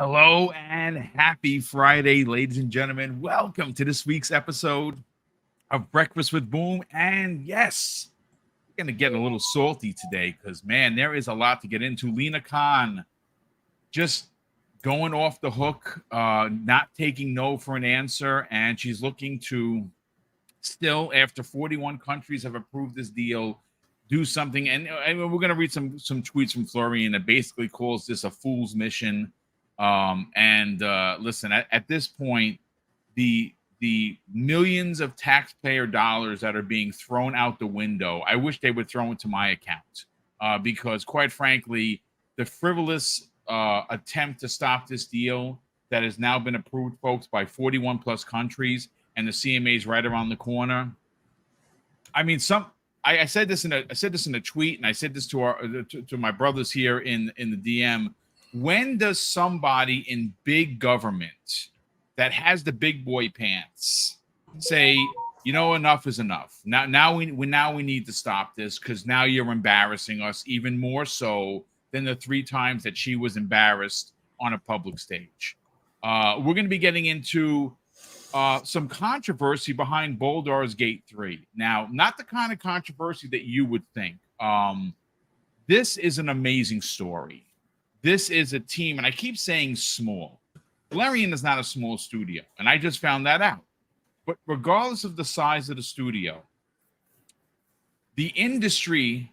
Hello and happy Friday, ladies and gentlemen. Welcome to this week's episode of Breakfast with Boom. And yes, we're going to get a little salty today because, man, there is a lot to get into. Lina Khan just going off the hook, not taking no for an answer. And she's looking to still, after 41 countries have approved this deal, do something. And we're going to read some tweets from Larian that basically calls this a fool's mission. Listen, at this point, the millions of taxpayer dollars that are being thrown out the window, I wish they would throw into my account, because quite frankly, the frivolous attempt to stop this deal that has now been approved, folks, by 41 plus countries, and the CMA is right around the corner. I mean, I said this in a tweet, and I said this to my brothers here in the DM. When does somebody in big government that has the big boy pants say, you know, enough is enough? Now we need to stop this because now you're embarrassing us even more so than the 3 times that she was embarrassed on a public stage. We're going to be getting into some controversy behind Baldurs Gate 3. Now, not the kind of controversy that you would think. This is an amazing story. This is a team, and I keep saying small. Larian is not a small studio, and I just found that out. But regardless of the size of the studio, the industry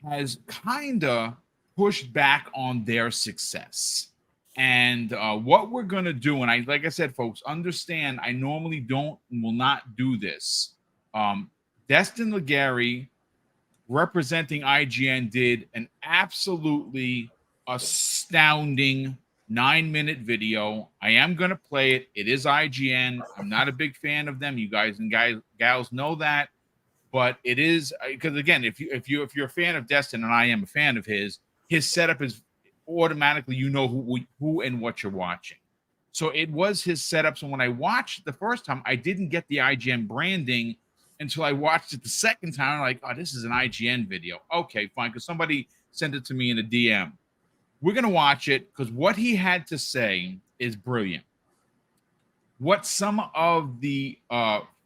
has kind of pushed back on their success. And what we're going to do, and like I said, folks, understand, I normally will not do this. Destin Legarie, representing IGN, did an absolutely astounding 9-minute video. I am going to play it. It is IGN. I'm not a big fan of them. You guys and gals know that. But it is, because again, if you're a fan of Destin, and I am a fan of his setup is automatically, you know who and what you're watching. So it was his setup. So when I watched it the first time, I didn't get the IGN branding until I watched it the second time. I'm like, oh, this is an IGN video. Okay, fine, because somebody sent it to me in a DM. We're going to watch it because what he had to say is brilliant. What some of the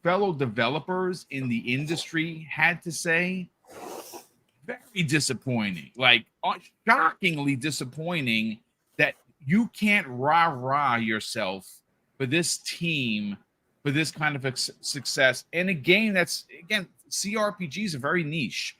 fellow developers in the industry had to say, very disappointing, like shockingly disappointing that you can't rah-rah yourself for this team, for this kind of success in a game that's, again, CRPGs are very niche.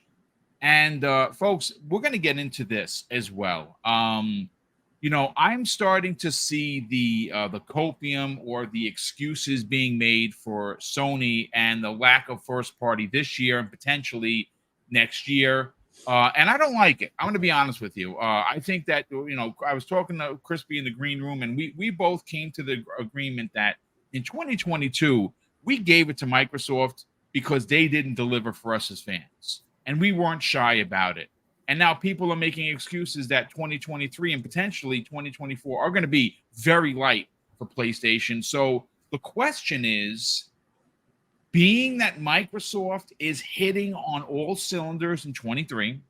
And folks, we're going to get into this as well. You know, I'm starting to see the copium or the excuses being made for Sony and the lack of first party this year and potentially next year. And I don't like it. I'm going to be honest with you. I think that, you know, I was talking to Crispy in the green room, and we both came to the agreement that in 2022, we gave it to Microsoft because they didn't deliver for us as fans. And we weren't shy about it. And now people are making excuses that 2023 and potentially 2024 are going to be very light for PlayStation. So the question is, being that Microsoft is hitting on all cylinders in 23,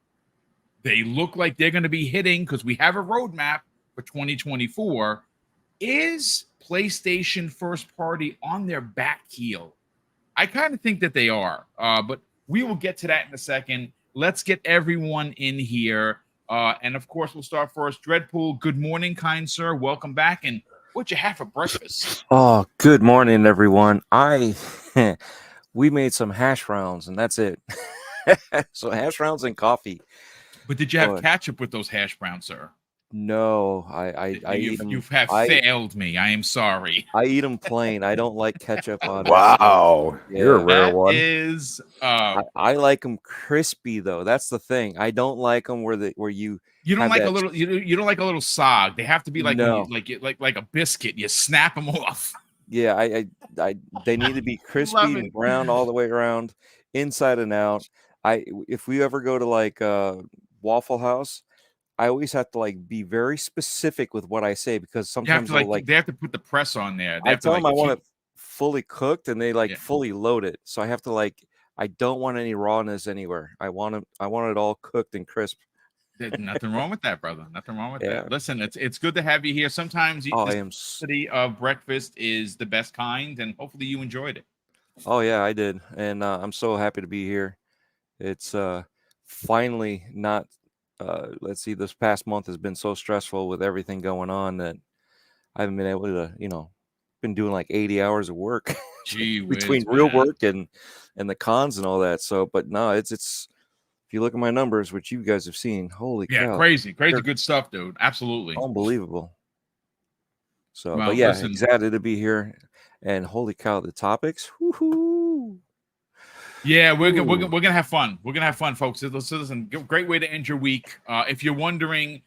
they look like they're going to be hitting because we have a roadmap for 2024. Is PlayStation first party on their back heel? I kind of think that they are, but we will get to that in a second. Let's get everyone in here. And of course, we'll start first. Dreadpool, good morning, kind sir. Welcome back. And what you have for breakfast? Oh, good morning, everyone. We made some hash browns, and that's it. So hash browns and coffee. But did you have ketchup with those hash browns, sir? No, you have failed me. I am sorry. I eat them plain. I don't like ketchup on. Wow, you're a rare one. Is I like them crispy though. That's the thing. I don't like them where you don't like a little. You don't like a little sog. They have to be like no. like a biscuit. You snap them off. Yeah, they need to be crispy and brown all the way around, inside and out. If we ever go to like Waffle House, I always have to like be very specific with what I say because sometimes they have to put the press on there. I tell them I want it fully cooked and they fully load it. So I have to I don't want any rawness anywhere. I want it all cooked and crisp. There's nothing wrong with that, brother. Nothing wrong with Yeah. that. Listen, it's good to have you here. Sometimes Oh, this I am. city of breakfast is the best kind, and hopefully you enjoyed it. Oh yeah, I did, and I'm so happy to be here. It's finally not. Let's see, this past month has been so stressful with everything going on that I haven't been able to, been doing like 80 hours of work Gee between whiz, real man. work and the cons and all that. So, but no, it's if you look at my numbers, which you guys have seen, holy cow, crazy they're good stuff, dude. Absolutely. unbelievable. So, Well, but yeah, listen, excited to be here, and holy cow, the topics. Woohoo! yeah, we're gonna have fun. We're gonna have fun, folks. So listen, great way to end your week. If you're wondering,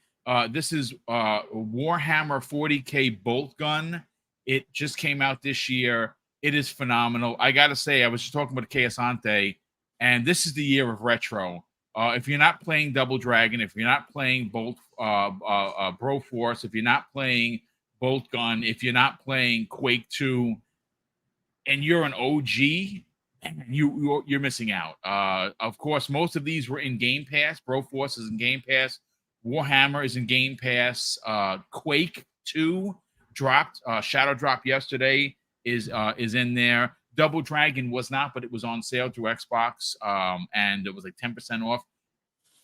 this is Warhammer 40K bolt gun. It just came out this year. It is phenomenal. I gotta say, I was just talking about Keosante, and this is the year of retro. If you're not playing Double Dragon, if you're not playing Broforce, if you're not playing Bolt Gun, if you're not playing Quake 2, and you're an OG, you're missing out. Of course, most of these were in Game Pass. Broforce is in Game Pass. Warhammer is in Game Pass. Quake 2 dropped. Shadow dropped yesterday is in there. Double Dragon was not, but it was on sale through Xbox, and it was like 10% off.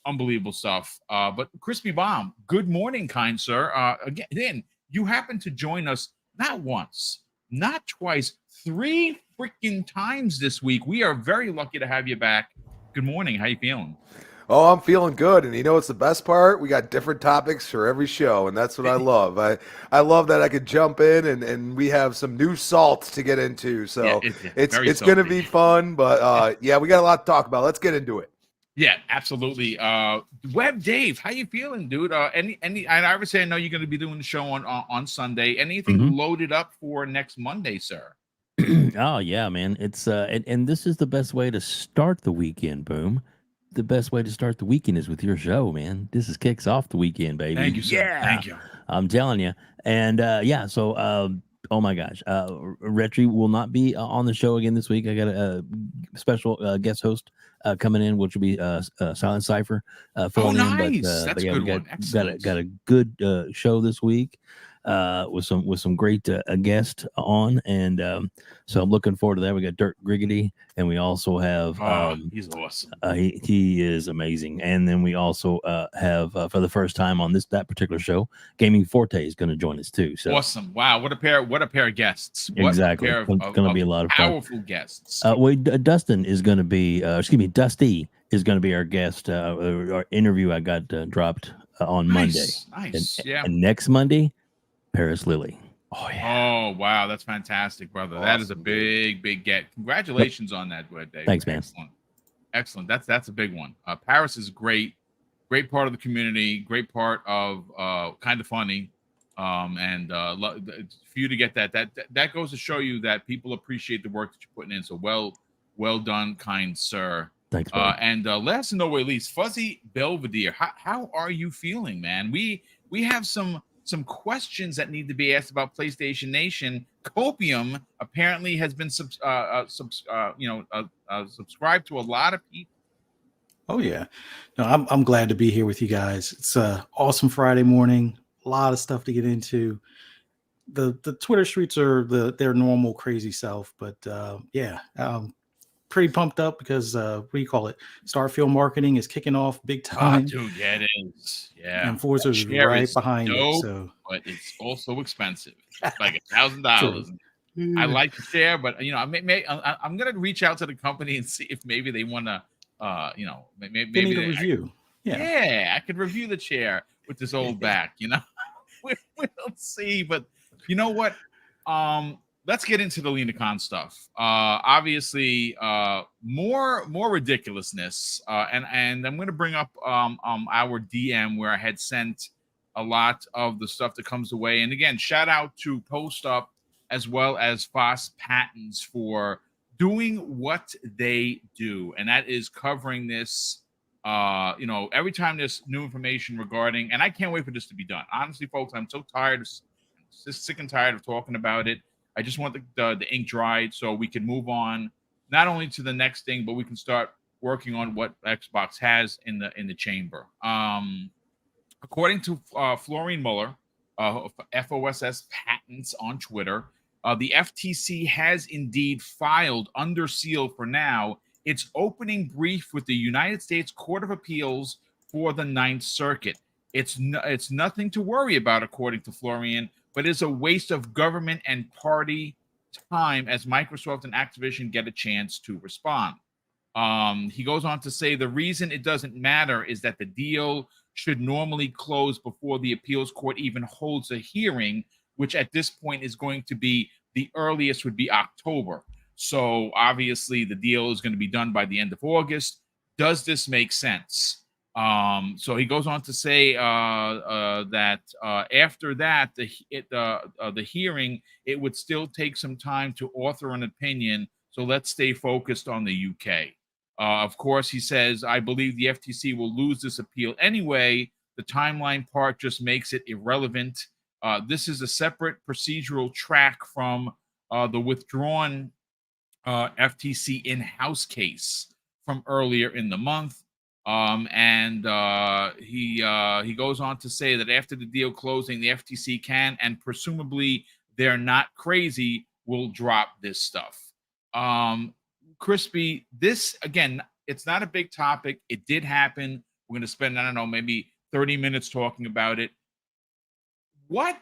Unbelievable stuff. But Crispy Bomb, good morning, kind sir. Again, you happen to join us not once, not twice, 3 freaking times this week. We are very lucky to have you back. Good morning. How you feeling? Oh, I'm feeling good. And you know what's the best part? We got different topics for every show, and that's what I love. I love that I could jump in and we have some new salt to get into. So it's going to be fun. But yeah, we got a lot to talk about. Let's get into it. Yeah, absolutely. Web Dave, how you feeling, dude? Any? And obviously, I know you're going to be doing the show on Sunday. Anything loaded up for next Monday, sir? Oh yeah, man. It's and this is the best way to start the weekend, Boom. The best way to start the weekend is with your show, man. This is kicks off the weekend, baby. Thank you, sir. Yeah. Thank you. I'm telling you. And yeah, so oh my gosh. Retri will not be on the show again this week. I got a special guest host coming in, which will be Silent Cypher filling in. But, That's yeah, a good we one. got a good show this week. With some great guests on, and so I'm looking forward to that. We got Dirk Griggity, and we also have he's awesome. He is amazing. And then we also have for the first time on that particular show, Gaming Forte is going to join us too. So awesome! Wow, what a pair of guests! Exactly, it's going to be a lot of powerful guests. Dustin is going to be, Dusty is going to be our guest. Our interview I got dropped on Monday. Nice, and next Monday. Paris Lily. Oh yeah. Oh wow, that's fantastic, brother. Awesome, that is a big get. Congratulations on that, Dave. Thanks, man. Excellent. That's a big one. Paris is great part of the community, great part of kind of funny. And for you to get that goes to show you that people appreciate the work that you're putting in. So well done, kind sir. Thanks, and last and no way least, Fuzzy Belvedere. How are you feeling, man? We have some questions that need to be asked about PlayStation Nation. Copium apparently has been subscribed to a lot of people. Oh yeah, no, I'm glad to be here with you guys. It's a awesome Friday morning. A lot of stuff to get into. The Twitter streets are their normal crazy self, but yeah, pretty pumped up because what do you call it? Starfield marketing is kicking off big time. Oh, dude, yeah, it is. Yeah, and Forza is right behind it. So, but it's also expensive. It's like $1,000. I like the share, but I'm gonna reach out to the company and see if maybe they want to, maybe they need a review. I could review the chair with this old back. We'll see. But you know what? Let's get into the LinaCon stuff. Obviously, more ridiculousness, and I'm going to bring up our DM where I had sent a lot of the stuff that comes away. And again, shout out to Post Up as well as Foss Patents for doing what they do, and that is covering this. Every time there's new information regarding, and I can't wait for this to be done. Honestly, folks, I'm so tired, just sick and tired of talking about it. I just want the ink dried so we can move on, not only to the next thing, but we can start working on what Xbox has in the chamber. According to Florian Muller, FOSS Patents on Twitter, the FTC has indeed filed under seal for now its opening brief with the United States Court of Appeals for the Ninth Circuit. It's nothing to worry about, according to Florian, but is a waste of government and party time as Microsoft and Activision get a chance to respond. He goes on to say the reason it doesn't matter is that the deal should normally close before the appeals court even holds a hearing, which at this point is going to be the earliest would be October. So obviously the deal is going to be done by the end of August. Does this make sense? So he goes on to say that after that, the hearing, it would still take some time to author an opinion. So let's stay focused on the UK. Of course, he says, I believe the FTC will lose this appeal anyway. The timeline part just makes it irrelevant. This is a separate procedural track from the withdrawn FTC in-house case from earlier in the month. He goes on to say that after the deal closing, the FTC can, and presumably they're not crazy, will drop this stuff. Crispy, this, again, it's not a big topic. It did happen. We're going to spend, I don't know, maybe 30 minutes talking about it. What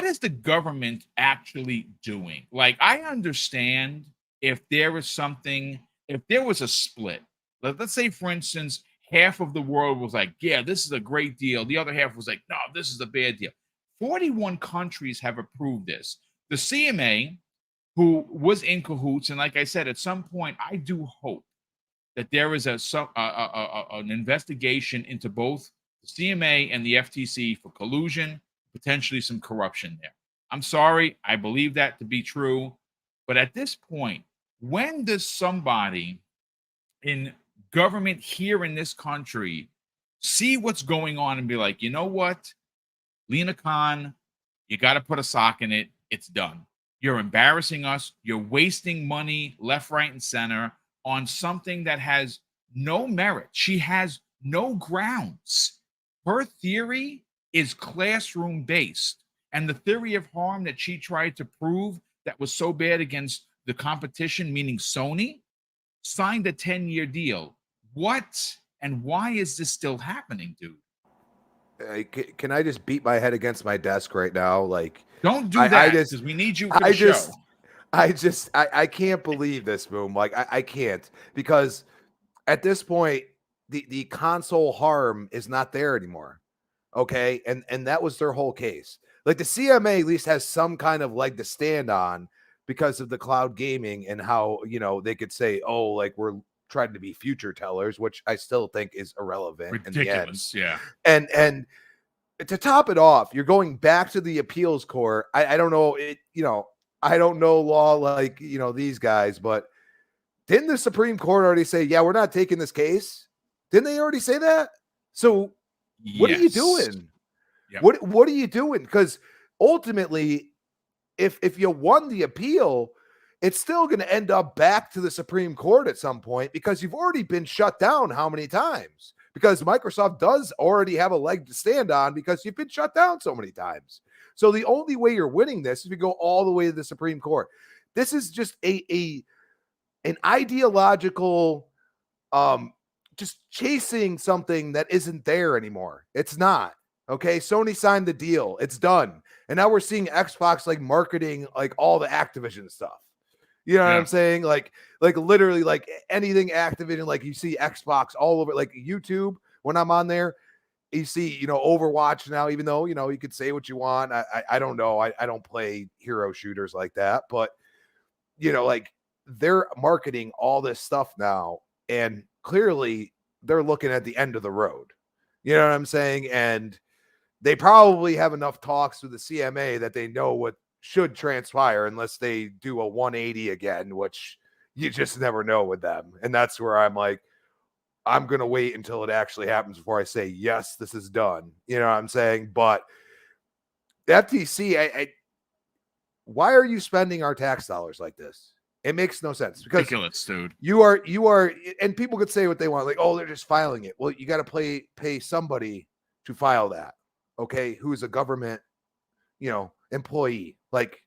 is the government actually doing? Like, I understand if there was something, if there was a split. Let's say, for instance, half of the world was like, yeah, this is a great deal. The other half was like, no, this is a bad deal. 41 countries have approved this. The CMA, who was in cahoots, and like I said, at some point, I do hope that there is an investigation into both the CMA and the FTC for collusion, potentially some corruption there. I'm sorry, I believe that to be true. But at this point, when does somebody in government here in this country see what's going on and be like, you know what, Lina Khan, you got to put a sock in it. It's done. You're embarrassing us. You're wasting money left, right, and center on something that has no merit. She has no grounds. Her theory is classroom based. And the theory of harm that she tried to prove that was so bad against the competition, meaning Sony, signed a 10-year deal. What and why is this still happening, dude? Can I just beat my head against my desk right now? Like, don't do that because we need you for the show. I can't believe this, Boom. Like, I can't, because at this point, the console harm is not there anymore. Okay. And that was their whole case. Like, the CMA at least has some kind of leg to stand on because of the cloud gaming and how, you know, they could say, oh, like, we're trying to be future tellers, which I still think is irrelevant. Ridiculous. In the end. Yeah. And to top it off, you're going back to the appeals court. I don't know it, you know, I don't know law like, you know, these guys, but didn't the Supreme Court already say, yeah, we're not taking this case? Didn't they already say that? So what are you doing? Yep. What are you doing? Because ultimately, if you won the appeal, it's still going to end up back to the Supreme Court at some point, because you've already been shut down how many times? Because Microsoft does already have a leg to stand on because you've been shut down so many times. So the only way you're winning this is if you go all the way to the Supreme Court. This is just an ideological, just chasing something that isn't there anymore. It's not. Okay, Sony signed the deal. It's done. And now we're seeing Xbox like marketing like all the Activision stuff. You know what I'm saying? Like literally like anything Activision, like you see Xbox all over, like YouTube. When I'm on there, you see, you know, Overwatch now, even though, you know, you could say what you want. I don't know. I don't play hero shooters like that, but you know, like they're marketing all this stuff now, and clearly they're looking at the end of the road. You know what I'm saying? And they probably have enough talks with the CMA that they know what should transpire, unless they do a 180 again, which you just never know with them. And that's where I'm like, I'm going to wait until it actually happens before I say, yes, this is done. You know what I'm saying? But the FTC, why are you spending our tax dollars like this? It makes no sense, because ridiculous, dude. You are, and people could say what they want, like, oh, they're just filing it. Well, you got to pay somebody to file that. Okay, who is a government, employee. Like,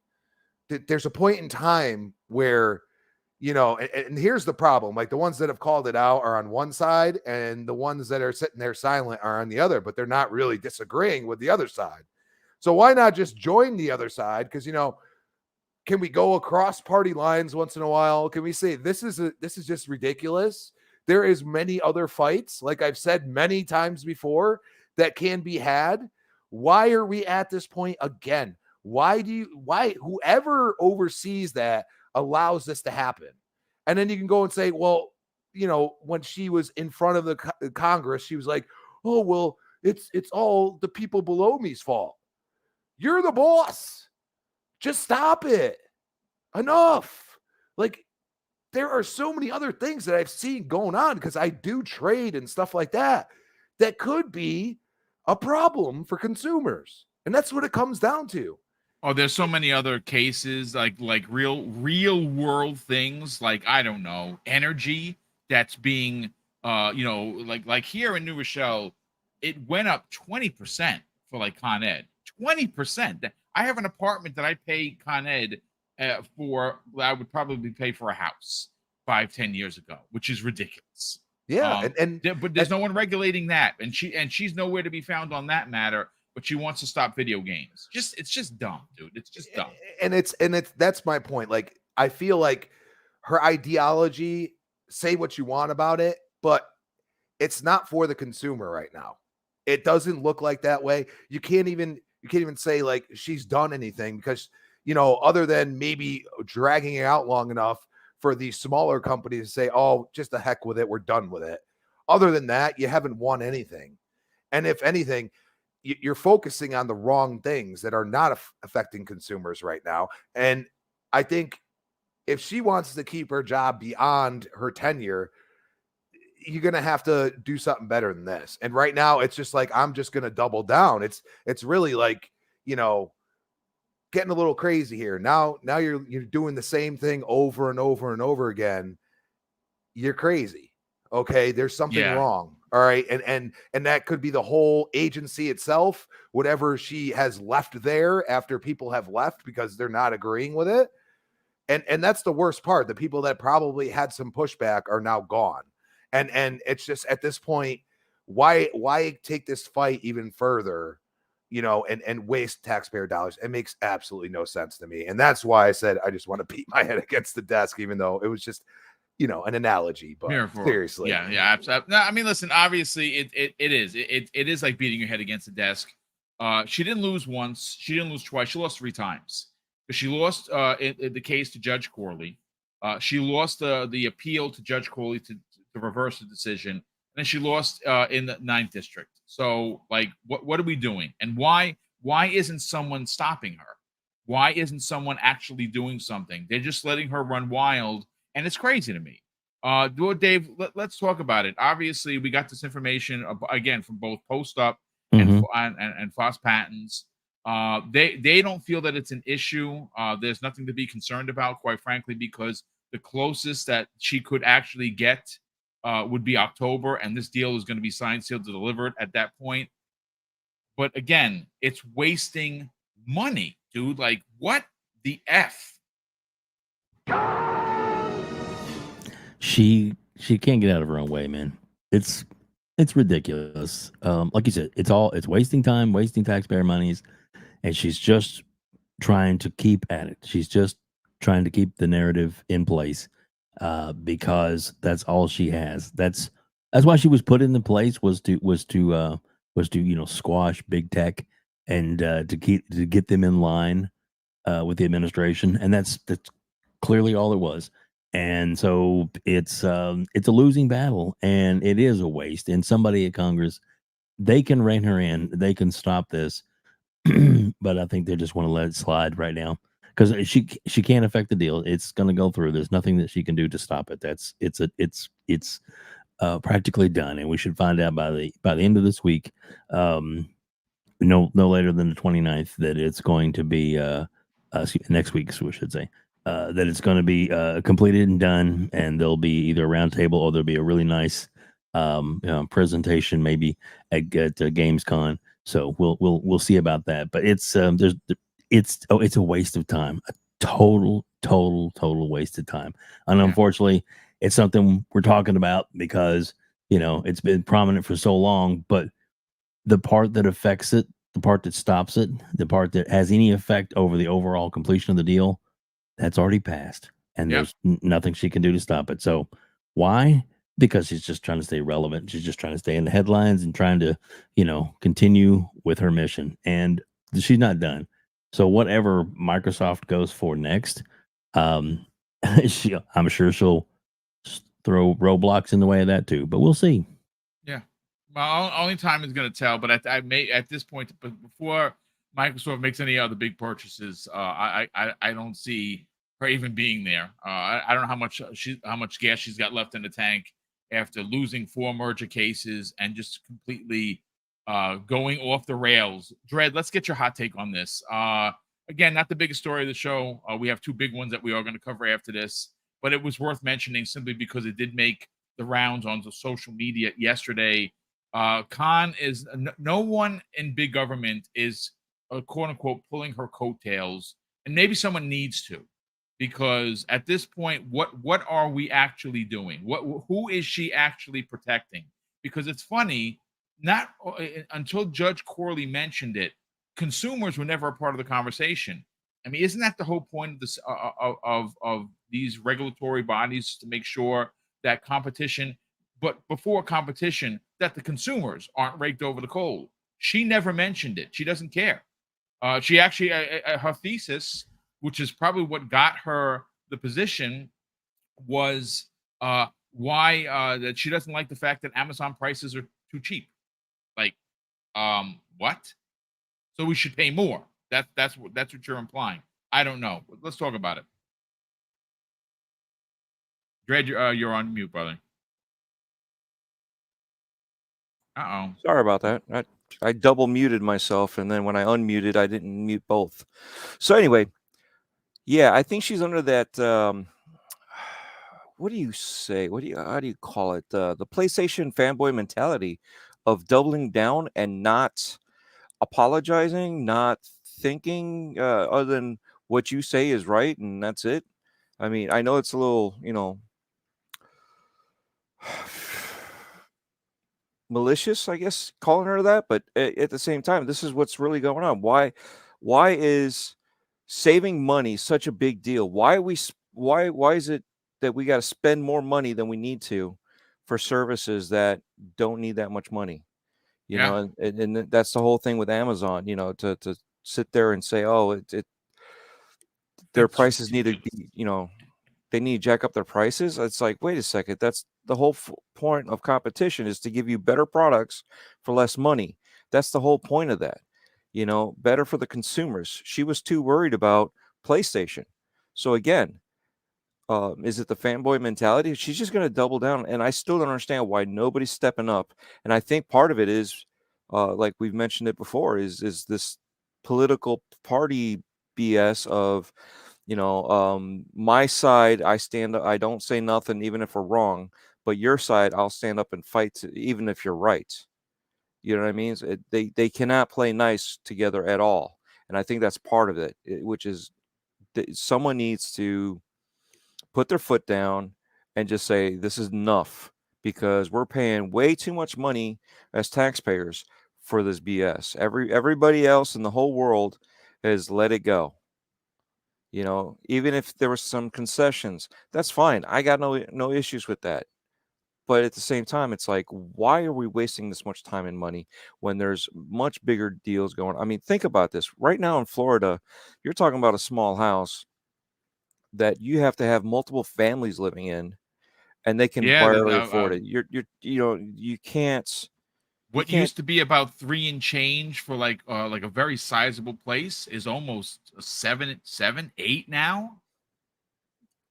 there's a point in time where, and here's the problem. Like, the ones that have called it out are on one side, and the ones that are sitting there silent are on the other, but they're not really disagreeing with the other side. So why not just join the other side? Because, can we go across party lines once in a while? Can we say this is just ridiculous? There is many other fights, like I've said many times before, that can be had. Why are we at this point again? Why whoever oversees that allows this to happen? And then you can go and say, well, when she was in front of the Congress, she was like, oh, well, it's all the people below me's fault. You're the boss. Just stop it. Enough. Like, there are so many other things that I've seen going on, because I do trade and stuff like that could be a problem for consumers. And that's what it comes down to. Oh, there's so many other cases, like real world things, like, I don't know, energy that's being like here in New Rochelle, it went up 20% for like Con Ed. 20%. I have an apartment that I pay Con Ed for. I would probably pay for a house 5-10 years ago, which is ridiculous. Yeah, but there's no one regulating that, and she's nowhere to be found on that matter. But she wants to stop video games. It's just dumb, dude. It's just dumb. And that's my point. Like, I feel like her ideology, say what you want about it, but it's not for the consumer right now. It doesn't look like that way. You can't even say like she's done anything, because, other than maybe dragging it out long enough for these smaller companies to say, oh, just the heck with it, we're done with it. Other than that, you haven't won anything. And if anything, you're focusing on the wrong things that are not affecting consumers right now. And I think if she wants to keep her job beyond her tenure, you're going to have to do something better than this. And right now it's just like, I'm just going to double down. It's really like, getting a little crazy here. Now you're doing the same thing over and over and over again. You're crazy. Okay. There's something wrong. All right. And that could be the whole agency itself, whatever she has left there after people have left because they're not agreeing with it. And that's the worst part. The people that probably had some pushback are now gone. And it's just, at this point, why take this fight even further, and waste taxpayer dollars? It makes absolutely no sense to me. And that's why I said I just want to beat my head against the desk, even though it was just, an analogy, but seriously. Yeah, absolutely. No, I mean, listen, obviously it is like beating your head against the desk. She didn't lose once. She didn't lose twice. She lost 3 times. She lost in the case to Judge Corley. She lost the appeal to Judge Corley to reverse the decision. And then she lost in the 9th district. So, like, what are we doing? And why isn't someone stopping her? Why isn't someone actually doing something? They're just letting her run wild. And it's crazy to me. Dave, let's talk about it. Obviously, we got this information again from both Post Up and Foss Patents. They don't feel that it's an issue. There's nothing to be concerned about, quite frankly, because the closest that she could actually get would be October, and this deal is going to be signed, sealed, and delivered at that point. But again, it's wasting money, dude. Like, what the F? She can't get out of her own way, man. It's ridiculous. Like you said, it's wasting time, wasting taxpayer monies, and she's just trying to keep at it. She's just trying to keep the narrative in place, because that's all she has. That's why she was put into place, was to squash big tech and to get them in line with the administration, and that's clearly all it was. And so it's a losing battle, and it is a waste. And somebody at Congress, they can rein her in, they can stop this, but I think they just want to let it slide right now, because she can't affect the deal. It's going to go through. There's nothing that she can do to stop it. It's practically done, and we should find out by the end of this week, no later than the 29th, that it's going to be next week, so we should say. That it's going to be completed and done, and there'll be either a round table or there'll be a really nice presentation maybe at Gamescom. So we'll see about that. But it's it's a waste of time, a total waste of time. And unfortunately, it's something we're talking about because it's been prominent for so long. But the part that affects it, the part that stops it, the part that has any effect over the overall completion of the deal, that's already passed, and there's nothing she can do to stop it. So why? Because she's just trying to stay relevant. She's just trying to stay in the headlines and trying to, continue with her mission. And she's not done. So whatever Microsoft goes for next, I'm sure she'll throw roadblocks in the way of that too. But we'll see. Yeah. Well, only time is going to tell. But at this point, before Microsoft makes any other big purchases, I don't see her even being there. I don't know how much gas she's got left in the tank after losing 4 merger cases and just completely going off the rails. Dredd, let's get your hot take on this. Again, not the biggest story of the show. We have 2 big ones that we are going to cover after this, but it was worth mentioning simply because it did make the rounds on the social media yesterday. Khan is no one in big government is quote unquote pulling her coattails, and maybe someone needs to, because at this point, what are we actually doing? Who is she actually protecting? Because it's funny, not until Judge Corley mentioned it, consumers were never a part of the conversation. I mean, isn't that the whole point of this of these regulatory bodies, to make sure that competition, but before competition, that the consumers aren't raked over the coal? She never mentioned it. She doesn't care. She actually, her thesis, which is probably what got her the position, was why that she doesn't like the fact that Amazon prices are too cheap. Like, what? So we should pay more. That's what you're implying. I don't know. Let's talk about it. Dredd, you're on mute, brother. Uh-oh. Sorry about that. I double muted myself, and then when I unmuted, I didn't mute both. So anyway, yeah, I think she's under that. What do you say? How do you call it? The PlayStation fanboy mentality of doubling down and not apologizing, not thinking other than what you say is right, and that's it. I mean, I know it's a little, malicious, I guess, calling her that, but at the same time, this is what's really going on. Why is saving money such a big deal? Why is it that we got to spend more money than we need to for services that don't need that much money? And that's the whole thing with Amazon, to sit there and say, oh, their prices need to be, they need to jack up their prices. It's like, wait a second, that's the whole point of competition, is to give you better products for less money. That's the whole point of that, better for the consumers. She was too worried about PlayStation. So again, is it the fanboy mentality? She's just going to double down, and I still don't understand why nobody's stepping up. And I think part of it is, like we've mentioned it before, is this political party BS of, my side, I stand up, I don't say nothing even if we're wrong, but your side, I'll stand up and fight even if you're right. You know what I mean? They cannot play nice together at all, and I think that's part of it, which is someone needs to put their foot down and just say, this is enough, because we're paying way too much money as taxpayers for this BS. Everybody else in the whole world has let it go. Even if there was some concessions, that's fine. I got no issues with that. But at the same time, it's like, why are we wasting this much time and money when there's much bigger deals going on? I mean, think about this. Right now in Florida, you're talking about a small house that you have to have multiple families living in, and they can barely afford it. You can't. What used to be about 3 and change for like a very sizable place is almost 7, 8 now.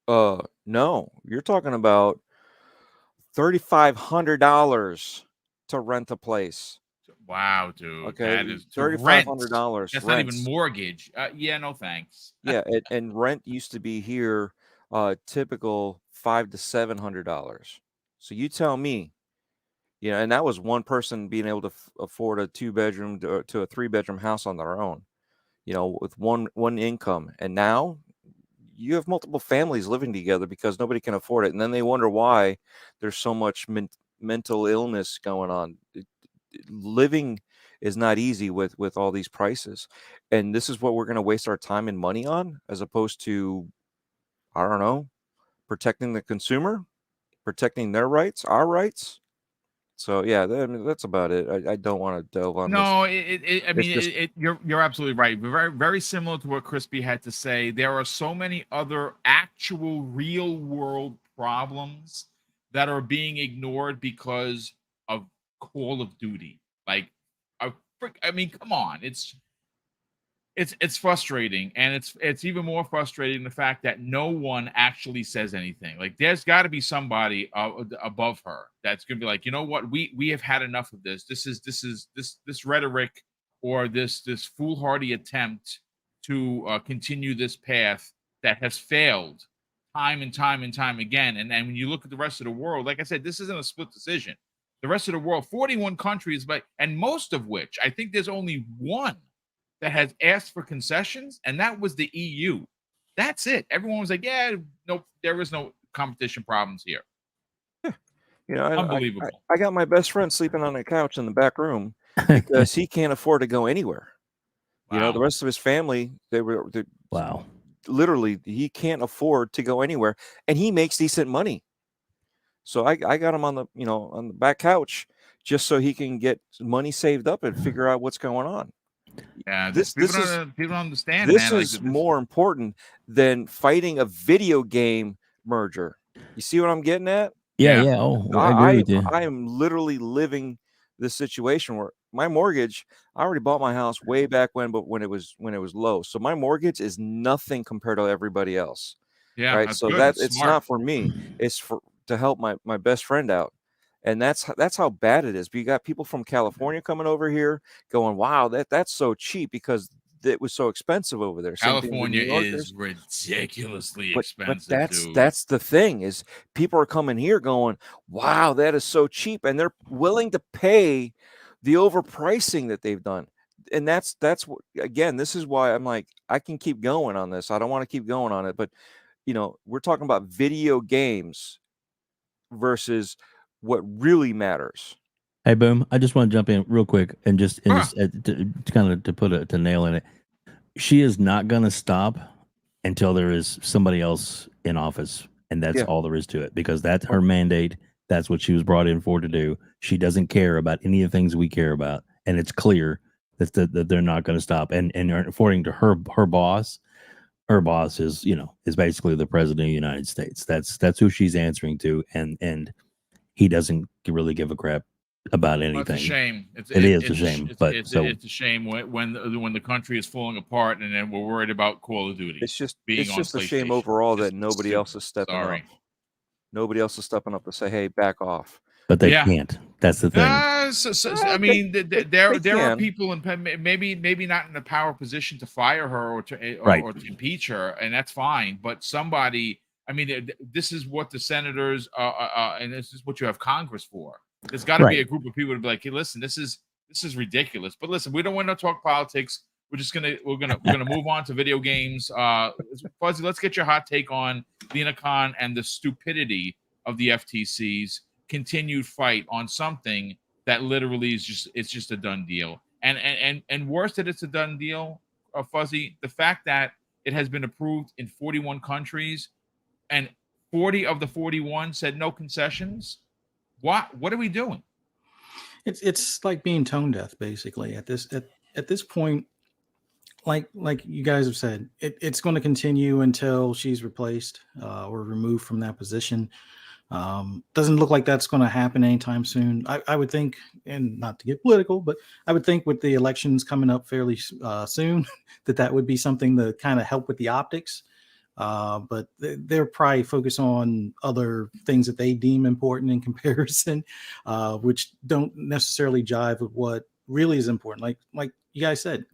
No, you're talking about $3,500 to rent a place. Wow, dude. Okay, that is $3,500. That's not even mortgage. Yeah, no thanks. Yeah, and rent used to be here typical $500 to $700. So you tell me, You know, and that was one person being able to afford a 2-bedroom to a 3-bedroom house on their own, you know, with one income. And now you have multiple families living together because nobody can afford it. And then they wonder why there's so much mental illness going on. Living is not easy with all these prices. And this is what we're going to waste our time and money on, as opposed to, I don't know, protecting the consumer, protecting their rights, our rights. So yeah, that's about it. I don't want to delve on this. No, you're absolutely right. Very, very similar to what Crispy had to say. There are so many other actual real world problems that are being ignored because of Call of Duty. Like, I mean, come on, it's frustrating, and it's even more frustrating the fact that no one actually says anything. Like, there's got to be somebody above her that's gonna be like, you know what, we have had enough of this. This rhetoric, or this foolhardy attempt to continue this path that has failed time and time and time again. And when you look at the rest of the world, like I said, this isn't a split decision. The rest of the world, 41 countries, and most of which, I think there's only one that has asked for concessions, and that was the EU. That's it. Everyone was like, yeah, nope, there is no competition problems here. You know, unbelievable. I got my best friend sleeping on a couch in the back room because he can't afford to go anywhere. Wow. You know, the rest of his family, wow. Literally, he can't afford to go anywhere, and he makes decent money. So I got him on the back couch just so he can get money saved up and figure out what's going on. Yeah, people don't understand. This man. is more important than fighting a video game merger. You see what I'm getting at? Yeah. Oh, I agree with you. I am literally living this situation where my mortgage, I already bought my house way back when it was low. So my mortgage is nothing compared to everybody else. Yeah, right. So it's smart. Not for me. It's to help my best friend out. And that's how bad it is. But you got people from California coming over here going, wow, that's so cheap because it was so expensive over there. California is ridiculously expensive. But that's the thing, is people are coming here going, wow, that is so cheap. And they're willing to pay the overpricing that they've done. And that's what, again, this is why I'm like, I can keep going on this. I don't want to keep going on it. But, you know, we're talking about video games versus what really matters. Hey, Boom, I just want to jump in real quick and just to put a nail in it. She is not going to stop until there is somebody else in office, and that's all there is to it, because that's her mandate. That's what she was brought in for to do. She doesn't care about any of the things we care about, and it's clear that they're not going to stop. And according to her boss is basically the president of the United States. That's who she's answering to, and he doesn't really give a crap about anything. It's a shame. It's a shame. It's a shame when the country is falling apart, and then we're worried about Call of Duty. It's just a shame overall that nobody else is stepping up. Nobody else is stepping up to say, "Hey, back off." But they can't. That's the thing. I mean, there are people in maybe not in a power position to fire her or to impeach her, and that's fine. But somebody. I mean, this is what the senators and this is what you have Congress for. There's got to be a group of people to be like, hey, listen, this is ridiculous. But listen, we don't want to talk politics. We're gonna move on to video games. Fuzzy, let's get your hot take on Lina Khan and the stupidity of the FTC's continued fight on something that literally is just a done deal. And worse that it's a done deal, Fuzzy, the fact that it has been approved in 41 countries. And 40 of the 41 said no concessions. What are we doing? It's like being tone deaf, basically. At this point, like you guys have said, it's going to continue until she's replaced or removed from that position. Doesn't look like that's going to happen anytime soon. I would think, and not to get political, but I would think with the elections coming up fairly soon, that would be something to kind of help with the optics. But they're probably focused on other things that they deem important in comparison, which don't necessarily jive with what really is important. Like you guys said,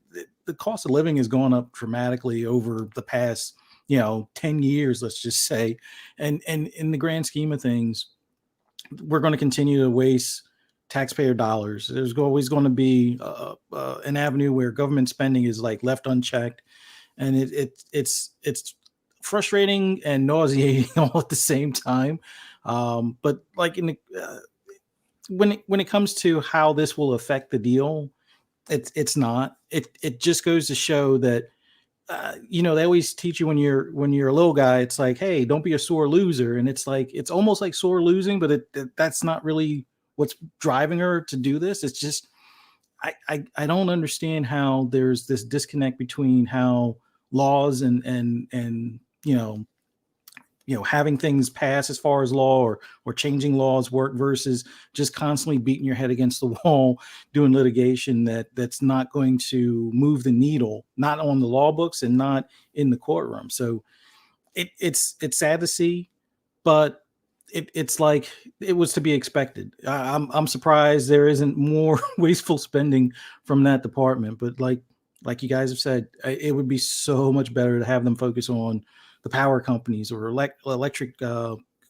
the cost of living has gone up dramatically over the past, 10 years, let's just say. And in the grand scheme of things, we're going to continue to waste taxpayer dollars. There's always going to be an avenue where government spending is like left unchecked, and it's frustrating and nauseating all at the same time. But like when it comes to how this will affect the deal, it's not. It just goes to show that they always teach you when you're a little guy. It's like, hey, don't be a sore loser, and it's like it's almost like sore losing, but that's not really what's driving her to do this. It's just I don't understand how there's this disconnect between how laws and having things pass as far as law or changing laws work versus just constantly beating your head against the wall doing litigation that's not going to move the needle, not on the law books and not in the courtroom. So it's sad to see, but it's like it was to be expected. I'm surprised there isn't more wasteful spending from that department, but like you guys have said, it would be so much better to have them focus on the power companies or electric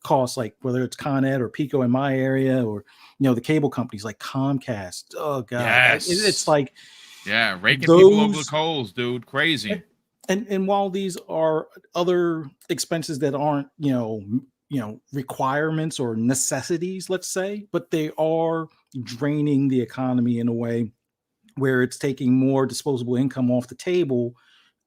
costs, like whether it's Con Ed or Pico in my area, or the cable companies like Comcast. Oh god, yes. It's like raking people over the coals, dude. Crazy. And while these are other expenses that aren't requirements or necessities, let's say, but they are draining the economy in a way where it's taking more disposable income off the table.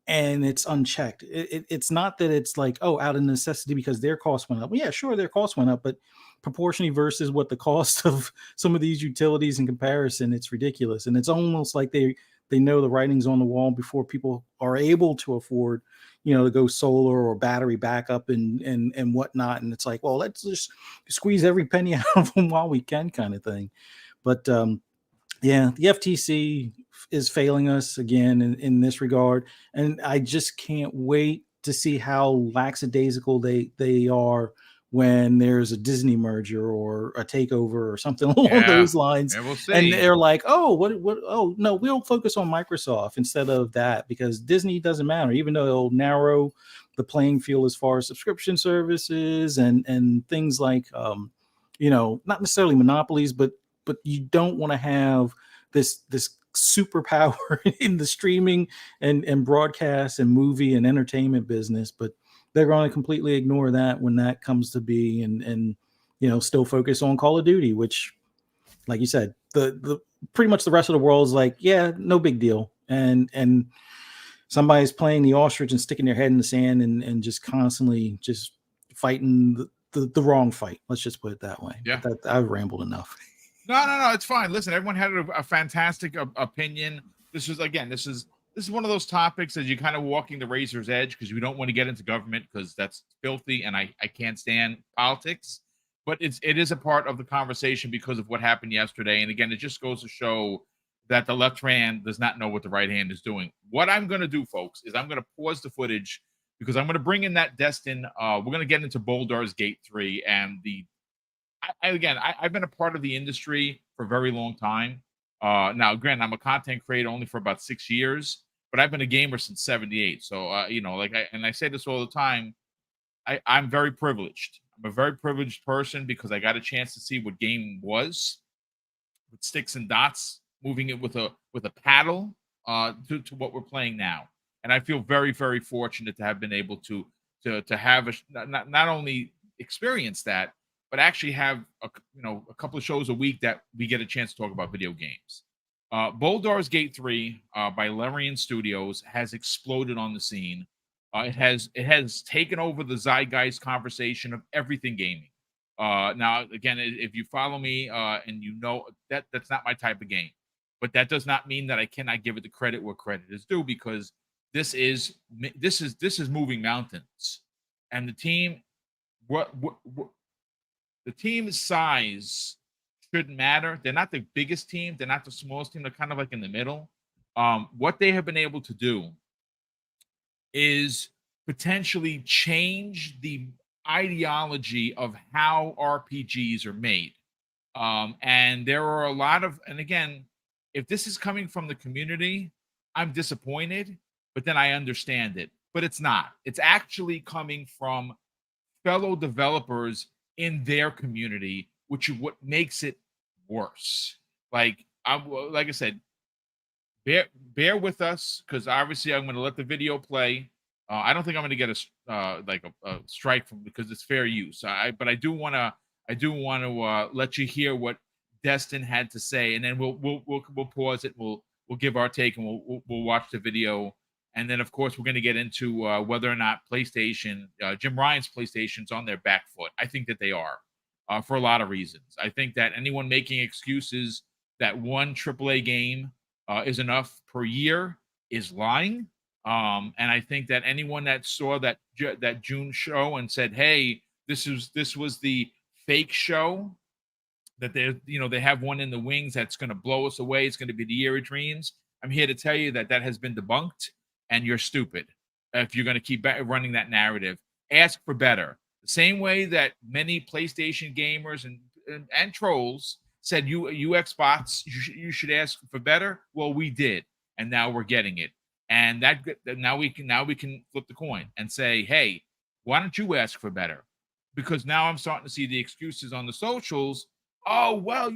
And it's unchecked. It's not that it's like, oh, out of necessity because their costs went up. Well, yeah, sure, their costs went up, but proportionally versus what the cost of some of these utilities in comparison, it's ridiculous. And it's almost like they know the writing's on the wall before people are able to afford, to go solar or battery backup and whatnot. And it's like, well, let's just squeeze every penny out of them while we can, kind of thing. But yeah, the FTC is failing us again in this regard, and I just can't wait to see how lackadaisical they are when there's a Disney merger or a takeover or something along those lines. Yeah, we'll see. And they're like, oh, what? Oh, no, we'll focus on Microsoft instead of that because Disney doesn't matter, even though it'll narrow the playing field as far as subscription services and things like, not necessarily monopolies, but you don't want to have this superpower in the streaming and broadcast and movie and entertainment business, but they're going to completely ignore that when that comes to be and still focus on Call of Duty, which, like you said, the pretty much the rest of the world is like, yeah, no big deal. And somebody's playing the ostrich and sticking their head in the sand and just constantly just fighting the wrong fight. Let's just put it that way. Yeah. But I've rambled enough. No, it's fine. Listen, everyone had a fantastic opinion. This is one of those topics as you're kind of walking the razor's edge because we don't want to get into government because that's filthy and I can't stand politics. But it is a part of the conversation because of what happened yesterday. And again, it just goes to show that the left hand does not know what the right hand is doing. What I'm going to do, folks, is I'm going to pause the footage because I'm going to bring in that Destin. We're going to get into Baldur's Gate 3 and I've been a part of the industry for a very long time. Now, granted, I'm a content creator only for about 6 years, but I've been a gamer since '78. So, I say this all the time. I'm very privileged. I'm a very privileged person because I got a chance to see what gaming was with sticks and dots, moving it with a paddle to what we're playing now. And I feel very, very fortunate to have been able to have not only experience that, but actually have a couple of shows a week that we get a chance to talk about video games. Baldur's Gate 3 by Larian Studios has exploded on the scene. It has taken over the zeitgeist conversation of everything gaming. Now, again, if you follow me and that's not my type of game, but that does not mean that I cannot give it the credit where credit is due because this is moving mountains, and the team the team's size shouldn't matter. They're not the biggest team. They're not the smallest team. They're kind of like in the middle. What they have been able to do is potentially change the ideology of how RPGs are made. And there are a lot of, and again, if this is coming from the community, I'm disappointed, but then I understand it. But it's not. It's actually coming from fellow developers in their community, which is what makes it worse. Like I said, bear with us, because obviously I'm going to let the video play. I don't think I'm going to get a strike because it's fair use. But I do want to let you hear what Destin had to say, and then we'll pause it. We'll give our take, and we'll watch the video, and then of course we're going to get into whether or not PlayStation, Jim Ryan's PlayStation's on their back foot. I think that they are, for a lot of reasons. I think that anyone making excuses that one AAA game is enough per year is lying. And I think that anyone that saw that June show and said, "Hey, this was the fake show, that they have one in the wings that's going to blow us away. It's going to be the year of dreams." I'm here to tell you that has been debunked, and you're stupid if you're going to keep running that narrative. Ask for better. The same way that many PlayStation gamers and trolls said you Xbox, you should ask for better. Well, we did, and now we're getting it. And now we can flip the coin and say, hey, why don't you ask for better? Because now I'm starting to see the excuses on the socials. Oh, well,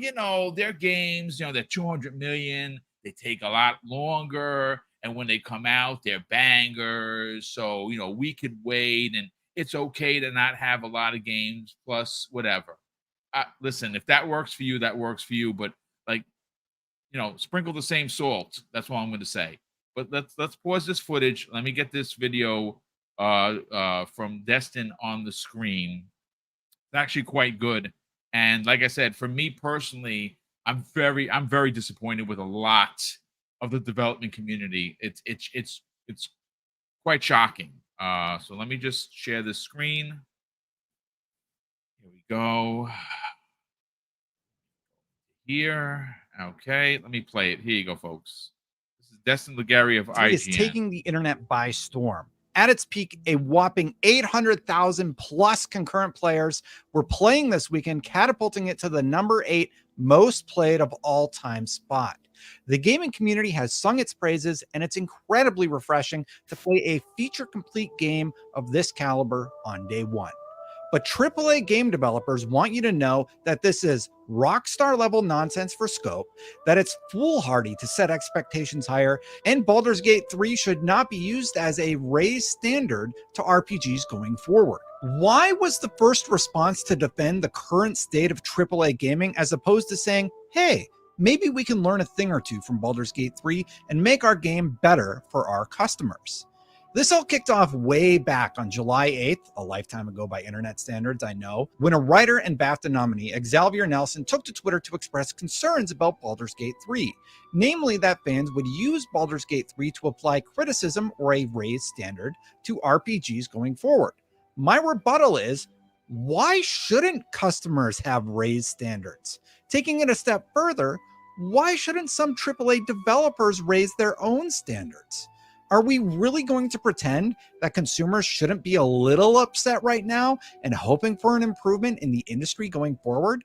their games, they're 200 million. They take a lot longer. And when they come out, they're bangers. So, we could wait, and it's okay to not have a lot of games plus whatever. Listen, if that works for you, that works for you. But sprinkle the same salt. That's what I'm going to say. But let's pause this footage. Let me get this video from Destin on the screen. It's actually quite good. And like I said, for me personally, I'm very disappointed with a lot of the development community. It's quite shocking. So let me just share this screen. Here we go. Here. Okay, let me play it. Here you go, folks. This is Destin Legarie of IGN. Is taking the internet by storm. At its peak, a whopping 800,000 plus concurrent players were playing this weekend, catapulting it to the number 8 most played of all time spot. The gaming community has sung its praises, and it's incredibly refreshing to play a feature-complete game of this caliber on day one. But AAA game developers want you to know that this is rockstar level nonsense for scope, that it's foolhardy to set expectations higher, and Baldur's Gate 3 should not be used as a raised standard to RPGs going forward. Why was the first response to defend the current state of AAA gaming as opposed to saying, hey, maybe we can learn a thing or two from Baldur's Gate 3 and make our game better for our customers? This all kicked off way back on July 8th, a lifetime ago by internet standards, I know, when a writer and BAFTA nominee, Xavier Nelson, took to Twitter to express concerns about Baldur's Gate 3, namely that fans would use Baldur's Gate 3 to apply criticism or a raised standard to RPGs going forward. My rebuttal is, why shouldn't customers have raised standards? Taking it a step further, why shouldn't some AAA developers raise their own standards? Are we really going to pretend that consumers shouldn't be a little upset right now and hoping for an improvement in the industry going forward?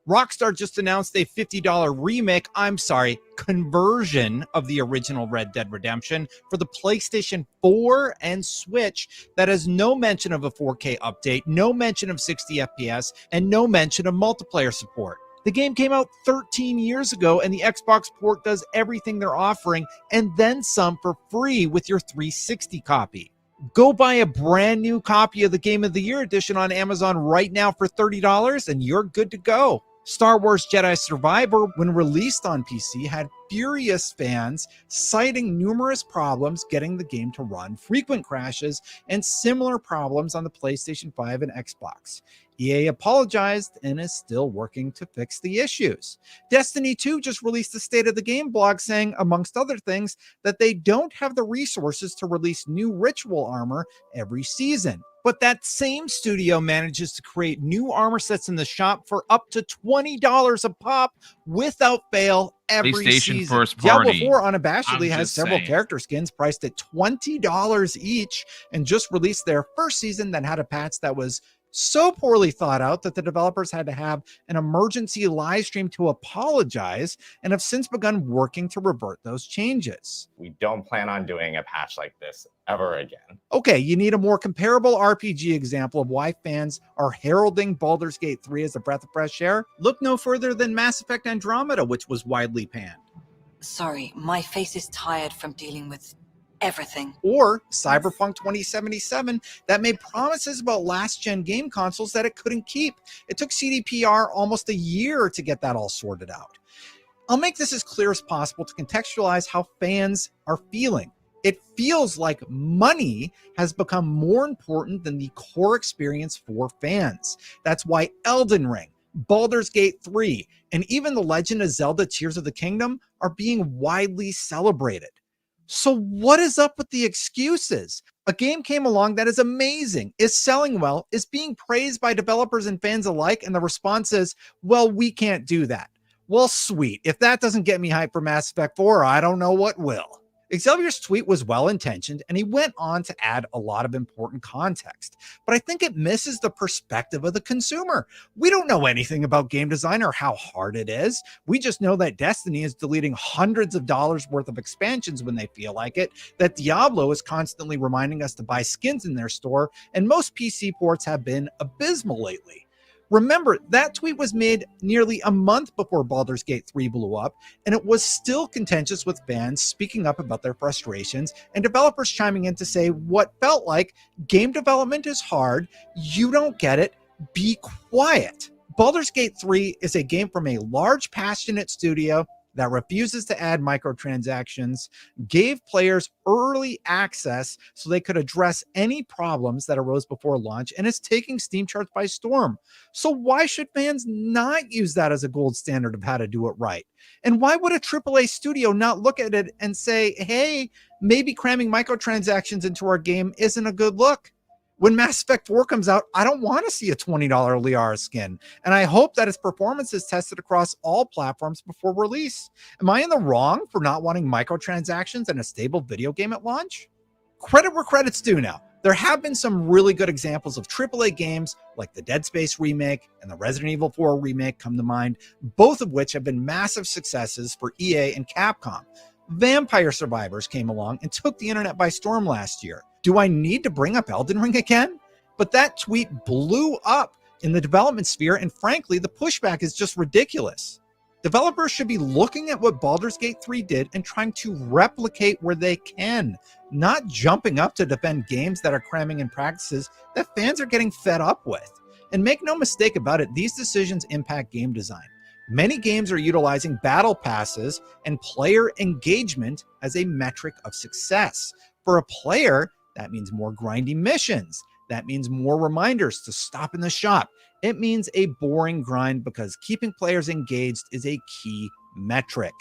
Rockstar just announced a $50 conversion of the original Red Dead Redemption for the PlayStation 4 and Switch that has no mention of a 4K update, no mention of 60 FPS, and no mention of multiplayer support. The game came out 13 years ago, and the Xbox port does everything they're offering and then some for free with your 360 copy. Go buy a brand new copy of the Game of the Year edition on Amazon right now for $30 and you're good to go. Star Wars Jedi Survivor, when released on PC, had furious fans citing numerous problems getting the game to run, frequent crashes, and similar problems on the PlayStation 5 and Xbox. EA apologized and is still working to fix the issues. Destiny 2 just released a State of the Game blog saying, amongst other things, that they don't have the resources to release new ritual armor every season. But that same studio manages to create new armor sets in the shop for up to $20 a pop without fail every season. First party. Diablo 4 unabashedly has several character skins priced at $20 each and just released their first season that had a patch that was So poorly thought out that the developers had to have an emergency live stream to apologize and have since begun working to revert those changes. We don't plan on doing a patch like this ever again. Okay, you need a more comparable RPG example of why fans are heralding Baldur's Gate 3 as a breath of fresh air? Look no further than Mass Effect Andromeda, which was widely panned. Sorry, my face is tired from dealing with everything. Or Cyberpunk 2077 that made promises about last-gen game consoles that it couldn't keep. It took CDPR almost a year to get that all sorted out. I'll make this as clear as possible to contextualize how fans are feeling. It feels like money has become more important than the core experience for fans. That's why Elden Ring, Baldur's Gate 3, and even The Legend of Zelda Tears of the Kingdom are being widely celebrated. So what is up with the excuses? A game came along that is amazing, is selling well, is being praised by developers and fans alike, and the response is, well, we can't do that. Well, sweet. If that doesn't get me hyped for Mass Effect 4, I don't know what will. Xavier's tweet was well-intentioned, and he went on to add a lot of important context, but I think it misses the perspective of the consumer. We don't know anything about game design or how hard it is. We just know that Destiny is deleting hundreds of dollars worth of expansions when they feel like it, that Diablo is constantly reminding us to buy skins in their store, and most PC ports have been abysmal lately. Remember, that tweet was made nearly a month before Baldur's Gate 3 blew up, and it was still contentious with fans speaking up about their frustrations and developers chiming in to say what felt like game development is hard, you don't get it, be quiet. Baldur's Gate 3 is a game from a large, passionate studio that refuses to add microtransactions, gave players early access so they could address any problems that arose before launch, and is taking Steam charts by storm. So why should fans not use that as a gold standard of how to do it right? And why would a AAA studio not look at it and say, hey, maybe cramming microtransactions into our game isn't a good look? When Mass Effect 4 comes out, I don't want to see a $20 Liara skin, and I hope that its performance is tested across all platforms before release. Am I in the wrong for not wanting microtransactions and a stable video game at launch? Credit where credit's due now. There have been some really good examples of AAA games like the Dead Space remake and the Resident Evil 4 remake come to mind, both of which have been massive successes for EA and Capcom. Vampire Survivors came along and took the internet by storm last year. Do I need to bring up Elden Ring again? But that tweet blew up in the development sphere, and frankly, the pushback is just ridiculous. Developers should be looking at what Baldur's Gate 3 did and trying to replicate where they can, not jumping up to defend games that are cramming in practices that fans are getting fed up with. And make no mistake about it, these decisions impact game design. Many games are utilizing battle passes and player engagement as a metric of success. For a player, that means more grindy missions. That means more reminders to stop in the shop. It means a boring grind because keeping players engaged is a key metric.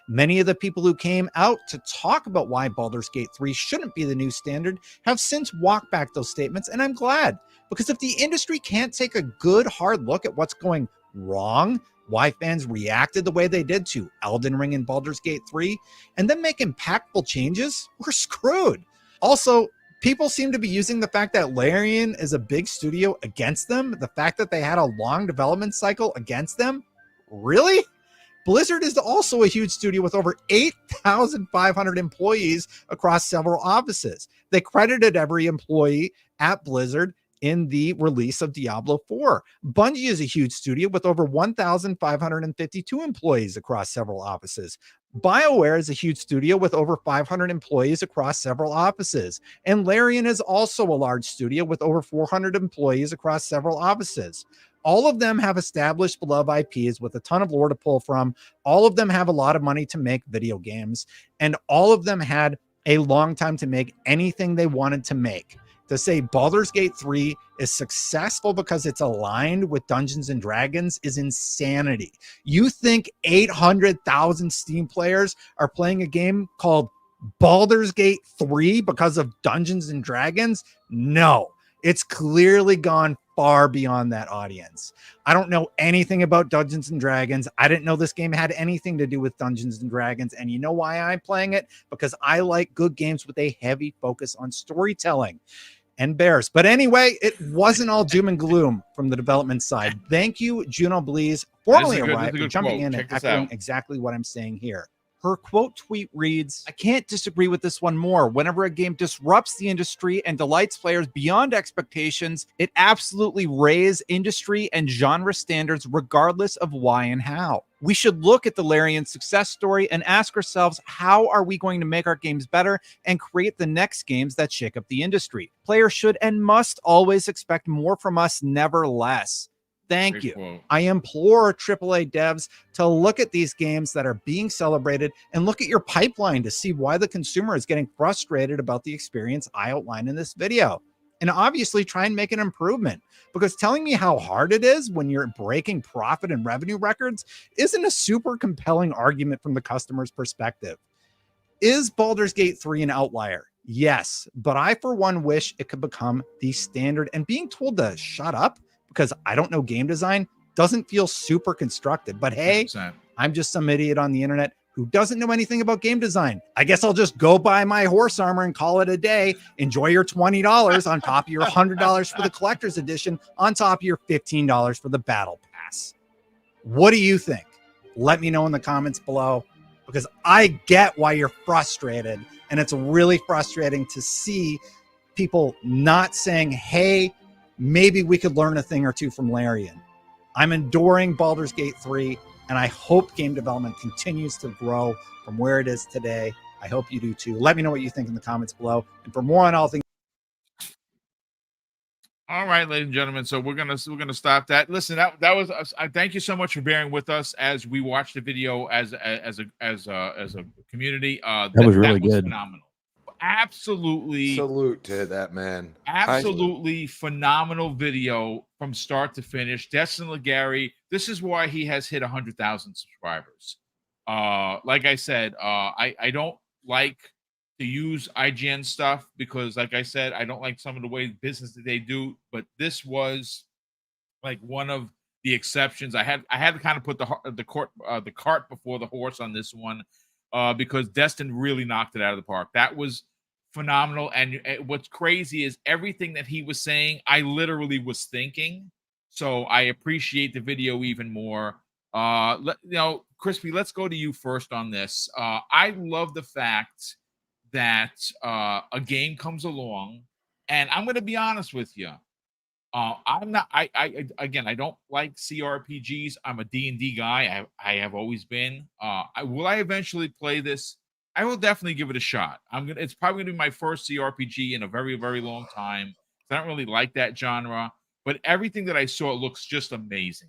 Many of the people who came out to talk about why Baldur's Gate 3 shouldn't be the new standard have since walked back those statements, and I'm glad. Because if the industry can't take a good hard look at what's going wrong, why fans reacted the way they did to Elden Ring and Baldur's Gate 3, and then make impactful changes, we're screwed. Also, people seem to be using the fact that Larian is a big studio against them, the fact that they had a long development cycle against them. Really? Blizzard is also a huge studio with over 8,500 employees across several offices. They credited every employee at Blizzard in the release of Diablo 4. Bungie is a huge studio with over 1,552 employees across several offices. BioWare is a huge studio with over 500 employees across several offices. And Larian is also a large studio with over 400 employees across several offices. All of them have established beloved IPs with a ton of lore to pull from. All of them have a lot of money to make video games. And all of them had a long time to make anything they wanted to make. To say Baldur's Gate 3 is successful because it's aligned with Dungeons and Dragons is insanity. You think 800,000 Steam players are playing a game called Baldur's Gate 3 because of Dungeons and Dragons? No, it's clearly gone far beyond that audience. I don't know anything about Dungeons and Dragons. I didn't know this game had anything to do with Dungeons and Dragons. And you know why I'm playing it? Because I like good games with a heavy focus on storytelling. and bears. But anyway, it wasn't all doom and gloom from the development side. Thank you, Juno Blees, formerly a Riot, for jumping in and echoing exactly what I'm saying here. Her quote tweet reads, "I can't disagree with this one more. Whenever a game disrupts the industry and delights players beyond expectations, it absolutely raises industry and genre standards regardless of why and how. We should look at the Larian success story and ask ourselves, how are we going to make our games better and create the next games that shake up the industry? Players should and must always expect more from us, never less." Thank you. Quote. I implore AAA devs to look at these games that are being celebrated and look at your pipeline to see why the consumer is getting frustrated about the experience I outlined in this video. And obviously try and make an improvement, because telling me how hard it is when you're breaking profit and revenue records isn't a super compelling argument from the customer's perspective. Is Baldur's Gate 3 an outlier? Yes, but I for one wish it could become the standard, and being told to shut up because I don't know game design doesn't feel super constructive. But hey, 100%. I'm just some idiot on the internet who doesn't know anything about game design. I guess I'll just go buy my horse armor and call it a day. Enjoy your $20 on top of your $100 for the collector's edition, on top of your $15 for the battle pass. What do you think? Let me know in the comments below, because I get why you're frustrated. And it's really frustrating to see people not saying, hey, maybe we could learn a thing or two from Larian. I'm adoring Baldur's Gate 3, and I hope game development continues to grow from where it is today. I hope you do too. Let me know what you think in the comments below. And for more on all things. All right, ladies and gentlemen. So we're gonna stop that. Listen, that was. I thank you so much for bearing with us as we watched the video as a community. That was really good. Phenomenal. Absolutely. Salute to that man. Absolutely phenomenal video from start to finish. Destin Legarie. This is why he has hit 100,000 subscribers. Like I said, I don't like to use IGN stuff because, like I said, I don't like some of the way business that they do. But this was like one of the exceptions. I had to kind of put the cart before the horse on this one, because Destin really knocked it out of the park. That was phenomenal. And what's crazy is everything that he was saying, I literally was thinking. So I appreciate the video even more. Crispy, let's go to you first on this. I love the fact that a game comes along, and I'm going to be honest with you. I'm not. I don't like CRPGs. I'm a D&D guy. I have always been. Will I eventually play this? I will definitely give it a shot. It's probably gonna be my first CRPG in a very, very long time. I don't really like that genre, but everything that I saw looks just amazing.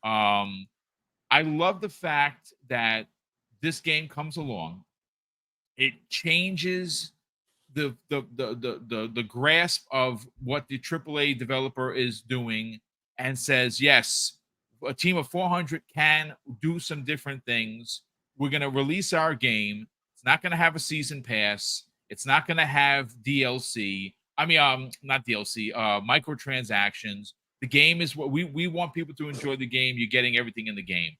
I love the fact that this game comes along. It changes the grasp of what the AAA developer is doing, and says, yes, a team of 400 can do some different things. We're going to release our game. It's not going to have a season pass. It's not going to have DLC. Not DLC, microtransactions. The game is what we want people to enjoy the game. You're getting everything in the game.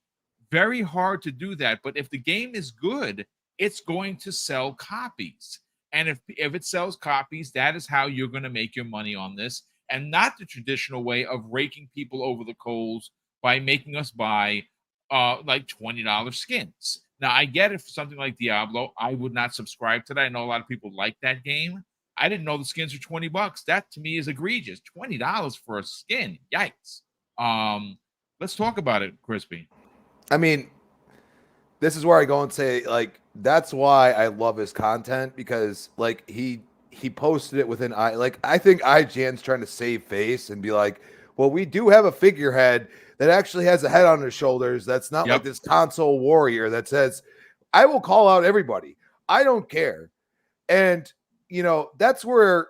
Very hard to do that. But if the game is good, it's going to sell copies. And if it sells copies, that is how you're going to make your money on this, and not the traditional way of raking people over the coals by making us buy like $20 skins. Now, I get it for something like Diablo. I would not subscribe to that. I know a lot of people like that game. I didn't know the skins were $20. That to me is egregious. $20 for a skin. Yikes. Let's talk about it, Crispy. I mean, this is where I go and say, like, that's why I love his content, because like he posted it within I think IGN's trying to save face and be like, well, we do have a figurehead that actually has a head on his shoulders. That's not like this console warrior that says, I will call out everybody. I don't care. And that's where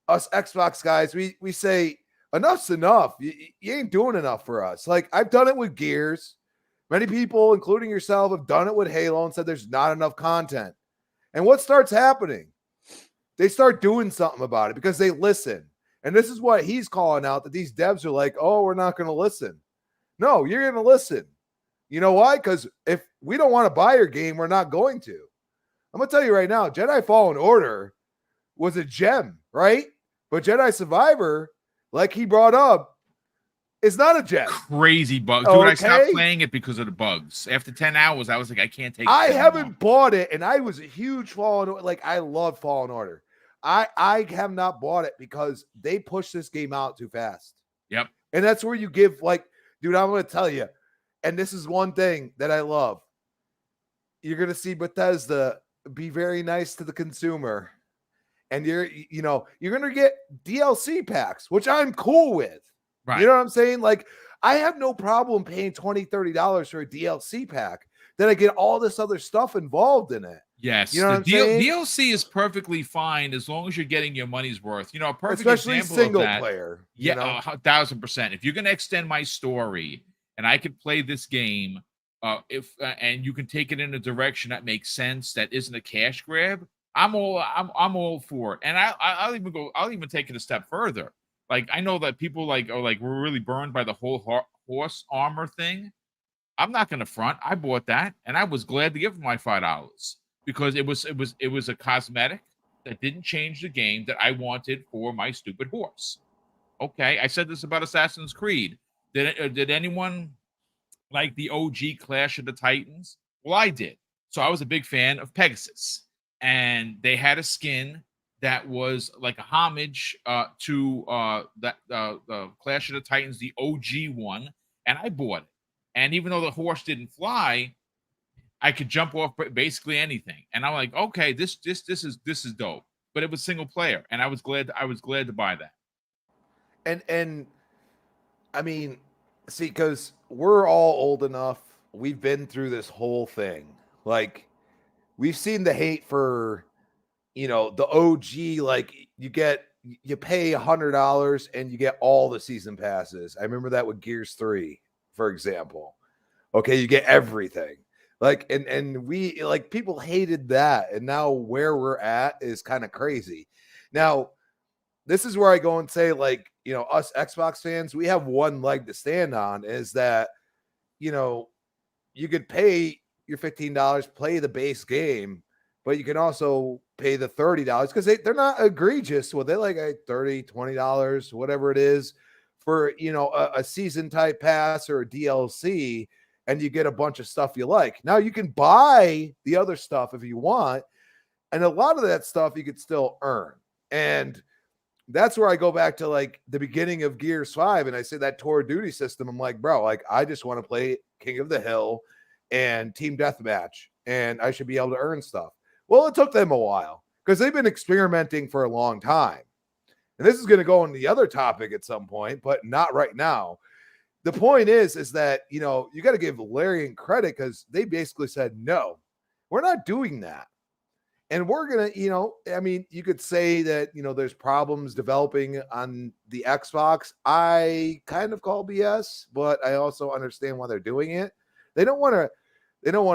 us Xbox guys, we say enough's enough. You ain't doing enough for us. Like, I've done it with Gears. Many people, including yourself, have done it with Halo and said there's not enough content. And what starts happening? They start doing something about it because they listen. And this is what he's calling out, that these devs are like, oh, we're not going to listen. No, you're going to listen. You know why? Because if we don't want to buy your game, we're not going to. I'm going to tell you right now, Jedi Fallen Order was a gem, right? But Jedi Survivor, like he brought up, is not a Jedi. Crazy bug. Dude, I stopped playing it because of the bugs. After 10 hours, I was like, I can't take it. I haven't bought it, and I was a huge Fallen Order. Like, I love Fallen Order. I have not bought it because they pushed this game out too fast. Yep. And that's where you give, like, dude, I'm going to tell you, and this is one thing that I love. You're going to see Bethesda be very nice to the consumer. And you're going to get DLC packs, which I'm cool with. Right. You know what I'm saying? Like, I have no problem paying $20, $30 for a DLC pack that I get all this other stuff involved in it. Yes. You know what I'm saying? DLC is perfectly fine as long as you're getting your money's worth. You know, a perfect especially example single of that, player. Yeah, 1,000%. If you're going to extend my story and I could play this game, and you can take it in a direction that makes sense, that isn't a cash grab, I'm all for it. And I'll even take it a step further. Like, I know that people were really burned by the whole horse armor thing. I'm not going to front. I bought that, and I was glad to give them my $5 because it was a cosmetic that didn't change the game that I wanted for my stupid horse. Okay, I said this about Assassin's Creed. Did anyone like the OG Clash of the Titans? Well, I did. So I was a big fan of Pegasus, and they had a skin that was like a homage to the Clash of the Titans, the OG one, and I bought it. And even though the horse didn't fly, I could jump off basically anything. And I'm like, okay, this is dope. But it was single player, and I was glad to buy that. And I mean, see, because we're all old enough, we've been through this whole thing. Like, we've seen the hate for, the OG. Like, you pay $100 and you get all the season passes. I remember that with Gears 3, for example. Okay, you get everything. Like, and we, like, people hated that, and now where we're at is kind of crazy. Now, this is where I go and say, like, us Xbox fans, we have one leg to stand on, is that, you could pay your $15, play the base game, but you can also pay the $30 because they're not egregious. Well, they're like $30, $20, whatever it is for, a season type pass or a DLC, and you get a bunch of stuff you like. Now you can buy the other stuff if you want, and a lot of that stuff you could still earn. And that's where I go back to, like, the beginning of Gears 5, and I say that tour duty system. I'm like, bro, like, I just want to play King of the Hill and Team Deathmatch, and I should be able to earn stuff. Well, it took them a while because they've been experimenting for a long time. And this is going to go on the other topic at some point, but not right now. The point is that, you got to give Larian credit because they basically said, no, we're not doing that. And we're going to, you could say that, there's problems developing on the Xbox. I kind of call BS, but I also understand why they're doing it. They don't want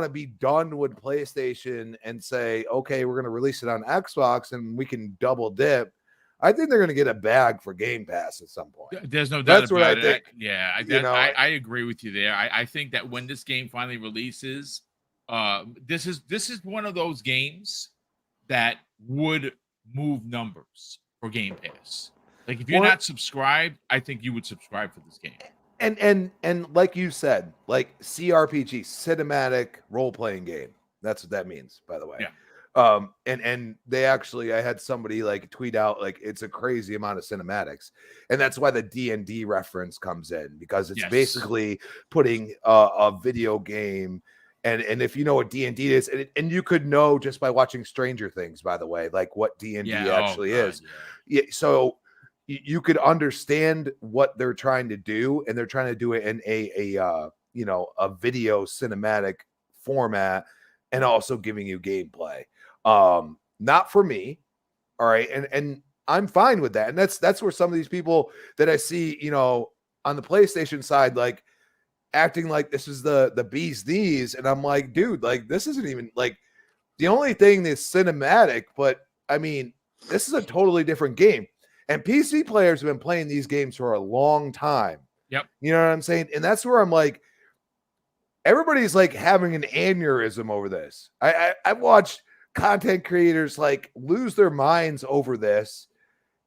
to be done with PlayStation and say, okay, we're going to release it on Xbox and we can double dip. I think they're going to get a bag for Game Pass at some point. There's no doubt That's what about I it. think. I agree with you there. I think that when this game finally releases, this is one of those games that would move numbers for Game Pass. Like, if you're not subscribed, I think you would subscribe for this game. And like you said, like CRPG, cinematic role-playing game. That's what that means, by the way. Yeah. And they actually, I had somebody like tweet out, like, it's a crazy amount of cinematics, and that's why the D&D reference comes in, because it's basically putting a video game. And if you know what D&D is, and you could know just by watching Stranger Things, by the way, like what D&D actually is. Yeah. So you could understand what they're trying to do, and they're trying to do it in a video cinematic format, and also giving you gameplay. Not for me. All right. And I'm fine with that. And that's where some of these people that I see, on the PlayStation side, like, acting like this is the bee's knees. And I'm like, dude, like, this isn't even, like, the only thing that's cinematic, but I mean, this is a totally different game. And PC players have been playing these games for a long time. Yep. You know what I'm saying? And that's where I'm like, everybody's like having an aneurysm over this. I've watched content creators like lose their minds over this.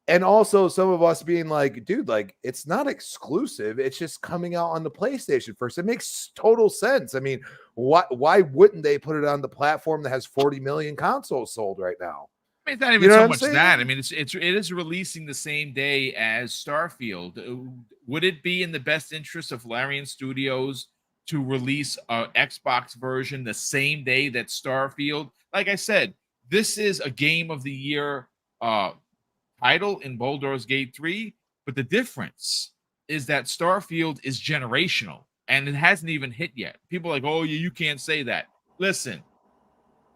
And also some of us being like, dude, like it's not exclusive. It's just coming out on the PlayStation first. It makes total sense. I mean, why wouldn't they put it on the platform that has 40 million consoles sold right now? I mean, it's not even so much that. I mean, it is releasing the same day as Starfield. Would it be in the best interest of Larian Studios to release a Xbox version the same day that Starfield? Like I said, this is a Game of the Year title in Baldur's Gate 3, but the difference is that Starfield is generational and it hasn't even hit yet. People are like, oh, you can't say that. Listen,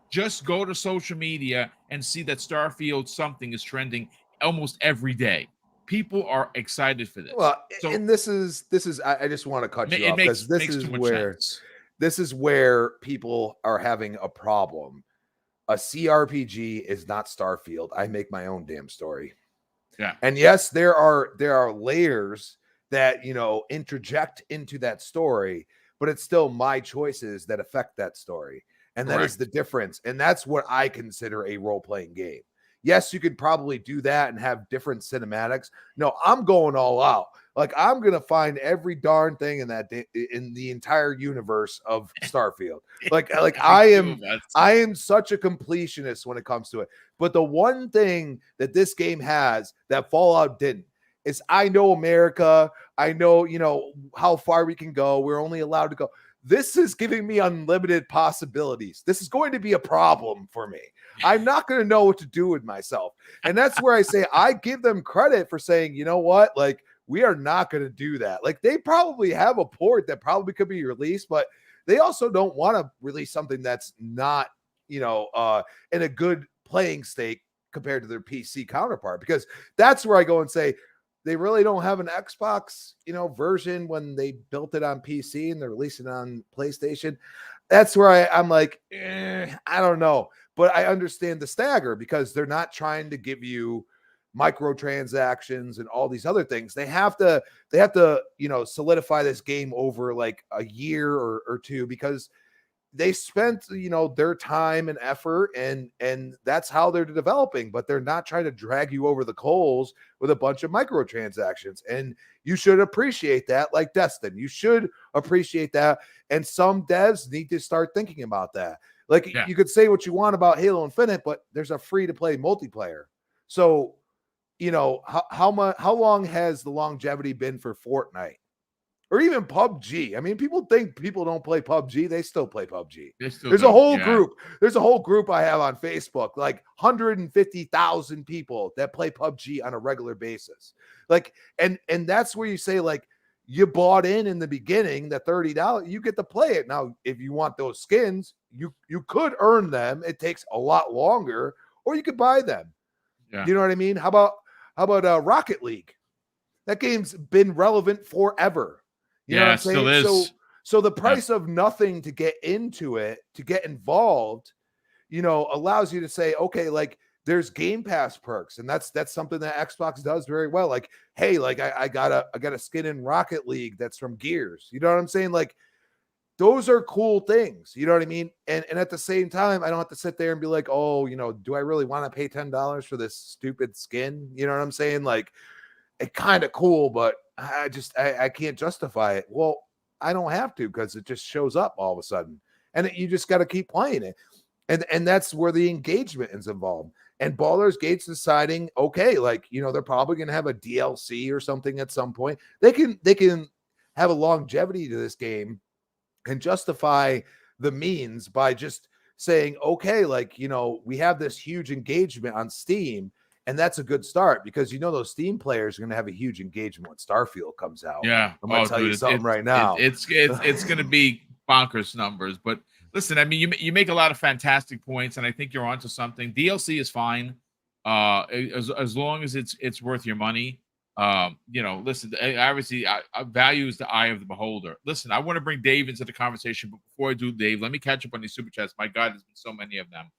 just go to social media and see that Starfield something is trending almost every day. People are excited for this. Well, so, and this is I just want to cut you off because this is where people are having a problem. A CRPG is not Starfield. I make my own damn story. Yeah. And yes, there are layers that, interject into that story, but it's still my choices that affect that story. And that is the difference. And that's what I consider a role-playing game. Yes, you could probably do that and have different cinematics. No, I'm going all out. Like I'm gonna find every darn thing in the entire universe of Starfield. Like I am such a completionist when it comes to it. But the one thing that this game has that Fallout didn't is I know America. I know how far we can go. We're only allowed to go. This is giving me unlimited possibilities. This is going to be a problem for me. I'm not going to know what to do with myself. And that's where I say I give them credit for saying, you know what? Like, we are not going to do that. Like, they probably have a port that probably could be released, but they also don't want to release something that's not, in a good playing state compared to their PC counterpart. Because that's where I go and say, they really don't have an Xbox, version when they built it on PC and they're releasing it on PlayStation. That's where I'm like, I don't know. But I understand the stagger because they're not trying to give you microtransactions and all these other things. They have to, solidify this game over like a year or two because they spent, their time and effort and that's how they're developing, but they're not trying to drag you over the coals with a bunch of microtransactions. And you should appreciate that, like Destin. You should appreciate that. And some devs need to start thinking about that. Like you could say what you want about Halo Infinite, but there's a free to play multiplayer. So, how long has the longevity been for Fortnite? Or even PUBG. I mean, people think people don't play PUBG. They still play PUBG. There's a whole group. There's a whole group I have on Facebook, like 150,000 people that play PUBG on a regular basis. Like, and that's where you say, like, you bought in the beginning, the $30, you get to play it. Now, if you want those skins, you could earn them. It takes a lot longer, or you could buy them. Yeah. You know what I mean? How about Rocket League? That game's been relevant forever. You know what I'm saying? Still is. So the price of nothing to get into it, to get involved, allows you to say, okay, like there's Game Pass perks, and that's something that Xbox does very well. Like, hey, like I got a skin in Rocket League that's from Gears. You know what I'm saying? Like, those are cool things. You know what I mean? And at the same time, I don't have to sit there and be like, oh, do I really want to pay $10 for this stupid skin? You know what I'm saying? Like, it's kind of cool, but I can't justify it. Well, I don't have to because it just shows up all of a sudden, and you just got to keep playing it, and that's where the engagement is involved. And Baldur's Gate's deciding, okay, like they're probably going to have a DLC or something at some point. They can have a longevity to this game and justify the means by just saying, okay, like we have this huge engagement on Steam. And that's a good start because those Steam players are going to have a huge engagement when Starfield comes out. Yeah, I'm going to tell you something right now. It's going to be bonkers numbers. But listen, I mean, you make a lot of fantastic points, and I think you're onto something. DLC is fine, as long as it's worth your money. Listen, obviously, value is the eye of the beholder. Listen, I want to bring Dave into the conversation, but before I do, Dave, let me catch up on these super chats. My God, there's been so many of them.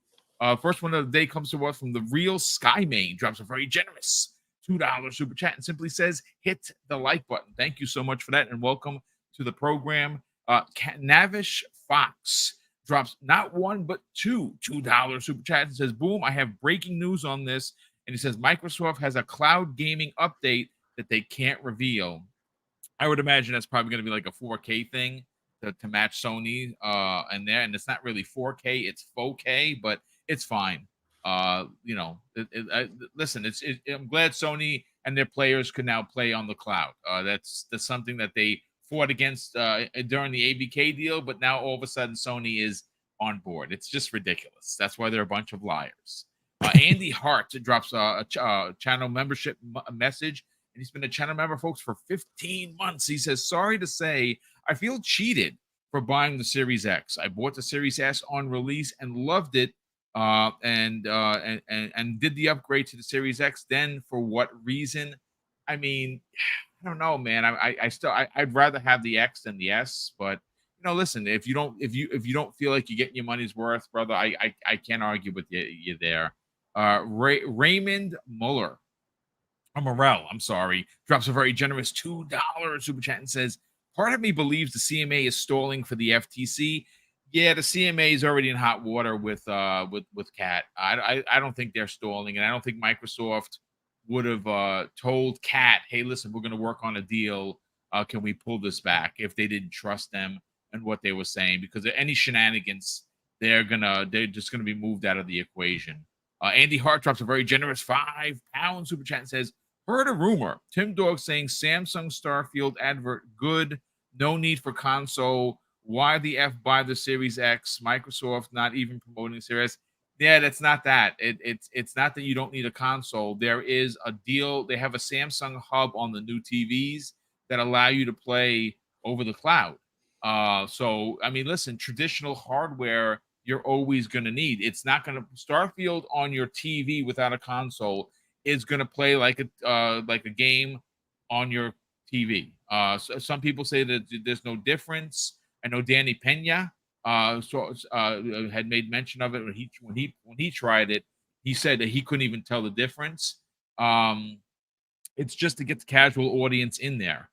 First one of the day comes to us from the real Skymane. Drops a very generous $2 super chat and simply says, hit the like button. Thank you so much for that, and welcome to the program. Navish Fox drops not one, but two $2 super chats and says, boom, I have breaking news on this. And he says Microsoft has a cloud gaming update that they can't reveal. I would imagine that's probably going to be like a 4K thing to match Sony and there. And it's not really 4K, it's 4K, but it's fine. Listen, I'm glad Sony and their players can now play on the cloud. That's something that they fought against during the ABK deal, but now all of a sudden Sony is on board. It's just ridiculous. That's why they're a bunch of liars. Andy Hart drops a channel membership message, and he's been a channel member, folks, for 15 months. He says, sorry to say, I feel cheated for buying the Series X. I bought the Series S on release and loved it, and did the upgrade to the Series X. Then for what reason? I mean, I don't know, man. I'd rather have the X than the S, but listen, if you don't feel like you're getting your money's worth, brother, I can't argue with you there. Raymond Muller, Morel, I'm sorry, drops a very generous $2 super chat and says, part of me believes the CMA is stalling for the FTC. Yeah, the CMA is already in hot water with Cat. I don't think they're stalling, and I don't think Microsoft would have told Cat, hey, listen, we're going to work on a deal. Can we pull this back, if they didn't trust them and what they were saying? Because any shenanigans, they're just gonna be moved out of the equation. Andy Hart drops a very generous £5 super chat and says, heard a rumor. Tim Dog saying Samsung Starfield advert good. No need for console. Why the F buy the Series X? Microsoft not even promoting Series. Yeah, that's not that. It's not that you don't need a console. There is a deal. They have a Samsung hub on the new TVs that allow you to play over the cloud. So, I mean, listen, traditional hardware you're always going to need. It's not going to Starfield on your TV without a console is going to play like a game on your TV. So some people say that there's no difference. I know Danny Pena had made mention of it when he tried it. He said that he couldn't even tell the difference. It's just to get the casual audience in there.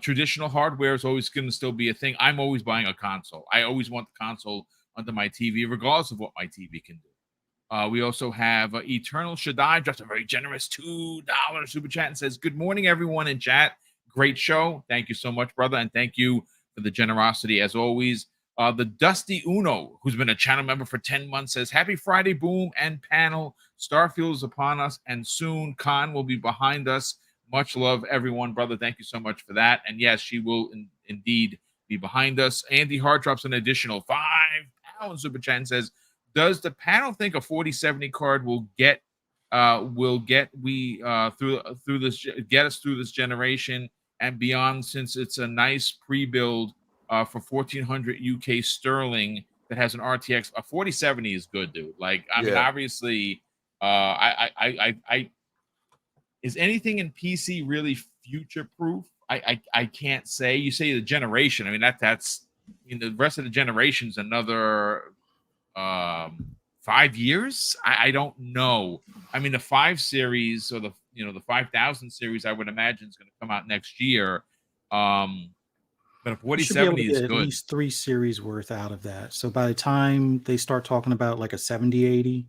Traditional hardware is always going to still be a thing. I'm always buying a console. I always want the console under my TV, regardless of what my TV can do. We also have Eternal Shaddai, just a very generous $2 super chat, and says, good morning, everyone in chat. Great show. Thank you so much, brother, and thank you for the generosity as always. The Dusty Uno, who's been a channel member for 10 months, says, happy Friday, Boom and panel. Starfield is upon us, and soon Khan will be behind us. Much love, everyone, brother. Thank you so much for that. And yes, she will indeed be behind us. Andy Hart drops an additional £5 super chat and says, does the panel think a 4070 card will get us through this generation and beyond, since it's a nice pre-build for 1400 UK sterling that has an RTX? A 4070 is good, dude. Like, I mean, obviously, is anything in PC really future proof? I can't say. You say the generation. I mean, that's the rest of the generation's another 5 years. I don't know. I mean, the 5 series or the 5000 series, I would imagine, is going to come out next year. But a 4070 is good. At least 3 series worth out of that. So by the time they start talking about like a 7080,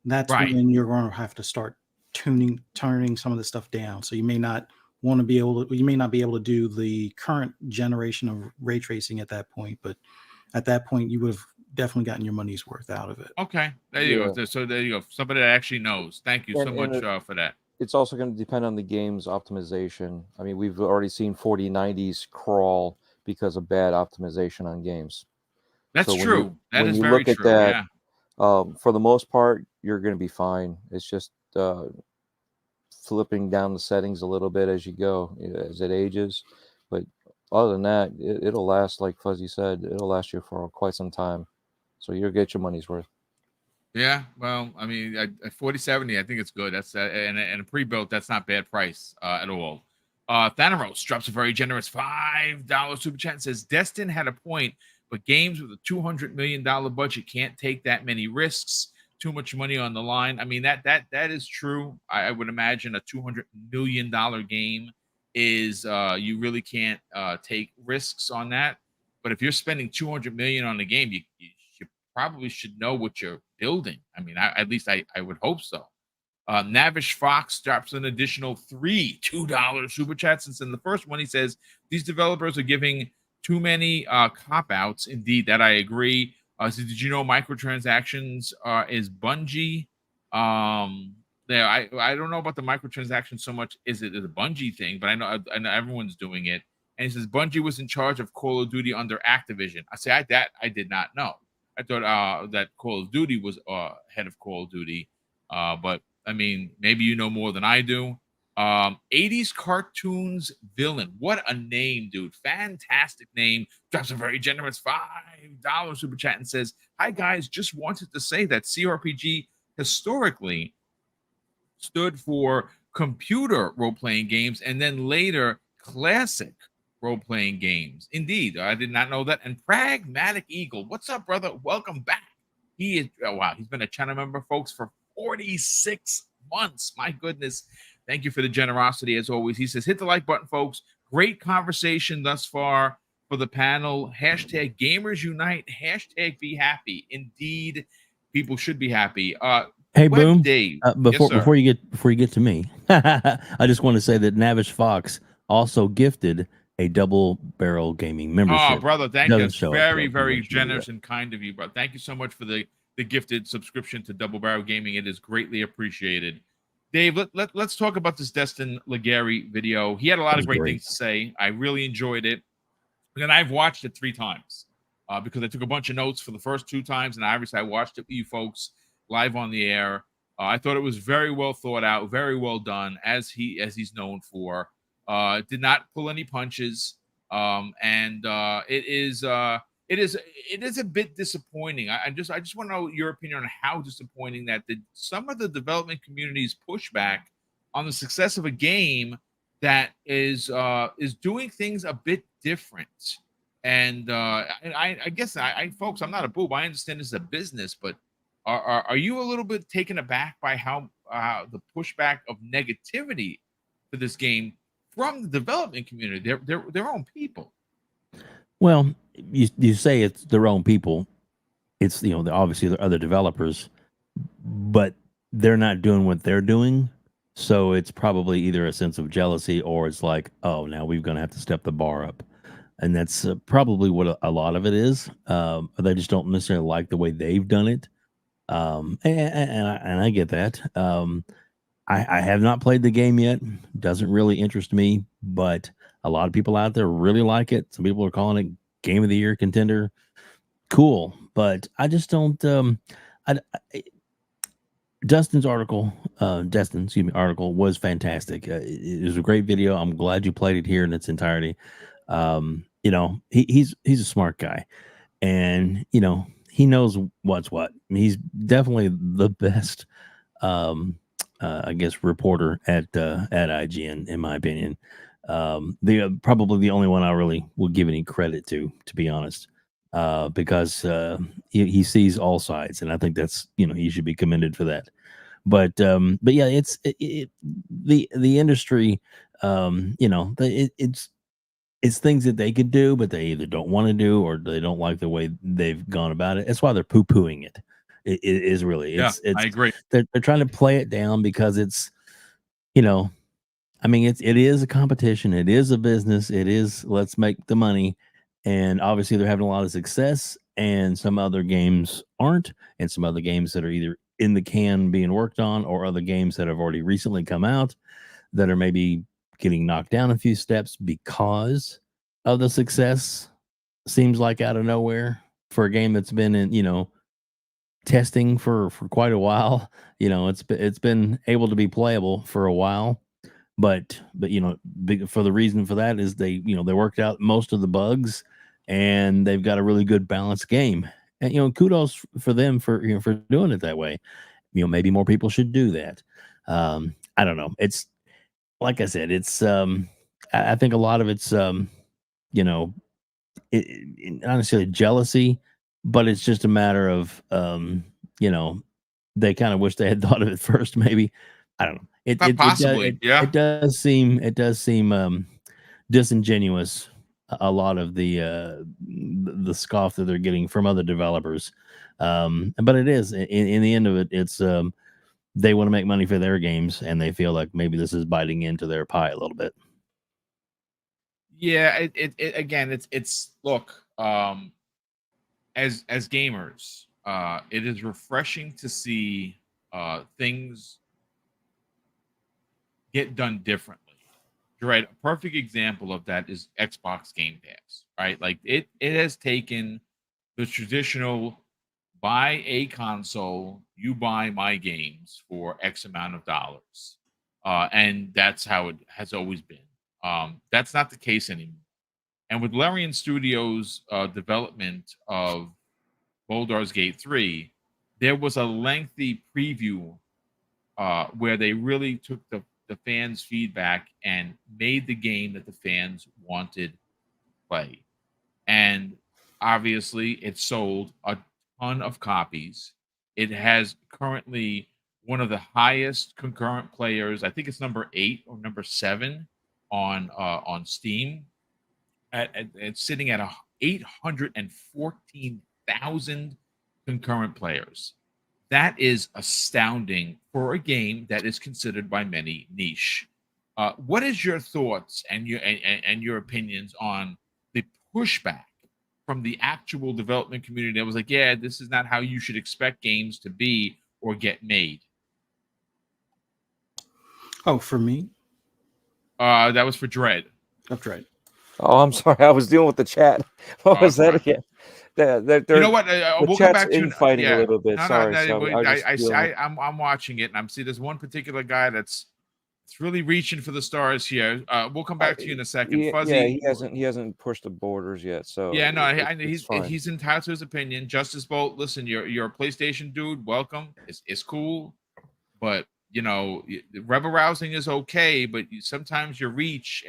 that's right, when you're going to have to start turning some of the stuff down. So you may not be able to do the current generation of ray tracing at that point, but at that point you would have definitely gotten your money's worth out of it. Okay, there you go. So there you go. Somebody that actually knows. Thank you so much for that. It's also going to depend on the game's optimization. I mean, we've already seen 4090s crawl because of bad optimization on games. That's true. That is very true. Yeah. For the most part, you're going to be fine. It's just flipping down the settings a little bit as you go, as it ages. But other than that, it'll last, like Fuzzy said, it'll last you for quite some time. So you'll get your money's worth. Yeah, well, I mean, at 4070, I think it's good. That's and a pre-built, that's not bad price at all. Thanaros drops a very generous $5 super chat and says, Destin had a point, but games with a $200 million budget can't take that many risks. Too much money on the line. I mean, that is true. I would imagine a $200 million game is you really can't take risks on that. But if you're spending $200 million on the game, you probably should know what you're building. I mean, at least I would hope so. Navish Fox drops an additional $2 super chats. Since in the first one, he says these developers are giving too many cop-outs. Indeed, that I agree. So did you know microtransactions is Bungie? There, I don't know about the microtransactions so much. Is it a Bungie thing? But I know everyone's doing it. And he says Bungie was in charge of Call of Duty under Activision. I did not know. I thought that Call of Duty was head of Call of Duty. But I mean, maybe you know more than I do. 80s cartoons villain. What a name, dude. Fantastic name. Drops a very generous $5 super chat and says, hi, guys. Just wanted to say that CRPG historically stood for computer role-playing games and then later classic role-playing games. Indeed, I did not know that. And Pragmatic Eagle. What's up, brother? Welcome back. He is, wow, he's been a channel member, folks, for 46 months. My goodness. Thank you for the generosity, as always. He says, hit the like button, folks. Great conversation thus far for the panel. Hashtag Gamers Unite. Hashtag Be Happy. Indeed, people should be happy. Hey, Boom. Dave. Before you get to me, I just want to say that Navish Fox also gifted a Double Barrel Gaming membership. Oh, brother, thank you. That's very, very generous and kind of you, bro. Thank you so much for the gifted subscription to Double Barrel Gaming. It is greatly appreciated. Dave, let's talk about this Destin Legarie video. He had a lot of great things to say. I really enjoyed it. And I've watched it 3 times because I took a bunch of notes for the first 2 times, and obviously I watched it with you folks live on the air. I thought it was very well thought out, very well done, as he's known for. Did not pull any punches, and it is a bit disappointing. I just want to know your opinion on how disappointing that some of the development community's pushback on the success of a game that is doing things a bit different. And I guess folks, I'm not a boob. I understand this is a business, but are you a little bit taken aback by how the pushback of negativity for this game from the development community, their own people? Well, you say it's their own people. It's, obviously there are other developers, but they're not doing what they're doing. So it's probably either a sense of jealousy or it's like, oh, now we're going to have to step the bar up. And that's probably what a lot of it is. They just don't necessarily like the way they've done it. And I get that. I have not played the game yet. Doesn't really interest me, but a lot of people out there really like it. Some people are calling it Game of the Year contender. Cool, but I just don't. Destin's article was fantastic. It was a great video. I'm glad you played it here in its entirety. He's a smart guy, and he knows what's what. He's definitely the best. I guess reporter at IGN, in my opinion. Probably the only one I really will give any credit to be honest, because he sees all sides, and I think that's he should be commended for that. But yeah, it's the industry. It's things that they could do, but they either don't want to do or they don't like the way they've gone about it. That's why they're poo-pooing it. It is really. I agree. They're trying to play it down because it's, it is a competition. It is a business. It is, let's make the money. And obviously they're having a lot of success, and some other games aren't, and some other games that are either in the can being worked on, or other games that have already recently come out that are maybe getting knocked down a few steps because of the success. Seems like out of nowhere for a game that's been in, testing for quite a while. It's been able to be playable for a while, but for the reason for that is they worked out most of the bugs, and they've got a really good balanced game. And kudos for them for doing it that way. Maybe more people should do that. I don't know. It's like I said, it's I think a lot of it's not necessarily jealousy, but it's just a matter of they kind of wish they had thought of it first. Maybe, I don't know. It does seem disingenuous. A lot of the scoff that they're getting from other developers, but it is in the end of it, it's they want to make money for their games, and they feel like maybe this is biting into their pie a little bit. Yeah, it's look, as gamers, it is refreshing to see things get done differently. Right, a perfect example of that is Xbox Game Pass, right? Like it has taken the traditional buy a console, you buy my games for X amount of dollars, and that's how it has always been. That's not the case anymore. And with Larian Studios' development of Baldur's Gate 3, there was a lengthy preview where they really took the fans' feedback and made the game that the fans wanted to play. And obviously, it sold a ton of copies. It has currently one of the highest concurrent players. I think it's number 8 or number 7 on Steam. It's sitting at 814,000 concurrent players. That is astounding for a game that is considered by many niche. What is your thoughts and your opinions on the pushback from the actual development community that was like, yeah, this is not how you should expect games to be or get made? Oh, for me? That was for Dread. Oh, Dread. Oh, I'm sorry. I was dealing with the chat. What was that again? You know what? We'll come back to infighting a little bit. No, sorry. I'm watching it, and I'm see there's one particular guy that's really reaching for the stars here. We'll come back to you in a second. Fuzzy, he hasn't pushed the borders yet. So yeah, no, he's entitled to his opinion. Justice Bolt, listen, you're a PlayStation dude. Welcome. It's cool, but you know, rebel rousing is okay, but sometimes your reach.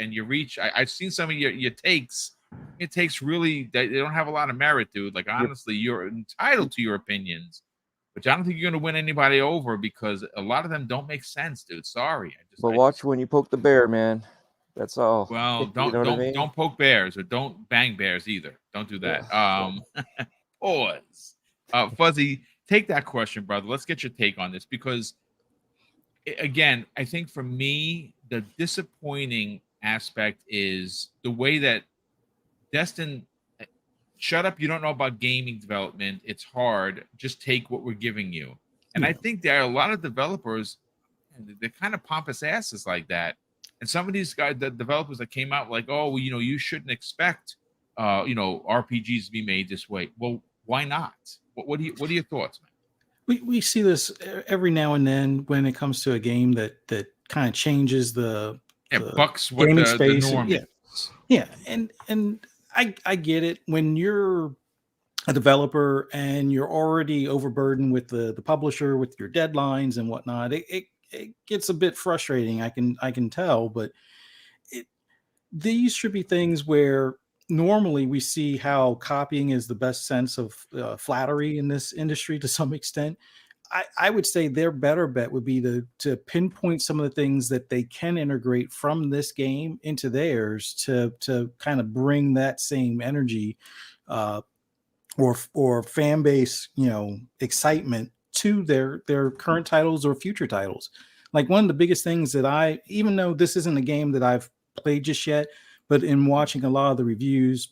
I've seen some of your takes. It takes really, they don't have a lot of merit, dude. Like, honestly, you're entitled to your opinions, but I don't think you're going to win anybody over because a lot of them don't make sense, dude. Sorry. Watch when you poke the bear, man. That's all. Well, don't poke bears or don't bang bears either. Don't do that. Pause. Fuzzy, take that question, brother. Let's get your take on this because, again, I think for me, the disappointing aspect is the way that Destin, shut up, you don't know about gaming development. It's hard. Just take what we're giving you. And I think there are a lot of developers, they're kind of pompous asses like that. And some of these guys, the developers that came out like, oh, well, you shouldn't expect, RPGs to be made this way. Well, why not? What are your thoughts, man? We see this every now and then when it comes to a game that kind of changes the bucks what gaming the space. norm is. Yeah, and I get it. When you're a developer and you're already overburdened with the publisher, with your deadlines and whatnot, it gets a bit frustrating. I can tell, but these should be things where normally we see how copying is the best sense of flattery in this industry to some extent. I would say their better bet would be to pinpoint some of the things that they can integrate from this game into theirs to kind of bring that same energy or fan base, excitement to their current titles or future titles. Like one of the biggest things that even though this isn't a game that I've played just yet, but in watching a lot of the reviews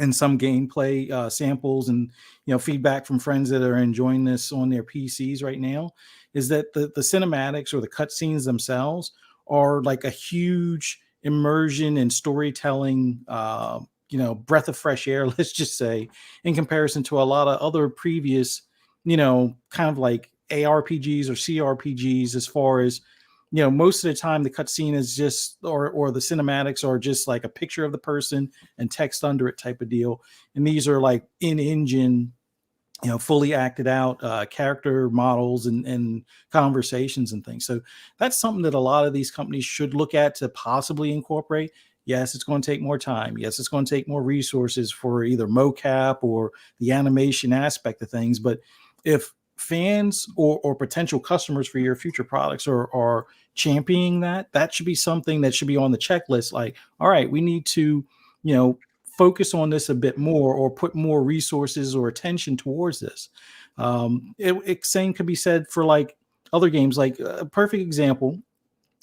and some gameplay samples and feedback from friends that are enjoying this on their PCs right now, is that the cinematics or the cutscenes themselves are like a huge immersion and storytelling, breath of fresh air, let's just say, in comparison to a lot of other previous, kind of like ARPGs or CRPGs, as far as most of the time the cutscene is just, or the cinematics are just like a picture of the person and text under it type of deal. And these are like in-engine, fully acted out character models and conversations and things. So that's something that a lot of these companies should look at to possibly incorporate. Yes, it's going to take more time. Yes, it's going to take more resources for either mocap or the animation aspect of things. But if fans or potential customers for your future products are championing that should be something that should be on the checklist. Like, all right, we need to, focus on this a bit more or put more resources or attention towards this. Same could be said for like other games. Like a perfect example,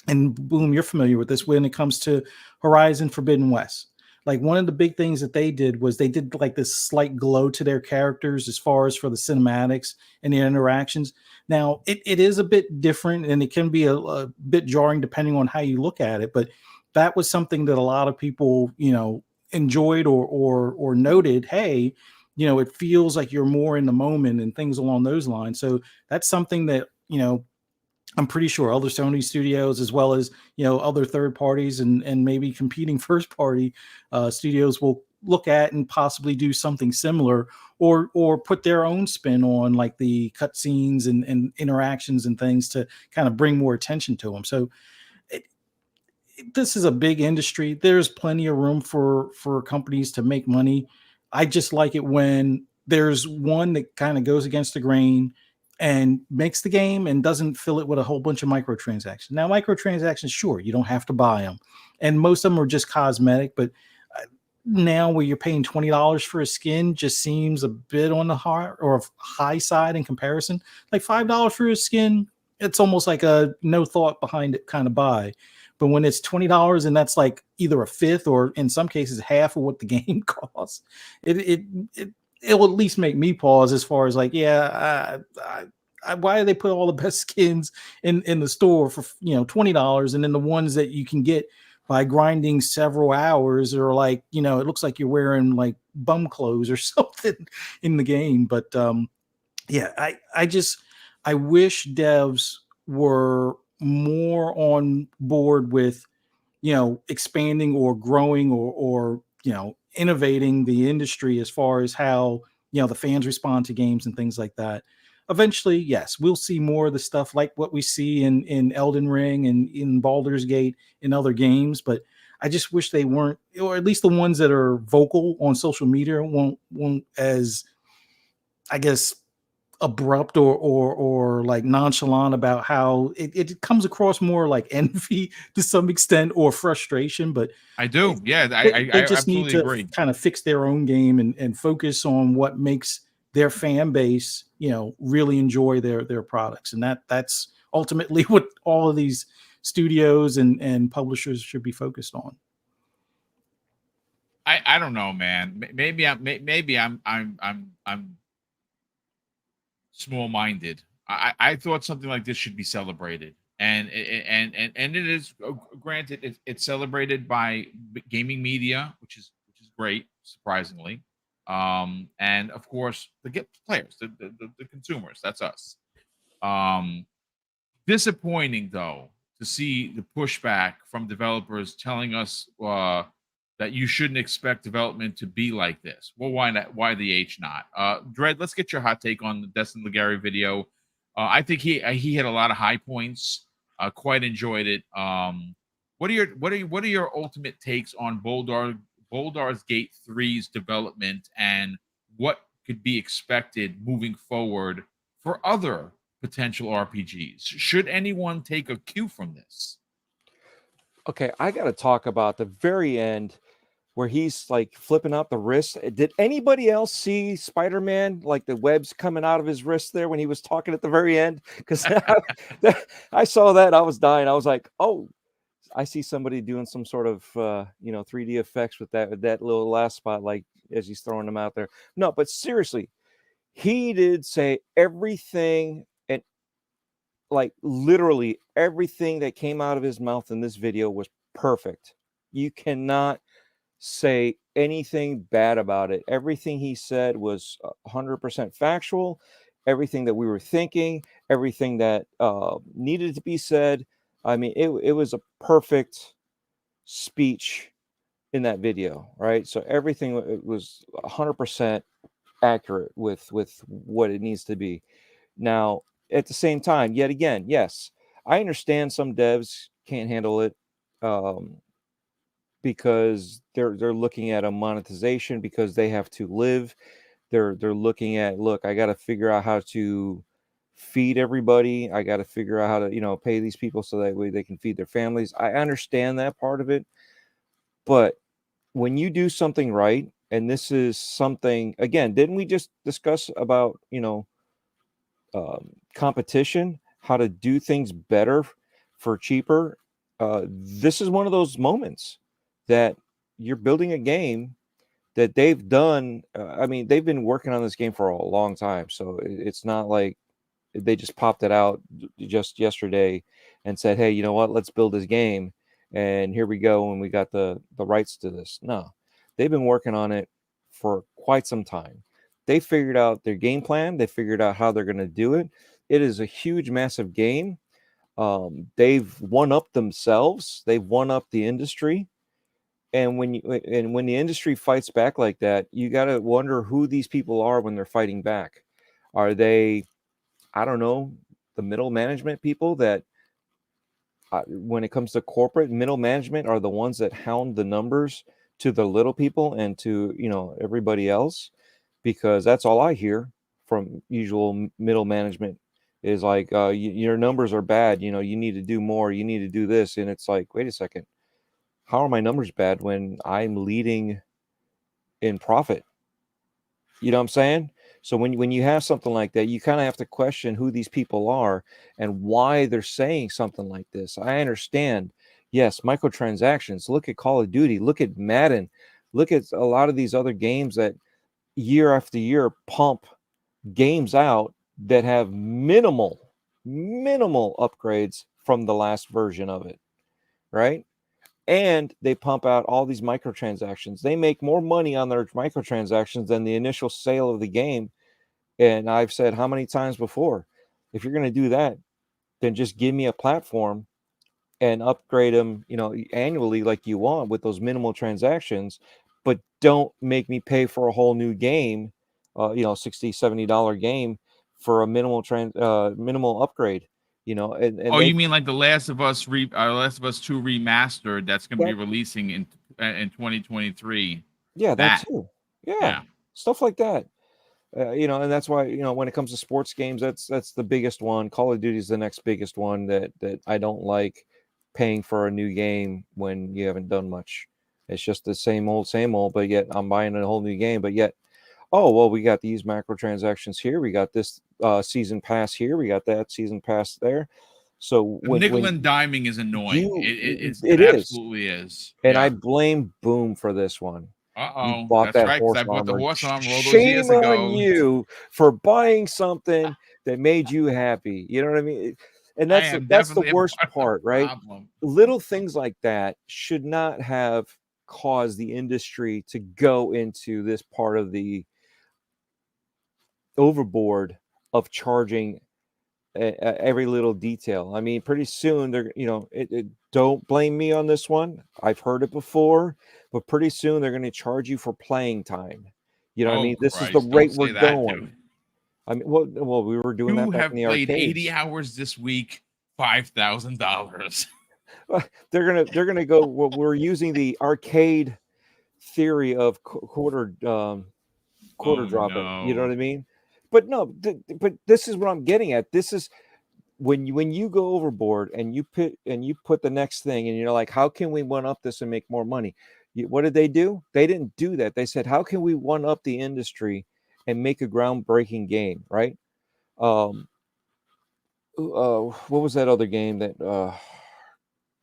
and Boom, you're familiar with this when it comes to Horizon Forbidden West. Like one of the big things that they did was they did like this slight glow to their characters as far as for the cinematics and the interactions. Now it is a bit different and it can be a bit jarring depending on how you look at it, but that was something that a lot of people, enjoyed or noted. Hey, it feels like you're more in the moment and things along those lines. So that's something that, I'm pretty sure other Sony studios, as well as other third parties and maybe competing first party studios, will look at and possibly do something similar, or put their own spin on like the cutscenes and interactions and things to kind of bring more attention to them. So this is a big industry. There's plenty of room for companies to make money. I just like it when there's one that kind of goes against the grain and makes the game and doesn't fill it with a whole bunch of microtransactions. Now, microtransactions, sure, you don't have to buy them. And most of them are just cosmetic, but now where you're paying $20 for a skin just seems a bit on the high side in comparison. Like $5 for a skin, it's almost like a no thought behind it kind of buy. But when it's $20 and that's like either a fifth or in some cases half of what the game costs, it will at least make me pause as far as like, why do they put all the best skins in the store for $20, and then the ones that you can get by grinding several hours are like, it looks like you're wearing like bum clothes or something in the game. But I wish devs were more on board with expanding or growing or innovating the industry as far as how the fans respond to games and things like that. Eventually, yes, we'll see more of the stuff like what we see in Elden Ring and in Baldur's Gate and other games, but I just wish they weren't, or at least the ones that are vocal on social media won't as, I guess, abrupt or like nonchalant about how it comes across more like envy to some extent or frustration. But I do. They just absolutely need to agree. kind of fix their own game and focus on what makes their fan base, really enjoy their products. And that's ultimately what all of these studios and publishers should be focused on. I don't know, man. Maybe I'm small-minded. I thought something like this should be celebrated, and it is, granted, it's celebrated by gaming media, which is great, surprisingly, and of course the players, the consumers. That's us. Disappointing though to see the pushback from developers telling us that you shouldn't expect development to be like this. Well, why not? Why the H not? Dread, let's get your hot take on the Destin Legarie video. I think he hit a lot of high points. Quite enjoyed it. What are your ultimate takes on Baldur's Gate 3's development and what could be expected moving forward for other potential RPGs? Should anyone take a cue from this? Okay, I got to talk about the very end where he's like flipping out the wrist. Did anybody else see Spider-Man, like the webs coming out of his wrist there when he was talking at the very end? Because I saw that, I was dying. I was like, oh, I see somebody doing some sort of 3D effects with that little last spot, like as he's throwing them out there. No, but seriously, he did say everything, and like literally everything that came out of his mouth in this video was perfect. You cannot say anything bad about it. Everything he said was 100% factual. Everything that we were thinking, everything that needed to be said. I mean, it was a perfect speech in that video, right? So everything was 100% accurate with what it needs to be. Now, at the same time, yet again, yes, I understand some devs can't handle it because they're looking at a monetization, because they have to live. They're looking at, look, I got to figure out how to feed everybody. I got to figure out how to, pay these people so that way they can feed their families. I understand that part of it. But when you do something right, and this is something, again, didn't we just discuss about, competition? how to do things better for cheaper, this is one of those moments that you're building a game that they've done. I mean, they've been working on this game for a long time, so it's not like they just popped it out just yesterday and said, hey, you know what, let's build this game and here we go, and we got the rights to this. No, they've been working on it for quite some time. They figured out their game plan. They figured out how they're going to do it. It is a huge, massive game. They've one up themselves. They've one up the industry. And when the industry fights back like that, you got to wonder who these people are when they're fighting back. Are they, I don't know, the middle management people that, when it comes to corporate, middle management are the ones that hound the numbers to the little people and to, you know, everybody else? Because that's all I hear from usual middle management is like, your numbers are bad. You know, you need to do more. You need to do this. And it's like, wait a second. How are my numbers bad when I'm leading in profit? You know what I'm saying? So when you have something like that, you kind of have to question who these people are and why they're saying something like this. I understand. Yes, microtransactions. Look at Call of Duty. Look at Madden. Look at a lot of these other games that year after year pump games out that have minimal upgrades from the last version of it, right? And they pump out all these microtransactions. They make more money on their microtransactions than the initial sale of the game. And I've said how many times before, if you're going to do that, then just give me a platform and upgrade them, you know, annually like you want with those minimal transactions, but don't make me pay for a whole new game, you know, $60, $70 game for a minimal upgrade. You know, and you mean like the Last of Us 2 remastered that's going to be releasing in 2023? Yeah, that too. Yeah, stuff like that. You know, and that's why, you know, when it comes to sports games, that's the biggest one. Call of Duty is the next biggest one that I don't like paying for a new game when you haven't done much. It's just the same old, but yet I'm buying a whole new game. But yet, oh, well, we got these microtransactions here. We got this season pass here. We got that season pass there. So nickel and diming is annoying. It absolutely is. And I blame Boom for this one. You bought that's that right, horse I bought the armor. horse armor all those Shame years ago. on you for buying something that made you happy. You know what I mean? And that's the worst part, right? Little things like that should not have caused the industry to go into this part of the overboard of charging every little detail. I mean, pretty soon they're, you know, don't blame me on this one. I've heard it before, but pretty soon they're going to charge you for playing time. You know what I mean? This is the rate we're going. I mean, well, we were doing that back in the arcades. 80 hours this week, $5,000. They're gonna go. Well, we're using the arcade theory of quarter dropping. You know what I mean? But no, but this is what I'm getting at. This is when you go overboard and you put the next thing and you're like, how can we one up this and make more money? What did they do? They didn't do that. They said, how can we one up the industry and make a groundbreaking game, right? What was that other game that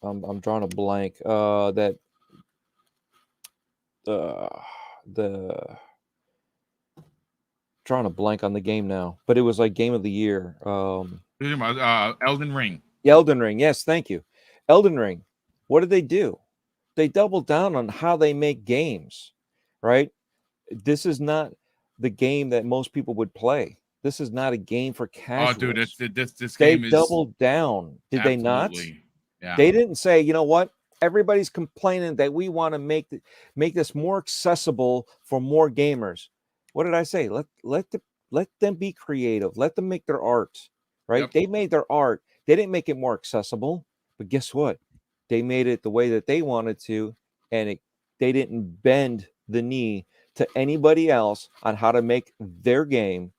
I'm drawing a blank? Drawing a blank on the game now, but it was like game of the year. Elden Ring. Elden Ring. Yes, thank you. Elden Ring. What did they do? They doubled down on how they make games, right? This is not the game that most people would play. This is not a game for casuals. Oh, dude, this they game is doubled down. Did they not? Yeah. They didn't say, you know what? Everybody's complaining that we want to make this more accessible for more gamers. What did I say? Let them be creative. Let them make their art, right? Yep. They made their art. They didn't make it more accessible, but guess what? They made it the way that they wanted to, and they didn't bend the knee to anybody else on how to make their game.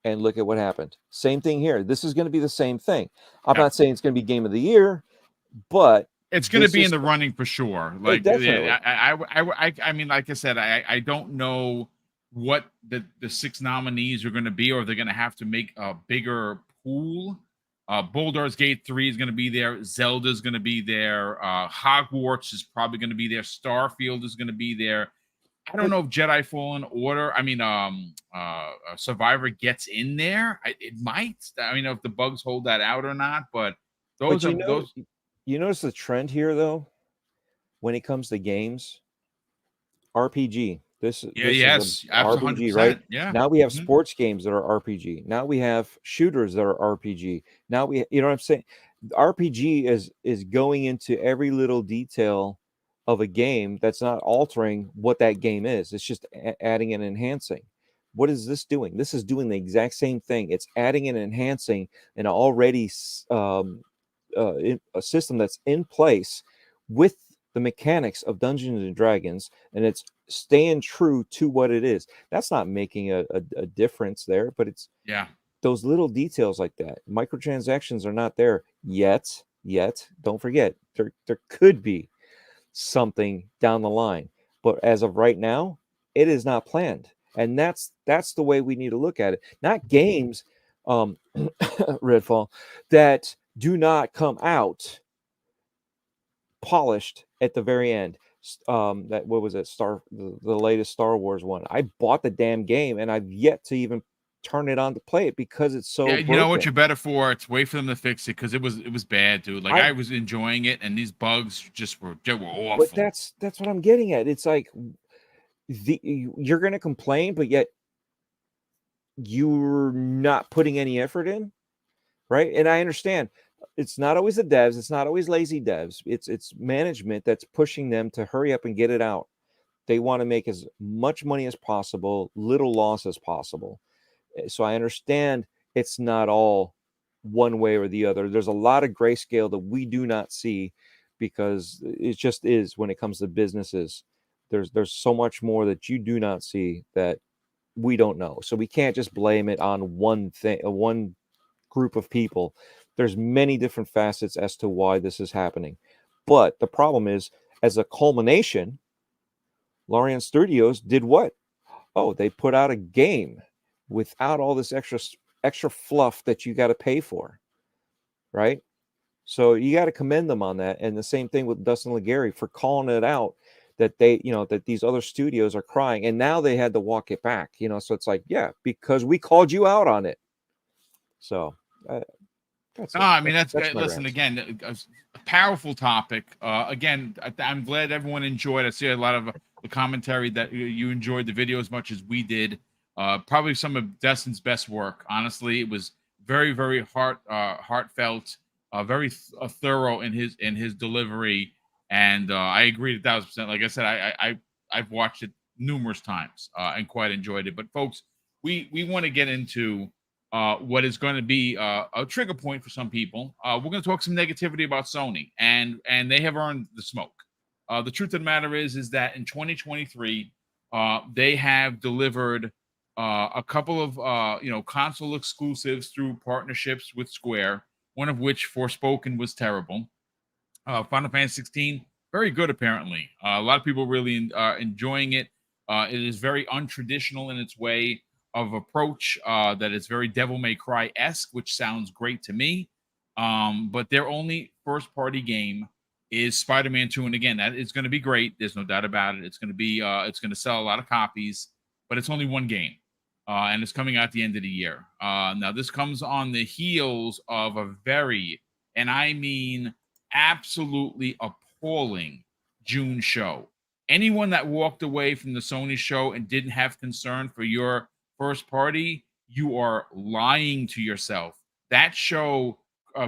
And look at what happened. Same thing here. This is going to be the same thing. I'm not saying it's going to be game of the year, but it's going to be in the running for sure. Like, definitely. I mean, like I said, I don't know what the 6 nominees are going to be, or if they're going to have to make a bigger pool Baldur's Gate 3 is going to be there. Zelda's going to be there. Hogwarts is probably going to be there. Starfield is going to be there. I don't know if Jedi Fallen Order, Survivor gets in there. It might. I mean, if the bugs hold that out or not, but those are those. You notice the trend here, though, when it comes to games, RPG. This is RPG, right? Yeah. Now we have sports games that are RPG. Now we have shooters that are RPG. Now you know what I'm saying? RPG is going into every little detail of a game that's not altering what that game is. It's just adding and enhancing. What is this doing? This is doing the exact same thing. It's adding and enhancing an already a system that's in place with the mechanics of Dungeons and Dragons, and it's staying true to what it is. That's not making a difference there, but it's those little details like that. Microtransactions are not there yet. Don't forget, there could be something down the line, but as of right now, it is not planned, and that's the way we need to look at it. Not games, Redfall, that do not come out polished at the very end. That what was it? The latest Star Wars one. I bought the damn game and I've yet to even turn it on to play it because it's so. Yeah, you know what you're better for? It's wait for them to fix it because it was bad, dude. Like I was enjoying it, and these bugs just were awful. But that's what I'm getting at. It's like you're gonna complain, but yet you're not putting any effort in, right? And I understand. It's not always the devs. It's not always lazy devs. It's management that's pushing them to hurry up and get it out. They want to make as much money as possible, little loss as possible. So I understand it's not all one way or the other. There's a lot of grayscale that we do not see because it just is when it comes to businesses. There's so much more that you do not see that we don't know. So we can't just blame it on one thing, one group of people. There's many different facets as to why this is happening. But the problem is, as a culmination, Larian Studios did what? Oh, they put out a game without all this extra fluff that you got to pay for, right? So you got to commend them on that. And the same thing with Destin and Legarie for calling it out that they, that these other studios are crying, and now they had to walk it back, so it's like, yeah, because we called you out on it. So that's listen, again, a powerful topic. Again, I'm glad everyone enjoyed. I see a lot of the commentary that you enjoyed the video as much as we did. Probably some of Destin's best work. Honestly, it was very, very heartfelt, very thorough in his delivery, and I agree 1,000%. Like I said, I've watched it numerous times and quite enjoyed it. But folks, we want to get into what is going to be a trigger point for some people. We're going to talk some negativity about Sony, and they have earned the smoke. The truth of the matter is that in 2023, they have delivered a couple of console exclusives through partnerships with Square, one of which, Forspoken, was terrible. Final Fantasy 16, very good apparently. A lot of people really enjoying it. It is very untraditional in its way of approach, that is very Devil May Cry-esque, which sounds great to me. But their only first-party game is Spider-Man 2, and again, that is going to be great. There's no doubt about it. It's going to be, it's going to sell a lot of copies, but it's only one game, and it's coming out at the end of the year. Now, this comes on the heels of a very, and I mean absolutely appalling June show. Anyone that walked away from the Sony show and didn't have concern for your first party, you are lying to yourself. That show,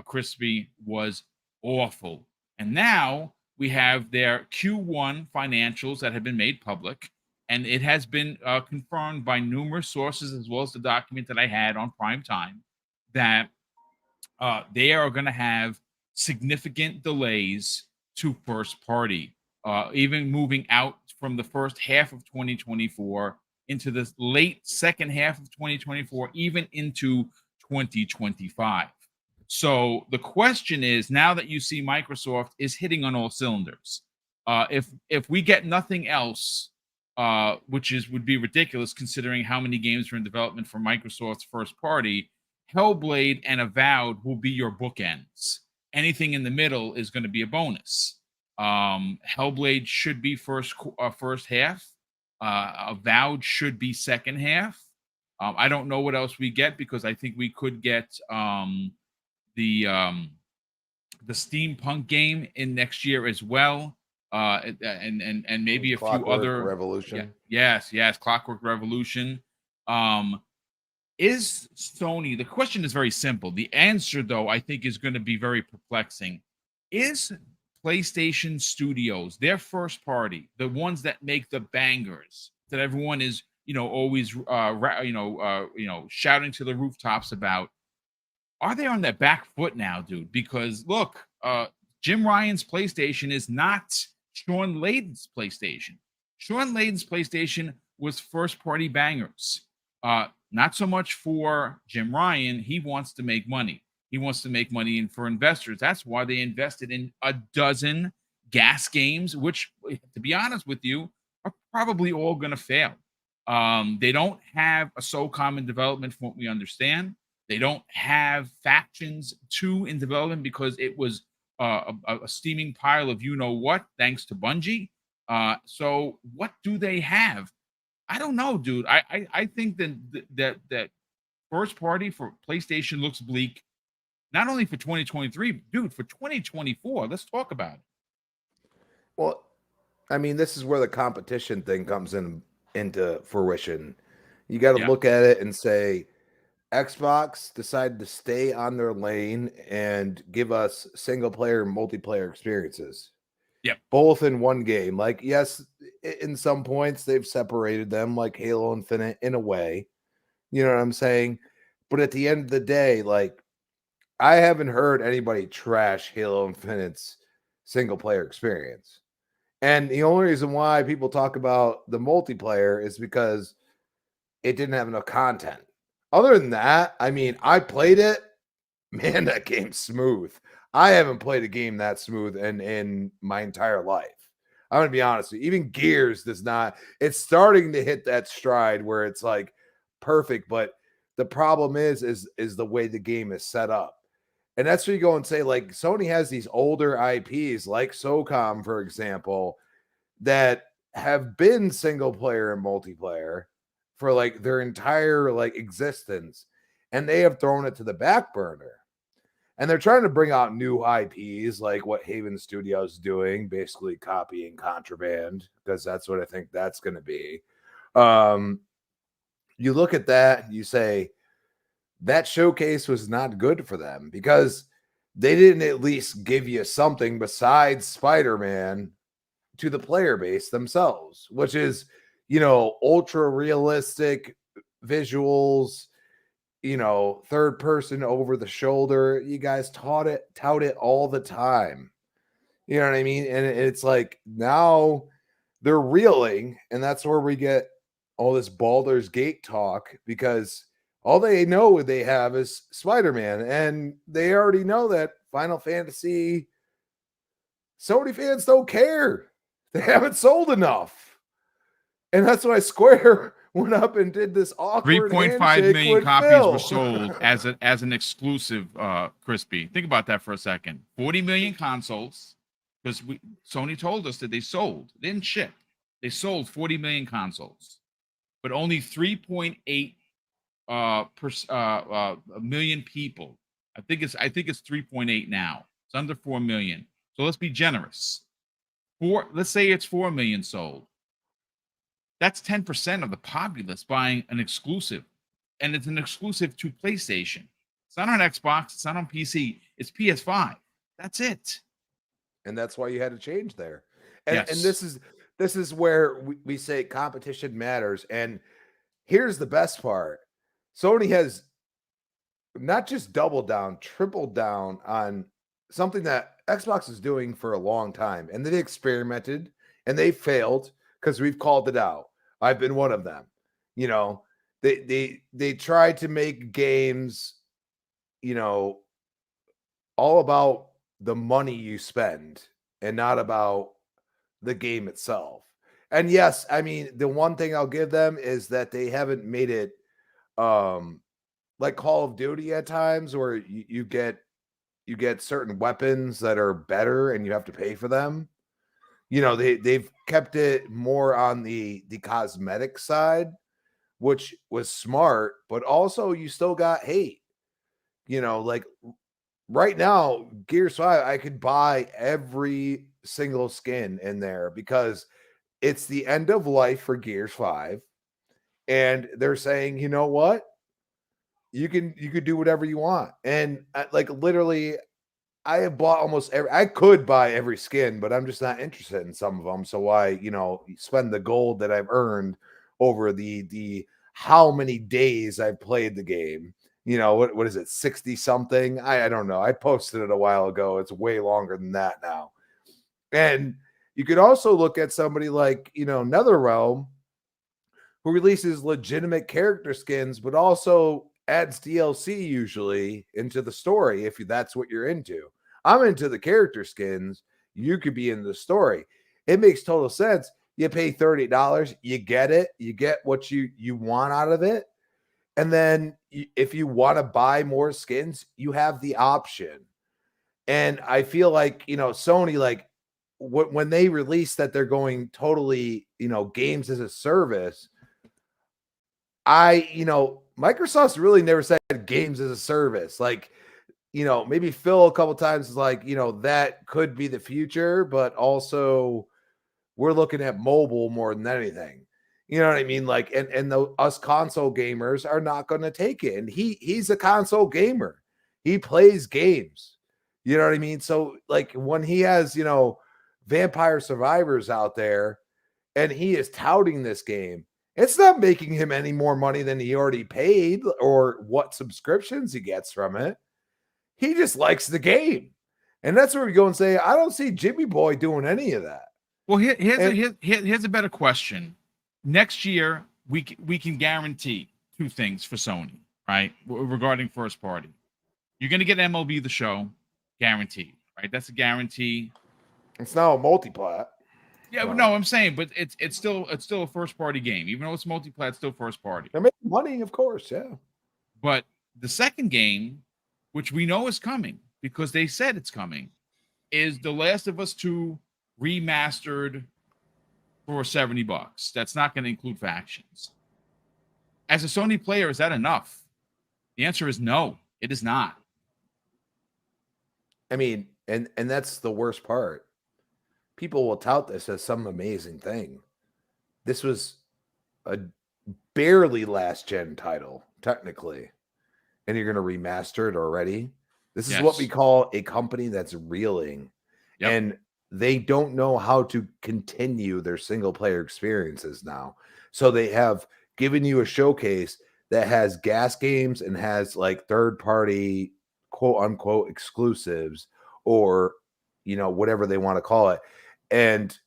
Crispy, was awful. And now we have their Q1 financials that have been made public, and it has been confirmed by numerous sources, as well as the document that I had on Prime Time, that they are going to have significant delays to first party, even moving out from the first half of 2024 into the late second half of 2024, even into 2025. So the question is, now that you see Microsoft is hitting on all cylinders, if we get nothing else, which would be ridiculous considering how many games are in development for Microsoft's first party, Hellblade and Avowed will be your bookends. Anything in the middle is going to be a bonus. Hellblade should be first half. Avowed should be second half. I don't know what else we get, because I think we could get the steampunk game in next year as well. And maybe a few other Revolution. Yes, Clockwork Revolution. Is Sony, the question is very simple. The answer, though, I think is going to be very perplexing. Is PlayStation Studios, their first party, the ones that make the bangers that everyone is, always, shouting to the rooftops about, are they on their back foot now, dude? Because look, Jim Ryan's PlayStation is not Sean Layden's PlayStation. Sean Layden's PlayStation was first party bangers. Not so much for Jim Ryan. He wants to make money. He wants to make money for investors. That's why they invested in a dozen gas games, which, to be honest with you, are probably all going to fail. They don't have a SOCOM in development, from what we understand. They don't have Factions 2 in development because it was a steaming pile of you-know-what, thanks to Bungie. So what do they have? I don't know, dude. I think that first party for PlayStation looks bleak, not only for 2023, dude, for 2024. Let's talk about it. Well, I mean, this is where the competition thing comes into fruition. You got to look at it and say, Xbox decided to stay on their lane and give us single player, multiplayer experiences. Yep. Both in one game. Like, yes, in some points they've separated them, like Halo Infinite, in a way. You know what I'm saying? But at the end of the day, like, I haven't heard anybody trash Halo Infinite's single player experience. And the only reason why people talk about the multiplayer is because it didn't have enough content. Other than that, I mean, I played it. Man, that game's smooth. I haven't played a game that smooth in my entire life. I'm going to be honest with you. Even Gears does not. It's starting to hit that stride where it's like perfect, but the problem is the way the game is set up. And that's where you go and say, like, Sony has these older IPs like SOCOM, for example, that have been single player and multiplayer for like their entire like existence, and they have thrown it to the back burner. And they're trying to bring out new IPs, like what Haven Studios is doing, basically copying Contraband, because that's what I think that's going to be. You look at that, you say that showcase was not good for them because they didn't at least give you something besides Spider-Man to the player base themselves, which is, ultra realistic visuals, third person over the shoulder. You guys tout it all the time. You know what I mean? And it's like now they're reeling, and that's where we get all this Baldur's Gate talk, because all they know they have is Spider-Man, and they already know that Final Fantasy Sony fans don't care. They haven't sold enough. And that's why Square went up and did this awkward 3.5 million copies Phil. were sold as an exclusive, Crispy. Think about that for a second. 40 million consoles, because Sony told us that they sold. They didn't ship. They sold 40 million consoles, but only 3.8 million people. I think it's 3.8 now. It's under 4 million. So let's be generous. Let's say it's 4 million sold. That's 10% of the populace buying an exclusive, and it's an exclusive to PlayStation. It's not on Xbox. It's not on PC. It's PS5. That's it. And that's why you had to change there. And, yes. And this is where we say competition matters. And here's the best part. Sony has not just doubled down, tripled down on something that Xbox is doing for a long time. And they experimented and they failed because we've called it out. I've been one of them. They tried to make games, all about the money you spend and not about the game itself. And yes, I mean, the one thing I'll give them is that they haven't made it like Call of Duty at times, where you get certain weapons that are better and you have to pay for them. You know, they've kept it more on the cosmetic side, which was smart, but also you still got hate. You know, like right now, Gears 5, I could buy every single skin in there because it's the end of life for Gears 5. And they're saying, you know what? You could do whatever you want. And like literally, I have bought almost every. I could buy every skin, but I'm just not interested in some of them. So why, spend the gold that I've earned over the how many days I've played the game? What is it, 60 something? I don't know. I posted it a while ago. It's way longer than that now. And you could also look at somebody like NetherRealm, who releases legitimate character skins, but also adds DLC usually into the story if that's what you're into. I'm into the character skins. You could be in the story. It makes total sense. You pay $30, you get it. You get what you want out of it. And then if you want to buy more skins, you have the option. And I feel like, Sony, like when they release that they're going totally, games as a service, Microsoft's really never said games as a service. Like, maybe Phil a couple times is like, that could be the future, but also we're looking at mobile more than anything. You know what I mean? Like, and us console gamers are not going to take it. And he's a console gamer. He plays games. You know what I mean? So like when he has, Vampire Survivors out there and he is touting this game, it's not making him any more money than he already paid or what subscriptions he gets from it. He just likes the game. And that's where we go and say, I don't see Jimmy Boy doing any of that. Well, here's a better question. Next year, we can guarantee two things for Sony, right? Regarding first party. You're going to get MLB The Show, guaranteed, right? That's a guarantee. It's now a multi-plat. Yeah, no, I'm saying, but it's still a first party game, even though it's multi-plat, it's still first party. They're making money, of course, yeah. But the second game, which we know is coming because they said it's coming, is The Last of Us 2 remastered for $70. That's not going to include factions. As a Sony player, is that enough? The answer is no, it is not. I mean, and that's the worst part. People will tout this as some amazing thing. This was a barely last gen title, technically. And you're going to remaster it already. This is what we call a company that's reeling. Yep. And they don't know how to continue their single player experiences now. So they have given you a showcase that has gas games and has like third party quote unquote exclusives or, whatever they want to call it. And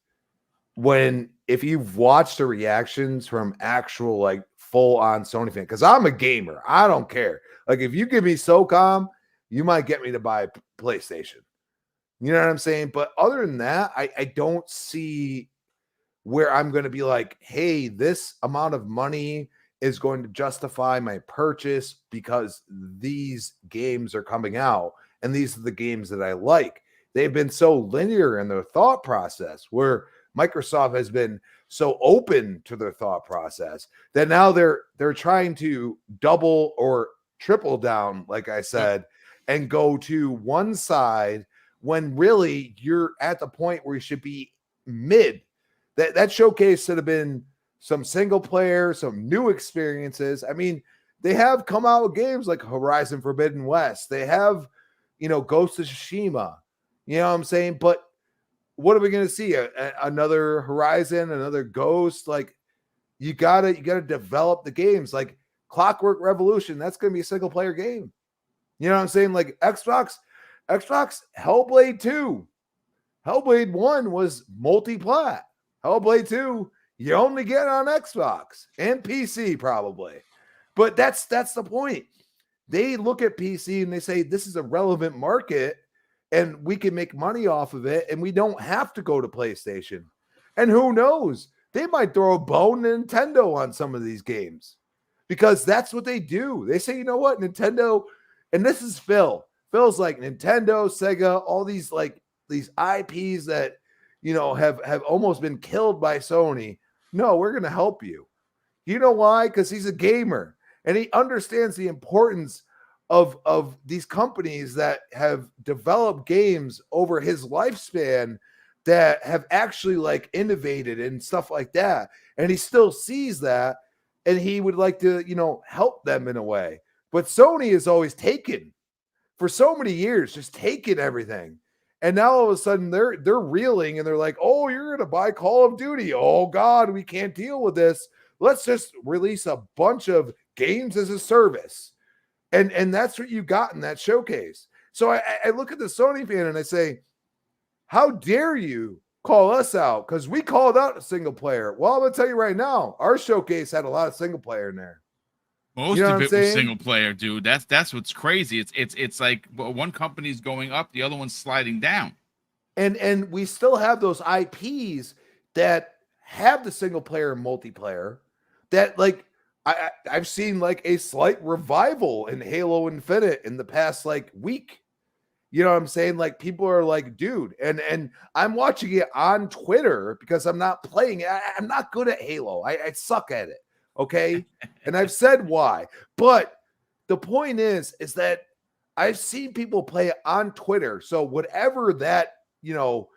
if you've watched the reactions from actual like full on Sony fan, because I'm a gamer, I don't care. Like if you give me SOCOM, you might get me to buy a PlayStation. You know what I'm saying? But other than that, I don't see where I'm going to be like, hey, this amount of money is going to justify my purchase because these games are coming out and these are the games that I like. They've been so linear in their thought process where Microsoft has been so open to their thought process that now they're trying to double or triple down, like I said, and go to one side when really you're at the point where you should be mid. That showcase should have been some single player, some new experiences. I mean, they have come out with games like Horizon Forbidden West. They have, Ghost of Tsushima. You know what I'm saying? But what are we going to see? Another Horizon, another Ghost? Like, you gotta develop the games. Like Clockwork Revolution, that's going to be a single player game. You know what I'm saying? Like Xbox Hellblade 2. Hellblade 1 was multi-plat. Hellblade 2, you only get on Xbox and PC probably. But that's the point. They look at PC and they say, this is a relevant market and we can make money off of it and we don't have to go to PlayStation. And who knows? They might throw a bone to Nintendo on some of these games. because that's what they do. They say, you know what, Nintendo, and this is Phil. Phil's like Nintendo, Sega, all these like these IPs that, you know, have almost been killed by Sony. No, we're going to help you. You know why? Because he's a gamer and he understands the importance of these companies that have developed games over his lifespan that have actually like innovated and stuff like that. And he still sees that and he would like to, you know, help them in a way. But Sony is always taken for so many years, just taking everything. And now all of a sudden they're reeling and they're like, oh, you're going to buy Call of Duty. Oh God, we can't deal with this. Let's just release a bunch of games as a service. And that's what you got in that showcase. So I look at the Sony fan and I say, how dare you call us out? Because we called out a single player. Well, I'm going to tell you right now, our showcase had a lot of single player in there. Most of it was single player, dude. That's what's crazy. It's like one company's going up, the other one's sliding down. And we still have those IPs that have the single player and multiplayer that like I've seen like a slight revival in Halo Infinite in the past like week. You know what I'm saying? Like people are like, dude, and I'm watching it on Twitter because I'm not playing it. I'm not good at Halo. I suck at it. Okay. And I've said why, but the point is that I've seen people play it on Twitter. So whatever that, you know,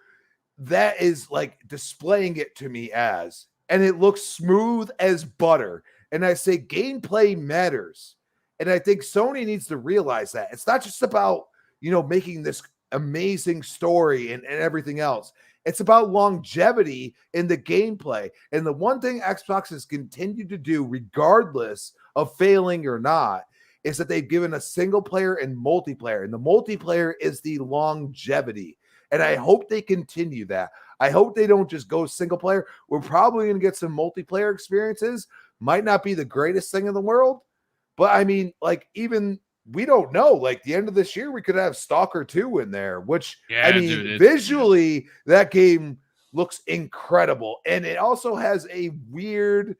that is like displaying it to me as, and it looks smooth as butter. And I say gameplay matters. And I think Sony needs to realize that it's not just about, you know, making this amazing story and everything else. It's about longevity in the gameplay. And the one thing Xbox has continued to do, regardless of failing or not, is that they've given a single player and multiplayer. And the multiplayer is the longevity. And I hope they continue that. I hope they don't just go single player. We're probably going to get some multiplayer experiences. Might not be the greatest thing in the world. But I mean, like, even we don't know. Like the end of this year, we could have Stalker 2 in there, which I mean, dude, visually, that game looks incredible. And it also has a weird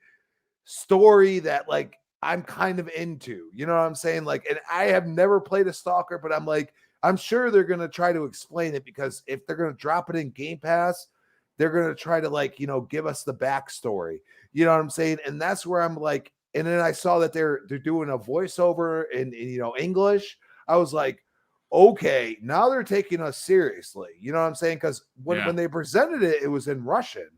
story that like I'm kind of into. You know what I'm saying? Like, and I have never played a Stalker, but I'm like, I'm sure they're going to try to explain it because if they're going to drop it in Game Pass, they're going to try to like, you know, give us the backstory. You know what I'm saying? And that's where I'm like, and then I saw that they're doing a voiceover in you know, English. I was like, okay, now they're taking us seriously. You know what I'm saying? Because when they presented it, it was in Russian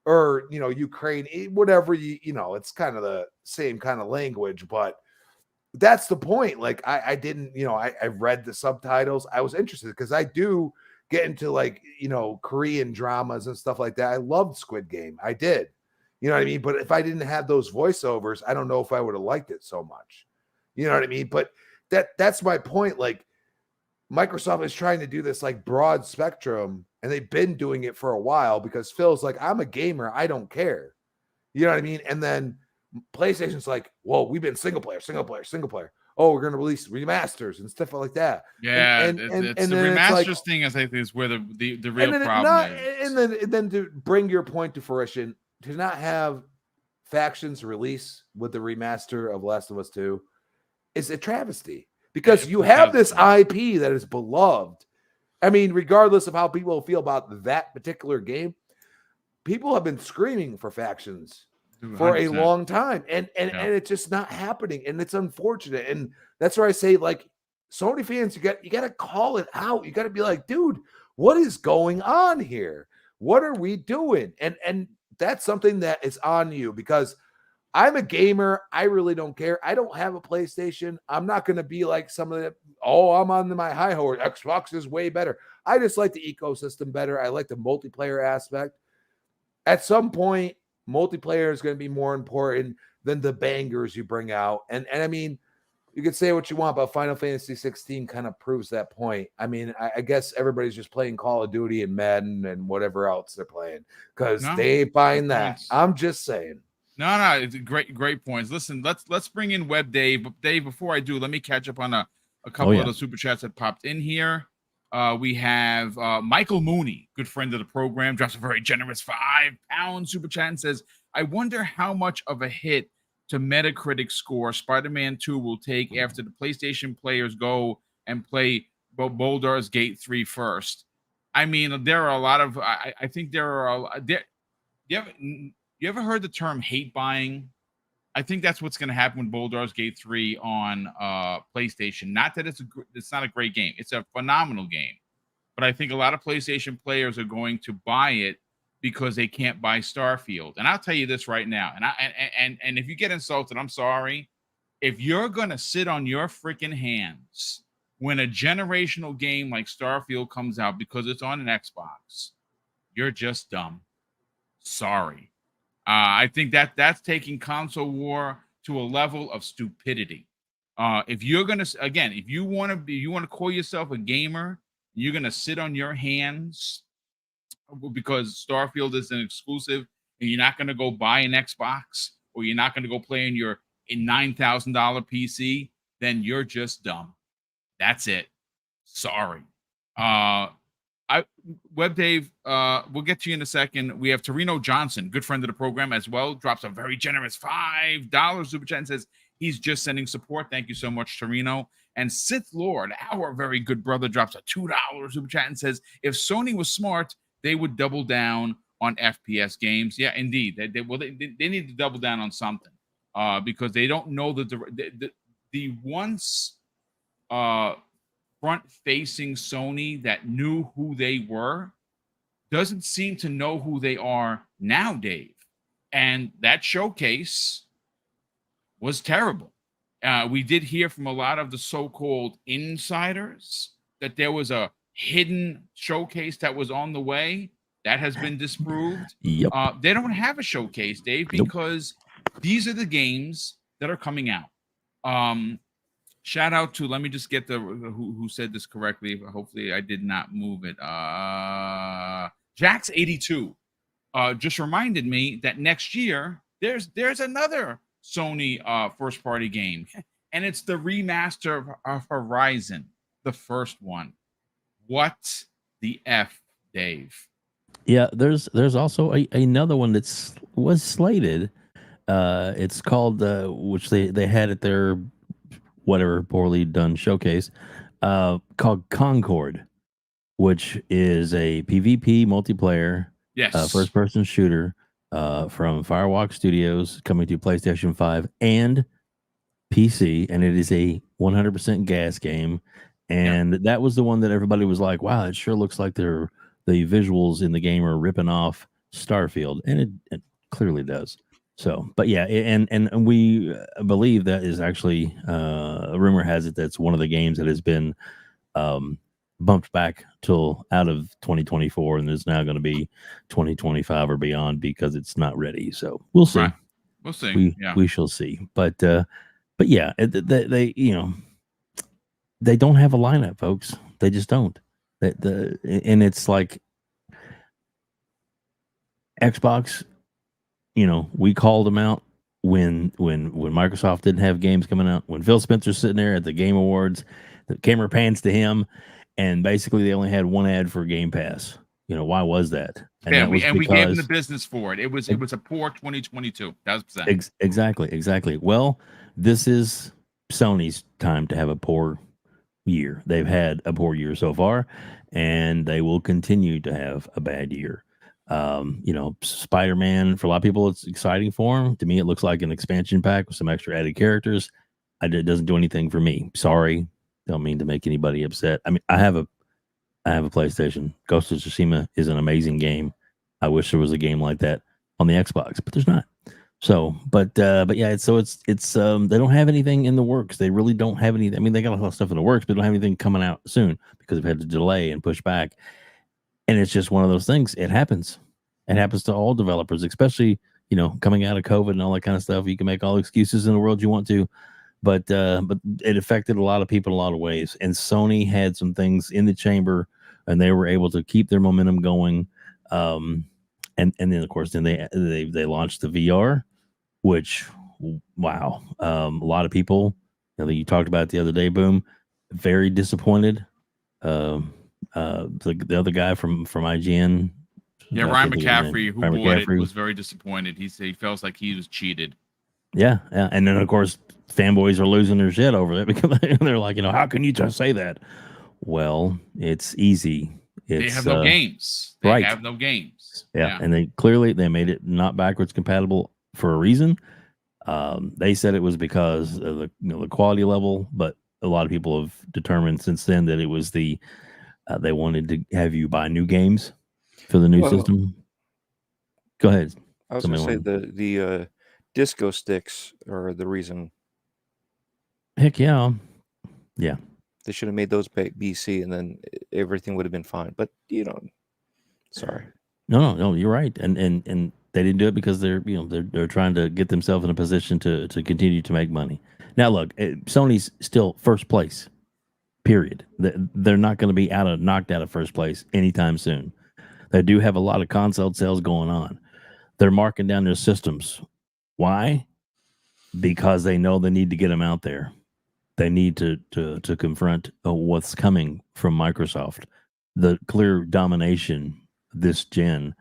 or, you know, Ukraine, whatever, you know, it's kind of the same kind of language, but that's the point. Like I didn't, you know, I read the subtitles. I was interested because I do get into like, you know, Korean dramas and stuff like that. I loved Squid Game. I did. You know what I mean? But if I didn't have those voiceovers, I don't know if I would have liked it so much. You know what I mean? But that's my point. Like Microsoft is trying to do this like broad spectrum, and they've been doing it for a while because Phil's like, I'm a gamer. I don't care. You know what I mean? And then PlayStation's like, well, we've been single player. Oh, we're going to release remasters and stuff like that. Yeah. And the remasters like, thing, I think, is where the real problem is. And then to bring your point to fruition, to not have factions release with the remaster of Last of Us 2 is a travesty because you have this IP that is beloved. I mean, regardless of how people feel about that particular game, people have been screaming for factions for 100%. A long time, and it's just not happening, and it's unfortunate. And that's where I say, like, Sony fans, you got to call it out. You got to be like, dude, what is going on here? What are we doing? And that's something that is on you because I'm a gamer. I really don't care. I don't have a PlayStation. I'm not going to be like some of the, I'm on my high horse. Xbox is way better. I just like the ecosystem better. I like the multiplayer aspect. At some point, multiplayer is going to be more important than the bangers you bring out. And I mean, you can say what you want, but Final Fantasy 16 kind of proves that point. I mean, I guess everybody's just playing Call of Duty and Madden and whatever else they're playing because they ain't buying that. Points. I'm just saying. No, it's a great points. Listen, let's bring in Web Dave. But Dave, before I do, let me catch up on a couple of the super chats that popped in here. We have Michael Mooney, good friend of the program, drops a very generous £5 super chat and says, I wonder how much of a hit to Metacritic score Spider-Man 2 will take after the PlayStation players go and play Baldur's Gate 3 first. I mean, there are a lot of. I think there are. You ever heard the term hate buying? I think that's what's going to happen with Baldur's Gate 3 on PlayStation. Not that it's not a great game. It's a phenomenal game. But I think a lot of PlayStation players are going to buy it because they can't buy Starfield. And I'll tell you this right now. And if you get insulted, I'm sorry. If you're going to sit on your freaking hands when a generational game like Starfield comes out because it's on an Xbox, you're just dumb. Sorry. I think that's taking console war to a level of stupidity. If you're gonna, again, if you want to call yourself a gamer, you're gonna sit on your hands because Starfield is an exclusive, and you're not gonna go buy an Xbox or you're not gonna go play in your $9,000 PC. Then you're just dumb. That's it. Sorry. Web Dave, we'll get to you in a second. We have Torino Johnson, good friend of the program as well, drops a very generous $5 super chat and says he's just sending support. Thank you so much, Torino. And Sith Lord, our very good brother, drops a $2 super chat and says if Sony was smart, they would double down on FPS games. Yeah, indeed. They need to double down on something because they don't know the once front-facing Sony that knew who they were doesn't seem to know who they are now, Dave. And that showcase was terrible. We did hear from a lot of the so-called insiders that there was a hidden showcase that was on the way. That has been disproved. Yep. They don't have a showcase, Dave, because these are the games that are coming out. Shout out to, let me just get the who said this correctly. Hopefully I did not move it. Jax82 just reminded me that next year there's another Sony first party game, and it's the remaster of Horizon, the first one. What the F, Dave? Yeah, there's also another one was slated. It's called which they had at their whatever poorly done showcase, called Concord, which is a PvP multiplayer, first person shooter from Firewalk Studios, coming to PlayStation 5 and PC, and it is a 100% gas game. And that was the one that everybody was like, wow, it sure looks like the visuals in the game are ripping off Starfield, and it clearly does. So, but yeah, and we believe that is actually, rumor has it that's one of the games that has been bumped back till out of 2024, and is now going to be 2025 or beyond because it's not ready. So we'll see. Right. We'll see. We shall see. But yeah, they they don't have a lineup, folks. They just don't. And it's like Xbox. We called them out when Microsoft didn't have games coming out. When Phil Spencer's sitting there at the Game Awards, the camera pans to him, and basically they only had one ad for Game Pass. Why was that? And we gave them the business for it. It was a poor 2022. Exactly. Well, this is Sony's time to have a poor year. They've had a poor year so far, and they will continue to have a bad year. Spider-Man, for a lot of people, it's exciting for them. To me, it looks like an expansion pack with some extra added characters. It doesn't do anything for me. Sorry. Don't mean to make anybody upset. I mean, I have a PlayStation. Ghost of Tsushima is an amazing game. I wish there was a game like that on the Xbox, but there's not. So, but yeah, it's they don't have anything in the works. They really don't have anything. I mean, they got a lot of stuff in the works, but they don't have anything coming out soon because they've had to delay and push back. And it's just one of those things. It happens. It happens to all developers, especially, coming out of COVID and all that kind of stuff. You can make all the excuses in the world you want to, but it affected a lot of people in a lot of ways. And Sony had some things in the chamber, and they were able to keep their momentum going. And then of course, they launched the VR, which, wow, a lot of people, you talked about it the other day, Boom, very disappointed. The other guy from IGN, Ryan McCaffrey, who bought it, was very disappointed. He said he felt like he was cheated. Yeah, and then of course fanboys are losing their shit over it because they're like, how can you just say that? Well, it's easy. They have no games. They right. have no games. Yeah, and they made it not backwards compatible for a reason. They said it was because of the quality level, but a lot of people have determined since then that it was they wanted to have you buy new games for the new system. Go ahead. I was going to say the disco sticks are the reason. Heck yeah. Yeah. They should have made those BC and then everything would have been fine. But, sorry. No, you're right. And they didn't do it because they're trying to get themselves in a position to continue to make money. Now, look, Sony's still first place, period. They're not going to be knocked out of first place anytime soon. They do have a lot of console sales going on. They're marking down their systems. Why? Because they know they need to get them out there. They need to confront what's coming from Microsoft. The clear domination this gen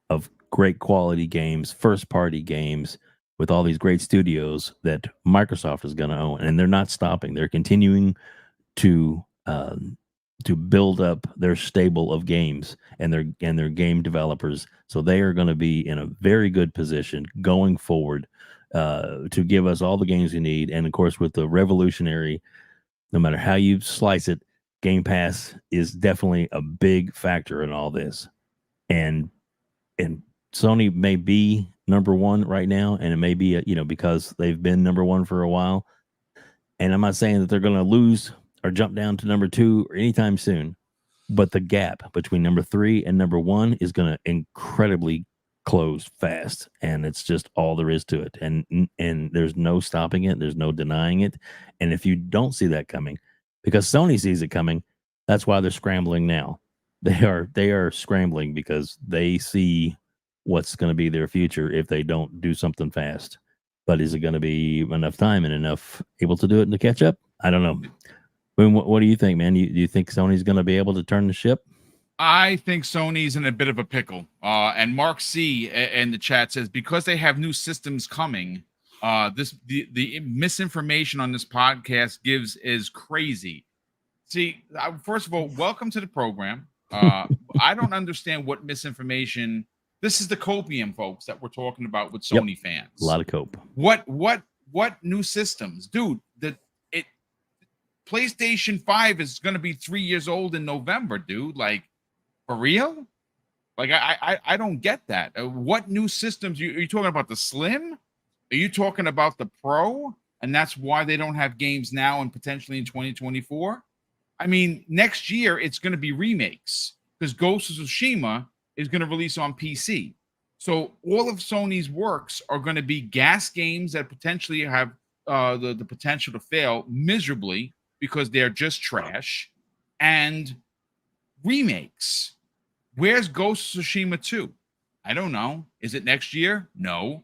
of great quality games, first party games with all these great studios that Microsoft is going to own, and they're not stopping. They're continuing to build up their stable of games and their game developers. So they are going to be in a very good position going forward to give us all the games we need. And of course, with the revolutionary, no matter how you slice it, Game Pass is definitely a big factor in all this. And Sony may be number one right now, and it may be because they've been number one for a while. And I'm not saying that they're going to lose or jump down to number two or anytime soon, but the gap between number 3 and number 1 is going to incredibly close fast, and it's just all there is to it. And there's no stopping it. There's no denying it. And if you don't see that coming, because Sony sees it coming, that's why they're scrambling now. They are scrambling because they see what's going to be their future if they don't do something fast. But is it going to be enough time and enough able to do it and to catch up? I don't know. Boom, what do you think, man? Do you think Sony's going to be able to turn the ship? I think Sony's in a bit of a pickle. And Mark C in the chat says because they have new systems coming, the misinformation on this podcast is crazy. See, first of all, welcome to the program. I don't understand what misinformation. This is the copium, folks, that we're talking about with Sony fans. A lot of cope. What new systems, dude? PlayStation 5 is going to be 3 years old in November, dude. Like, for real? Like, I don't get that. What new systems? Are you talking about the Slim? Are you talking about the Pro? And that's why they don't have games now and potentially in 2024? I mean, next year it's going to be remakes because Ghost of Tsushima is going to release on PC. So all of Sony's works are going to be gas games that potentially have the potential to fail miserably because they're just trash, and remakes. Where's Ghost of Tsushima 2? I don't know. Is it next year? No.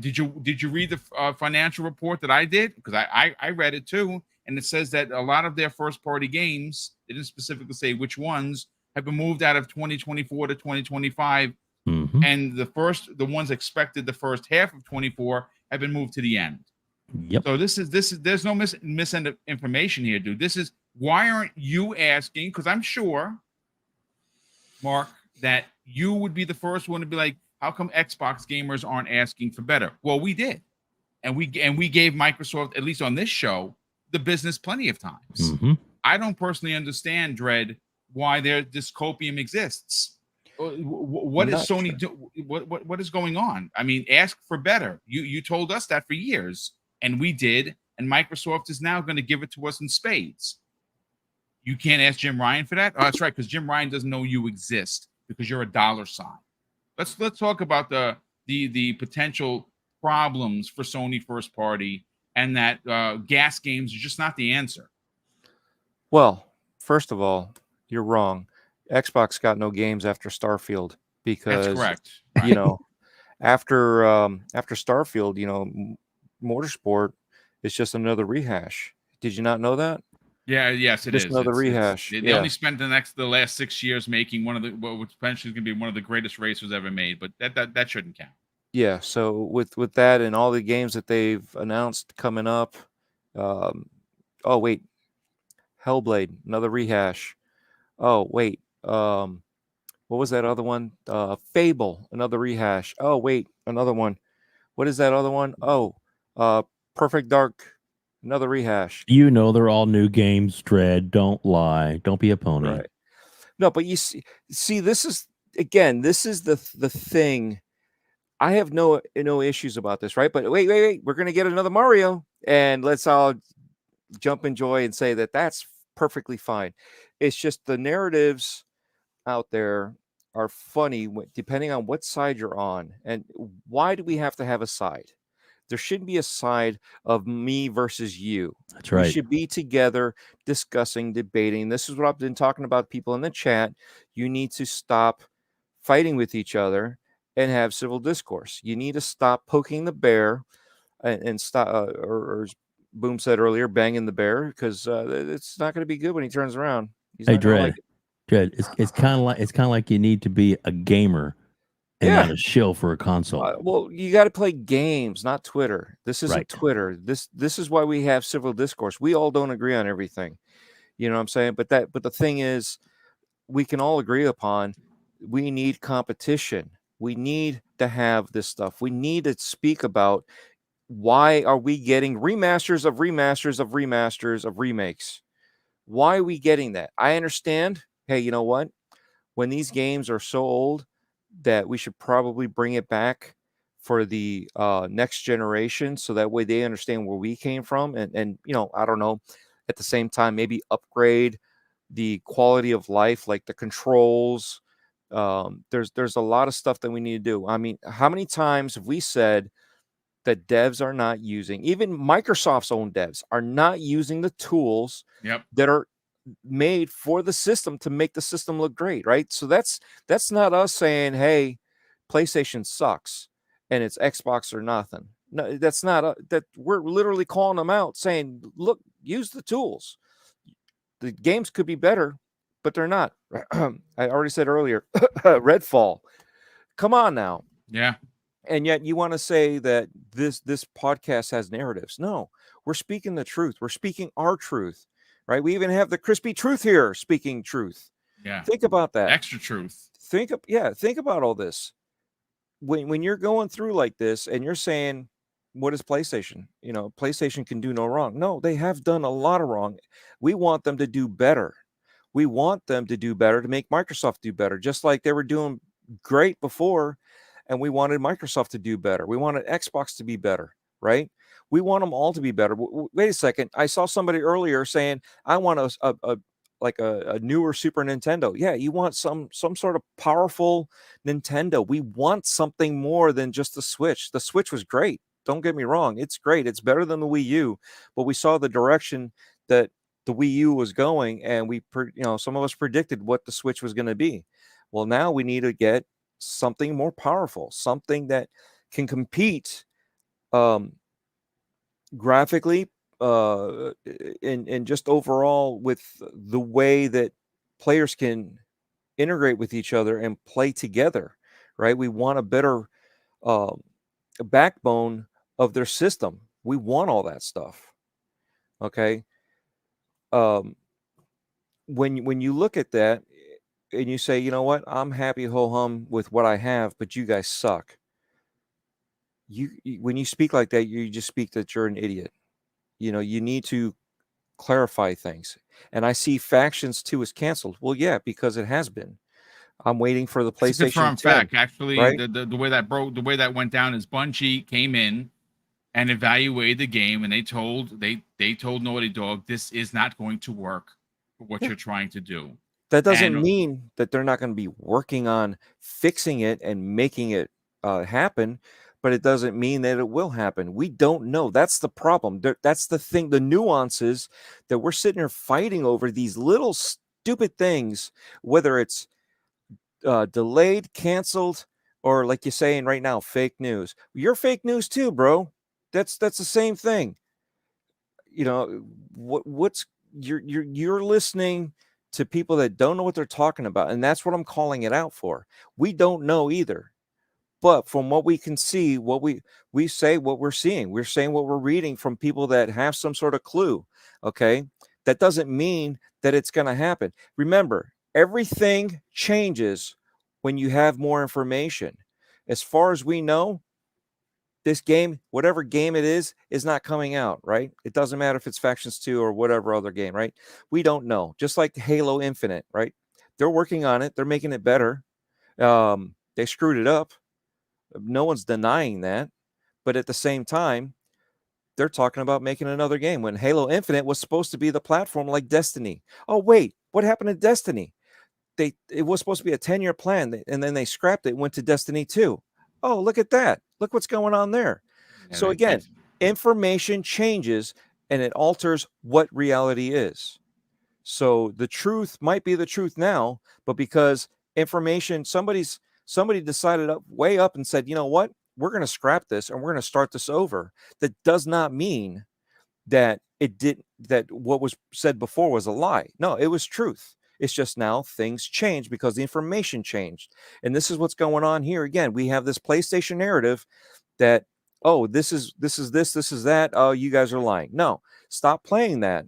Did you read the financial report that I did? Because I read it too, and it says that a lot of their first party games, they didn't specifically say which ones, have been moved out of 2024 to 2025, and the ones expected the first half of 24 have been moved to the end. Yep. So there's no misinformation here, dude. This is why aren't you asking? Because I'm sure, Mark, that you would be the first one to be like, how come Xbox gamers aren't asking for better? Well, we did, and we gave Microsoft, at least on this show, the business plenty of times. I don't personally understand, Dredd, why this copium exists. What is Sony do? What is going on? I mean, ask for better. You told us that for years, and we did. And Microsoft is now going to give it to us in spades. You can't ask Jim Ryan for that. Oh, that's right, because Jim Ryan doesn't know you exist because you're a dollar sign. Let's talk about the potential problems for Sony first party, and that gas games are just not the answer. Well, first of all, you're wrong. Xbox got no games after Starfield because that's correct. After Starfield, Motorsport is just another rehash. Did you not know that? Yeah, yes, it just is. Another rehash. They only spent the last 6 years making one of the potentially going to be one of the greatest racers ever made, but that shouldn't count. Yeah. So with that and all the games that they've announced coming up, oh wait, Hellblade, another rehash. Oh wait, what was that other one? Fable, another rehash. Oh wait, another one. What is that other one? Oh, Perfect Dark, another rehash. You know they're all new games, Dread. Don't lie. Don't be a pony. Right. No, but you see, this is the thing. I have no issues about this, right? But wait, we're gonna get another Mario, and let's all jump in joy and say that that's perfectly fine. It's just the narratives out there are funny depending on what side you're on. And why do we have to have a side? There shouldn't be a side of me versus you. That's We right. should be together discussing, debating. This is what I've been talking about, people in the chat. You need to stop fighting with each other and have civil discourse. You need to stop poking the bear and stop, or as Boom said earlier, banging the bear, because it's not going to be good when he turns around. He's Hey, not gonna Dread. like it. Dread. It's kind of like you need to be a gamer and Yeah. not a shill for a console. Well, you got to play games, not Twitter. This isn't Right. Twitter. This is why we have civil discourse. We all don't agree on everything. You know what I'm saying? But the thing is, we can all agree upon we need competition. We need to have this stuff. We need to speak about why are we getting remasters of remasters of remasters of remakes? Why are we getting that? I understand. Hey, you know what? When these games are so old that we should probably bring it back for the next generation, so that way they understand where we came from, and I don't know, at the same time maybe upgrade the quality of life, like the controls. There's a lot of stuff that we need to do. I mean, how many times have we said that devs are not using, even Microsoft's own devs are not using the tools that are made for the system to make the system look great, right? So that's not us saying, hey, PlayStation sucks and it's Xbox or nothing. No, that's not that. We're literally calling them out, saying, look, use the tools. The games could be better, but they're not. I already said earlier, Redfall. Come on now. Yeah. And yet you want to say that this podcast has narratives. No, we're speaking the truth. We're speaking our truth, right? We even have the crispy truth here speaking truth. Yeah. Think about that. Extra truth. Think about all this. When you're going through like this and you're saying, what is PlayStation? PlayStation can do no wrong. No, they have done a lot of wrong. We want them to do better. We want them to do better to make Microsoft do better, just like they were doing great before. And we wanted Microsoft to do better. We wanted Xbox to be better, right? We want them all to be better. Wait a second. I saw somebody earlier saying, I want a newer Super Nintendo. Yeah, you want some sort of powerful Nintendo. We want something more than just the Switch. The Switch was great. Don't get me wrong. It's great. It's better than the Wii U. But we saw the direction that the Wii U was going, and some of us predicted what the Switch was going to be. Well, now we need to get something more powerful, something that can compete graphically and just overall with the way that players can integrate with each other and play together, right? We want a better backbone of their system. We want all that stuff. Okay. When you look at that and you say, you know what, I'm happy ho hum with what I have, but you guys suck. When you speak like that, you just speak that you're an idiot. You need to clarify things. And I see Factions 2 is canceled. Well, yeah, because it has been. I'm waiting for the PlayStation. It's a confirmed 10, fact. Actually, right? the way that went down is Bungie came in and evaluated the game, and they told Naughty Dog, this is not going to work for what you're trying to do. That doesn't mean that they're not going to be working on fixing it and making it happen, but it doesn't mean that it will happen. We don't know. That's the problem. That's the thing, the nuances that we're sitting here fighting over, these little stupid things, whether it's delayed, canceled, or like you're saying right now, fake news. You're fake news too, bro. That's the same thing. You're listening to people that don't know what they're talking about, and that's what I'm calling it out for. We don't know either. But from what we can see, what we say, what we're seeing, we're saying what we're reading from people that have some sort of clue. Okay, that doesn't mean that it's going to happen. Remember, everything changes when you have more information. As far as we know, this game, whatever game it is not coming out, right? It doesn't matter if it's Factions 2 or whatever other game, right? We don't know. Just like Halo Infinite, right? They're working on it. They're making it better. They screwed it up. No one's denying that. But at the same time, they're talking about making another game when Halo Infinite was supposed to be the platform like Destiny. Oh, wait, what happened to Destiny? It was supposed to be a 10-year plan, and then they scrapped it, went to Destiny 2. Oh, look at that. Look what's going on there. Yeah, so again, information changes and it alters what reality is. So the truth might be the truth now, but because information, somebody decided way up and said, you know what? We're going to scrap this and we're going to start this over. That does not mean that that what was said before was a lie. No, it was truth. It's just now things change because the information changed. And this is what's going on here. Again, we have this PlayStation narrative that, oh, this is that. Oh, you guys are lying. No, stop playing that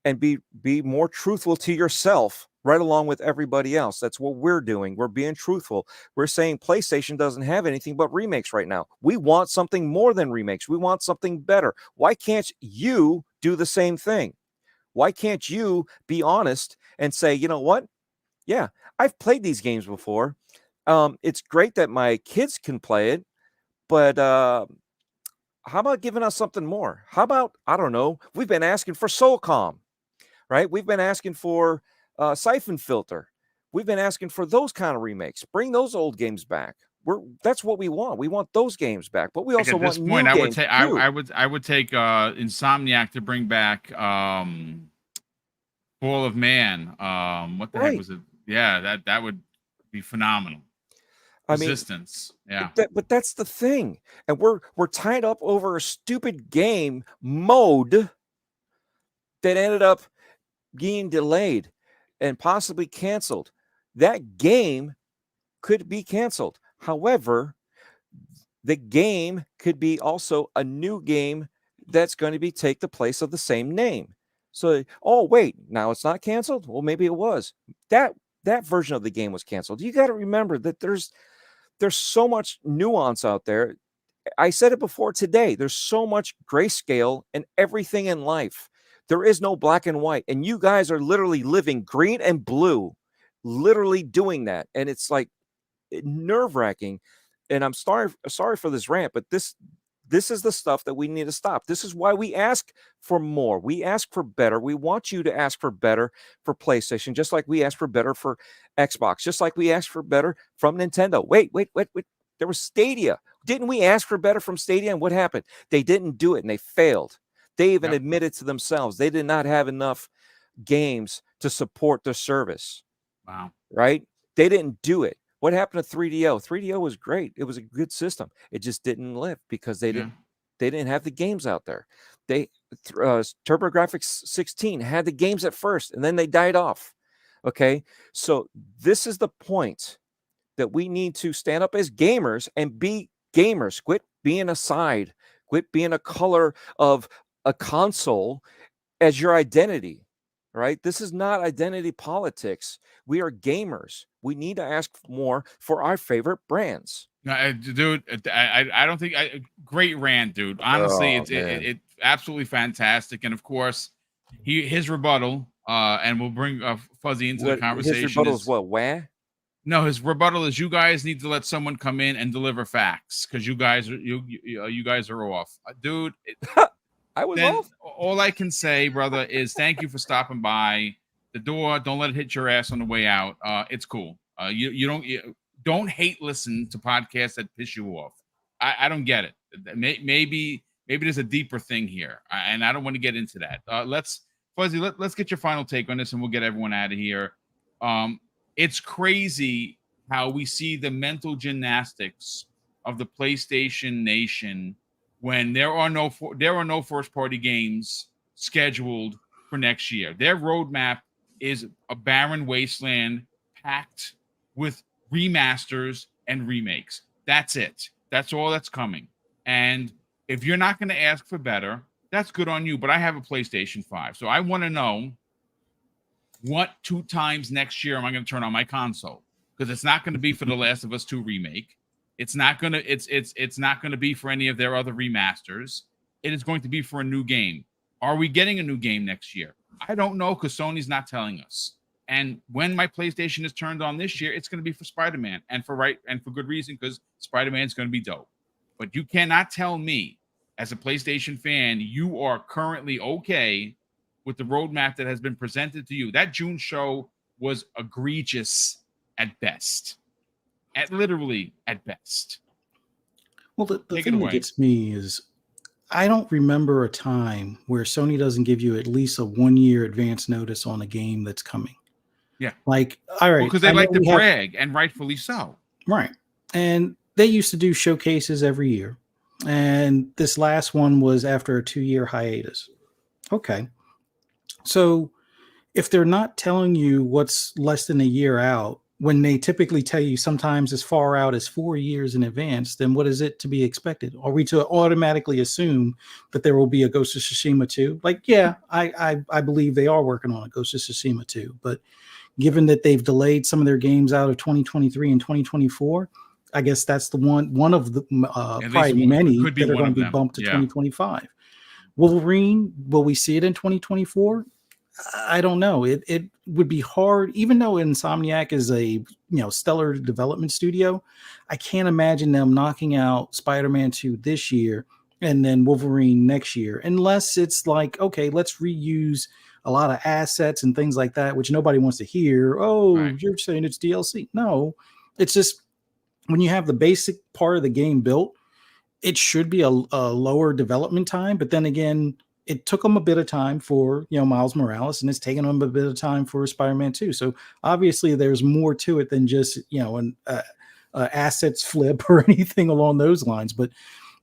and be more truthful to yourself right along with everybody else. That's what we're doing. We're being truthful. We're saying PlayStation doesn't have anything but remakes right now. We want something more than remakes. We want something better. Why can't you do the same thing? Why can't you be honest and say, you know what? Yeah, I've played these games before. It's great that my kids can play it, but how about giving us something more? How about, I don't know, we've been asking for Soulcom, right? We've been asking for Siphon Filter. We've been asking for those kind of remakes. Bring those old games back. That's what we want. We want those games back, but we also want new games too. I would take Insomniac to bring back Fall of Man. What the heck was it? Yeah, that would be phenomenal. Resistance. But that's the thing, and we're tied up over a stupid game mode that ended up being delayed and possibly canceled. That game could be canceled. However, the game could be also a new game that's going to take the place of the same name. So, oh wait, now it's not canceled? Well, maybe it was. That version of the game was canceled. You got to remember that there's so much nuance out there. I said it before today. There's so much grayscale in everything in life. There is no black and white. And you guys are literally living green and blue, literally doing that. And it's like nerve-wracking. And I'm sorry for this rant, but this is the stuff that we need to stop. This is why we ask for more. We ask for better. We want you to ask for better for PlayStation, just like we ask for better for Xbox, just like we ask for better from Nintendo. Wait. There was Stadia. Didn't we ask for better from Stadia? And what happened? They didn't do it and they failed. They even admitted to themselves they did not have enough games to support their service. Wow. Right? They didn't do it. What happened to 3DO? 3DO was great. It was a good system. It just didn't live because they didn't have the games out there. TurboGrafx 16 had the games at first, and then they died off. Okay, so this is the point that we need to stand up as gamers and be gamers. Quit being a side. Quit being a color of a console as your identity. Right? This is not identity politics. We are gamers. We need to ask more for our favorite brands. Dude, I don't think great rant, dude. Honestly, it's absolutely fantastic. And of course, his rebuttal, and we'll bring Fuzzy into the conversation. His rebuttal is what? Where? No, his rebuttal is you guys need to let someone come in and deliver facts because you guys are off, dude. I was off. All I can say, brother, is thank you for stopping by the door. Don't let it hit your ass on the way out. It's cool. You don't hate listen to podcasts that piss you off. I don't get it. Maybe there's a deeper thing here, and I don't want to get into that. Let's get your final take on this, and we'll get everyone out of here. It's crazy how we see the mental gymnastics of the PlayStation Nation when there are no first party games scheduled for next year. Their roadmap is a barren wasteland packed with remasters and remakes. That's it. That's all that's coming. And if you're not going to ask for better, that's good on you. But I have a PlayStation 5, so I want to know what 2 times next year am I going to turn on my console? Because it's not going to be for The Last of Us 2 remake. It's not going to. It's not going to be for any of their other remasters. It is going to be for a new game. Are we getting a new game next year? I don't know, because Sony's not telling us. And when my PlayStation is turned on this year, it's going to be for Spider-Man, and for good reason, because Spider-Man is going to be dope. But you cannot tell me, as a PlayStation fan, you are currently okay with the roadmap that has been presented to you. That June show was egregious at best. Literally at best. Well, the thing that gets me is I don't remember a time where Sony doesn't give you at least a 1-year advance notice on a game that's coming. Yeah. Like, all right. Because they like to brag, and rightfully so. Right. And they used to do showcases every year. And this last one was after a 2-year hiatus. Okay. So if they're not telling you what's less than a year out, when they typically tell you sometimes as far out as 4 years in advance, then what is it to be expected? Are we to automatically assume that there will be a Ghost of Tsushima 2? Like, yeah, I believe they are working on a Ghost of Tsushima 2, but given that they've delayed some of their games out of 2023 and 2024, I guess that's the one of the probably many that are going to be bumped to 2025. Wolverine, will we see it in 2024? I don't know. It would be hard, even though Insomniac is a stellar development studio. I can't imagine them knocking out Spider-Man 2 this year and then Wolverine next year, unless it's like, okay, let's reuse a lot of assets and things like that, which nobody wants to hear. Oh, right. You're saying it's DLC? No, it's just when you have the basic part of the game built, it should be a lower development time. But then again, it took them a bit of time for Miles Morales, and it's taken them a bit of time for Spider-Man 2. So obviously, there's more to it than just an assets flip or anything along those lines. But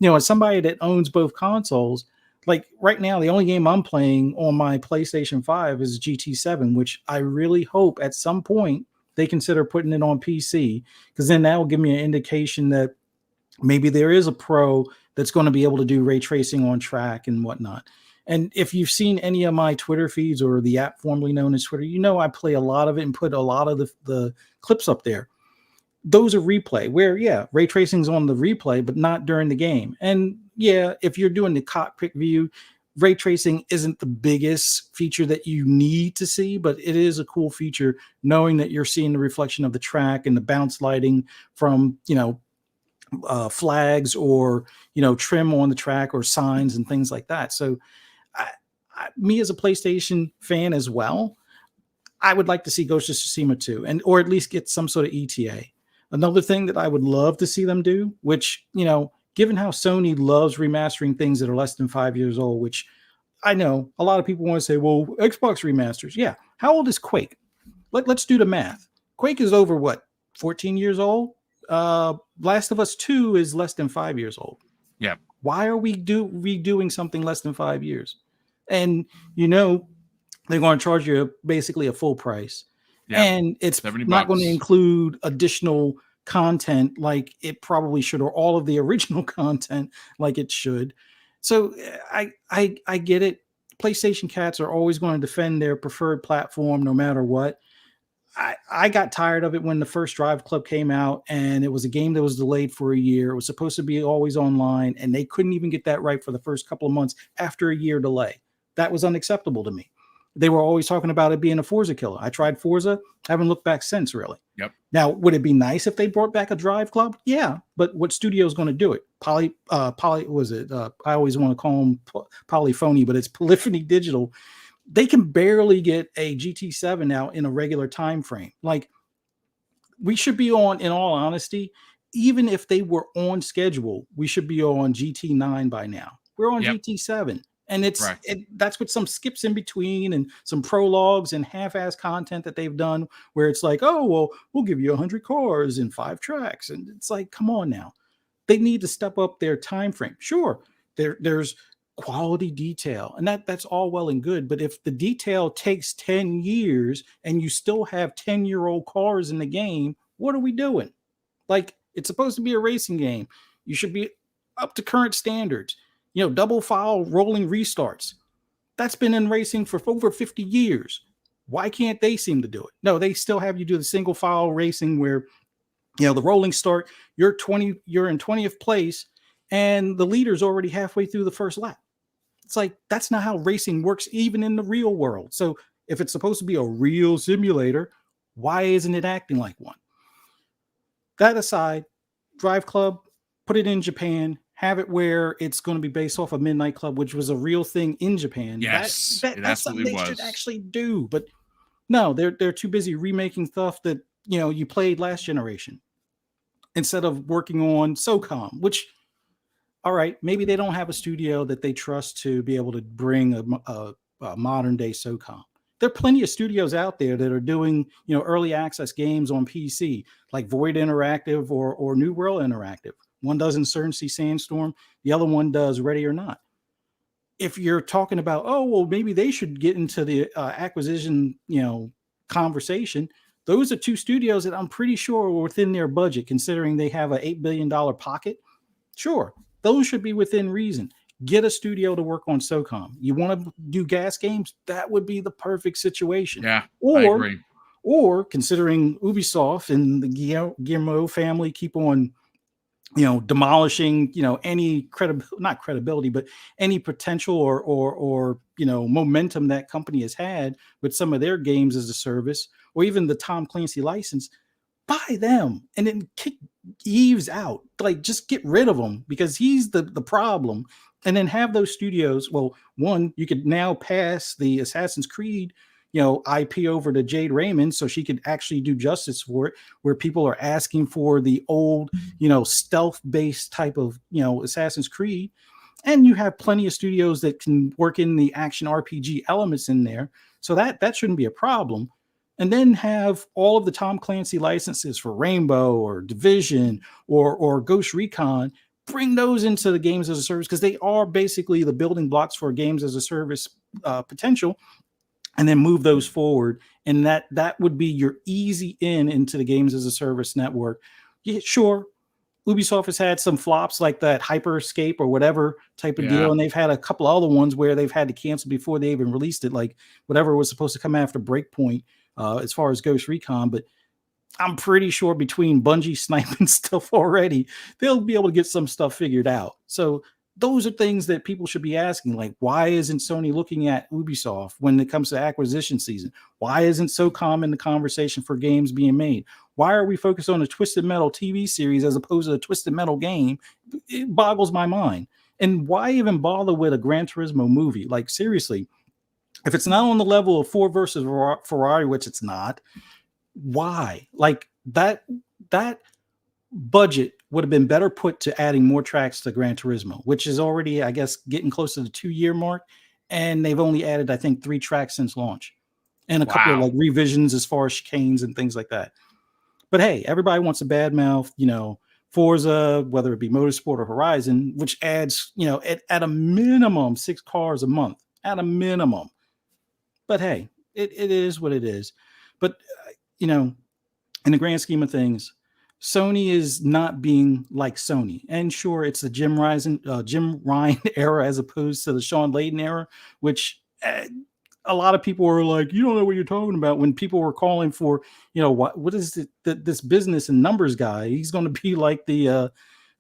as somebody that owns both consoles, like right now, the only game I'm playing on my PlayStation 5 is GT7, which I really hope at some point they consider putting it on PC, because then that will give me an indication that maybe there is a pro that's going to be able to do ray tracing on track and whatnot. And if you've seen any of my Twitter feeds or the app formerly known as Twitter, I play a lot of it and put a lot of the clips up there. Those are replay where, ray tracing is on the replay, but not during the game. And if you're doing the cockpit view, ray tracing isn't the biggest feature that you need to see, but it is a cool feature knowing that you're seeing the reflection of the track and the bounce lighting from, flags or, trim on the track or signs and things like that. So me as a PlayStation fan as well, I would like to see Ghost of Tsushima 2 or at least get some sort of ETA. Another thing that I would love to see them do, which, given how Sony loves remastering things that are less than 5 years old, which I know a lot of people want to say, well, Xbox remasters. Yeah. How old is Quake? Let's do the math. Quake is over 14 years old? Last of Us 2 is less than 5 years old. Yeah. Why are we redoing something less than 5 years? And, they're going to charge you basically a full price. Yeah. And it's not going to include additional content like it probably should, or all of the original content like it should. So I get it. PlayStation cats are always going to defend their preferred platform no matter what. I got tired of it when the first Drive Club came out, and it was a game that was delayed for a year. It was supposed to be always online, and they couldn't even get that right for the first couple of months after a year delay. That was unacceptable to me. They were always talking about it being a Forza killer. I tried Forza, haven't looked back since, really. Yep. Now, would it be nice if they brought back a Drive Club? Yeah, but what studio is going to do it? Poly was it? I always want to call them Polyphony, but it's Polyphony Digital. They can barely get a GT7 out in a regular time frame. Like, we should be on, in all honesty, even if they were on schedule, we should be on GT9 by now. We're on GT7. And that's with some skips in between and some prologues and half-ass content that they've done where it's like, oh, well, we'll give you 100 cars and 5 tracks. And it's like, come on now. They need to step up their time frame. Sure, there's quality detail, and that's all well and good. But if the detail takes 10 years and you still have 10-year-old cars in the game, what are we doing? Like, It's supposed to be a racing game. You should be up to current standards. Double file rolling restarts. That's been in racing for over 50 years. Why can't they seem to do it? No, they still have you do the single file racing where, the rolling start, you're in 20th place and the leader's already halfway through the first lap. It's like, that's not how racing works even in the real world. So if it's supposed to be a real simulator, why isn't it acting like one? That aside, Drive Club, put it in Japan, have it where it's going to be based off of Midnight Club, which was a real thing in Japan. Yes, that's something they should actually do. But no, they're too busy remaking stuff that you played last generation instead of working on SOCOM. Which, all right, maybe they don't have a studio that they trust to be able to bring a modern day SOCOM. There are plenty of studios out there that are doing early access games on PC, like Void Interactive or New World Interactive. One does Insurgency Sandstorm, the other one does Ready or Not. If you're talking about, oh, well, maybe they should get into the acquisition, conversation, those are two studios that I'm pretty sure are within their budget, considering they have an $8 billion pocket. Sure, those should be within reason. Get a studio to work on SOCOM. You want to do gas games? That would be the perfect situation. Yeah, I agree. Or considering Ubisoft and the Guillemot family keep on demolishing, any not credibility, but any potential or momentum that company has had with some of their games as a service, or even the Tom Clancy license, buy them and then kick Eves out. Like, just get rid of him because he's the problem. And then have those studios. Well, one, you could now pass the Assassin's Creed IP over to Jade Raymond so she could actually do justice for it, where people are asking for the old, stealth-based type of, Assassin's Creed. And you have plenty of studios that can work in the action RPG elements in there. So that shouldn't be a problem. And then have all of the Tom Clancy licenses for Rainbow or Division or Ghost Recon, bring those into the games as a service, because they are basically the building blocks for games as a service potential. And then move those forward. And that would be your easy into the games as a service network. Yeah, sure, Ubisoft has had some flops like that Hyper Escape or whatever type of deal. And they've had a couple other ones where they've had to cancel before they even released it, like whatever was supposed to come after Breakpoint as far as Ghost Recon. But I'm pretty sure between Bungie sniping stuff already, they'll be able to get some stuff figured out. So those are things that people should be asking, like, why isn't Sony looking at Ubisoft when it comes to acquisition season? Why isn't SOCOM in the conversation for games being made? Why are we focused on a Twisted Metal TV series as opposed to a Twisted Metal game? It boggles my mind. And why even bother with a Gran Turismo movie? Like, seriously, if it's not on the level of Ford versus Ferrari, which it's not, why? Like, that budget would have been better put to adding more tracks to Gran Turismo, which is already, I guess, getting close to the 2-year mark. And they've only added, I think, 3 tracks since launch and a couple of like revisions as far as chicanes and things like that. But hey, everybody wants a badmouth, Forza, whether it be Motorsport or Horizon, which adds, at a minimum 6 cars a month, at a minimum. But hey, it is what it is. But, in the grand scheme of things, Sony is not being like Sony. And sure, it's the Jim Ryan era as opposed to the Sean Layden era, which a lot of people were like, you don't know what you're talking about, when people were calling for, what is it, this business and numbers guy? He's going to be like the,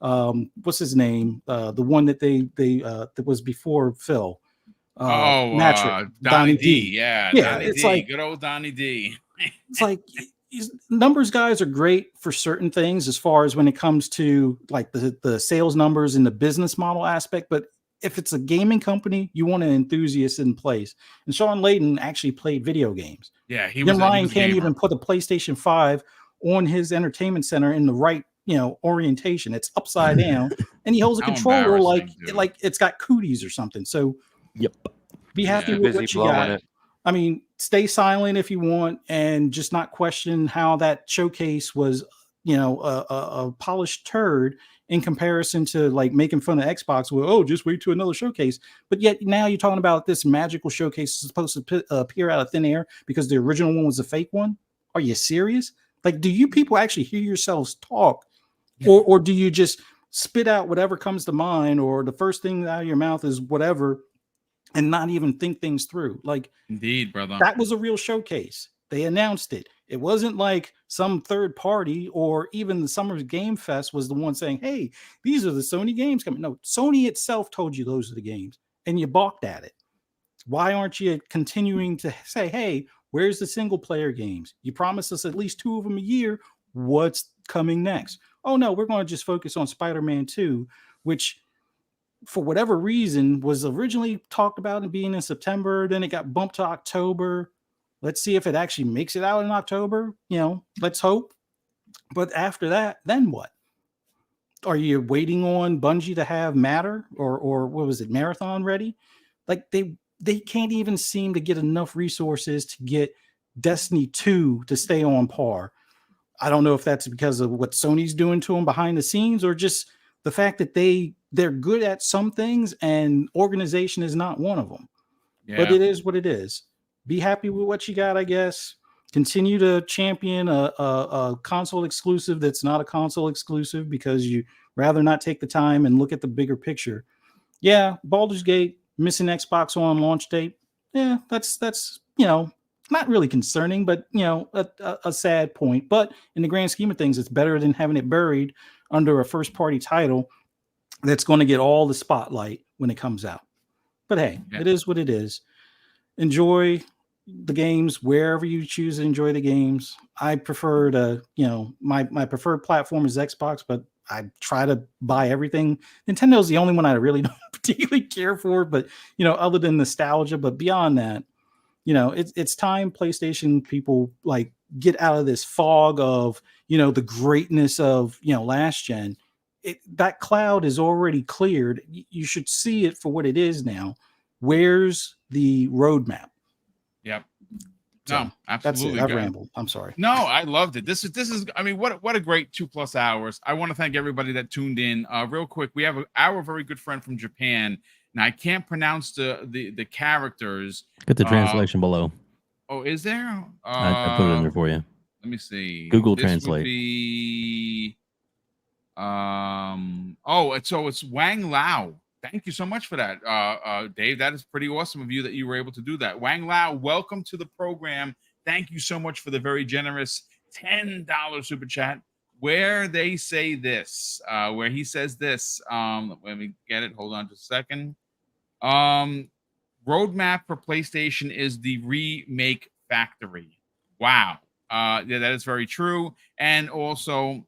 what's his name? The one that that was before Phil. Donnie D. Yeah, Donnie it's D. Like, good old Donnie D. It's like, numbers guys are great for certain things as far as when it comes to like the sales numbers and the business model aspect. But if it's a gaming company, you want an enthusiast in place. And Sean Layden actually played video games. Yeah, Ryan can't even put a PlayStation 5 on his entertainment center in the right, orientation. It's upside down, and he holds a controller like it's got cooties or something. So, be happy with what you got. I mean, stay silent if you want, and just not question how that showcase was, a polished turd in comparison to like making fun of Xbox. Well, oh, just wait to another showcase. But yet now you're talking about this magical showcase supposed to appear out of thin air because the original one was a fake one. Are you serious? Like, do you people actually hear yourselves talk or do you just spit out whatever comes to mind, or the first thing out of your mouth is whatever, and not even think things through? Like, indeed, brother, that was a real showcase. They announced it. It wasn't like some third party or even the Summer Game Fest was the one saying, hey, these are the Sony games coming. No, Sony itself told you those are the games, and you balked at it. Why aren't you continuing to say, hey, where's the single player games? You promised us at least 2 of them a year. What's coming next? Oh, no, we're going to just focus on Spider-Man 2, which for whatever reason was originally talked about it being in September. Then it got bumped to October. Let's see if it actually makes it out in October. Let's hope. But after that, then what? Are you waiting on Bungie to have Matter or what was it, Marathon ready? Like they can't even seem to get enough resources to get Destiny 2 to stay on par. I don't know if that's because of what Sony's doing to them behind the scenes, or just the fact that they're good at some things and organization is not one of them. Yeah. But it is what it is. Be happy with what you got, I guess. Continue to champion a console exclusive that's not a console exclusive, because you rather not take the time and look at the bigger picture. Yeah, Baldur's Gate missing Xbox One launch date. Yeah, that's not really concerning, but a sad point. But in the grand scheme of things, it's better than having it buried under a first party title that's going to get all the spotlight when it comes out. But hey, It is what it is. Enjoy the games wherever you choose to enjoy the games. I prefer to, my preferred platform is Xbox, but I try to buy everything. Nintendo's the only one I really don't particularly care for, but other than nostalgia. But beyond that, it's time PlayStation people like get out of this fog of the greatness of last gen. That cloud is already cleared. You should see it for what it is now. Where's the roadmap? Yep. So, no, absolutely. That's it. I've rambled. I'm sorry. No, I loved it. This is. I mean, what a great 2+ hours. I want to thank everybody that tuned in. Real quick, we have our very good friend from Japan. Now I can't pronounce the characters. Get the translation below. Oh, is there? I put it in there for you. Let me see. Google this Translate. Would be, it's Wang Lao. Thank you so much for that, Dave. That is pretty awesome of you that you were able to do that. Wang Lao, welcome to the program. Thank you so much for the very generous $10 super chat. Where they say this, where he says this. Let me get it. Hold on just a second. Roadmap for PlayStation is the remake factory. Wow. Yeah, that is very true. And also,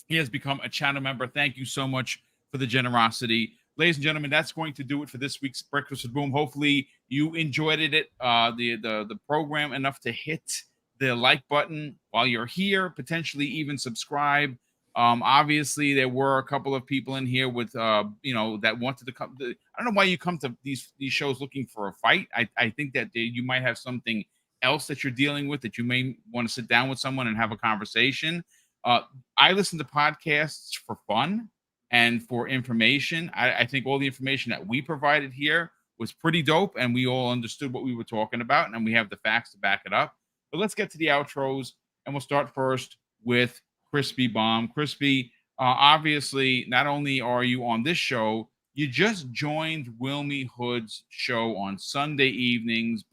he has become a channel member. Thank you so much for the generosity. Ladies and gentlemen, that's going to do it for this week's Breakfast with Boom. Hopefully you enjoyed it, the program enough to hit the like button while you're here, potentially even subscribe. Obviously, there were a couple of people in here with, that wanted to come. I don't know why you come to these shows looking for a fight. I think that you might have something else that you're dealing with, that you may want to sit down with someone and have a conversation. I listen to podcasts for fun and for information. I think all the information that we provided here was pretty dope, and we all understood what we were talking about, and we have the facts to back it up. But let's get to the outros, and we'll start first with Crispy Bomb. Crispy, obviously, not only are you on this show, you just joined Wilmy Hood's show on Sunday evenings,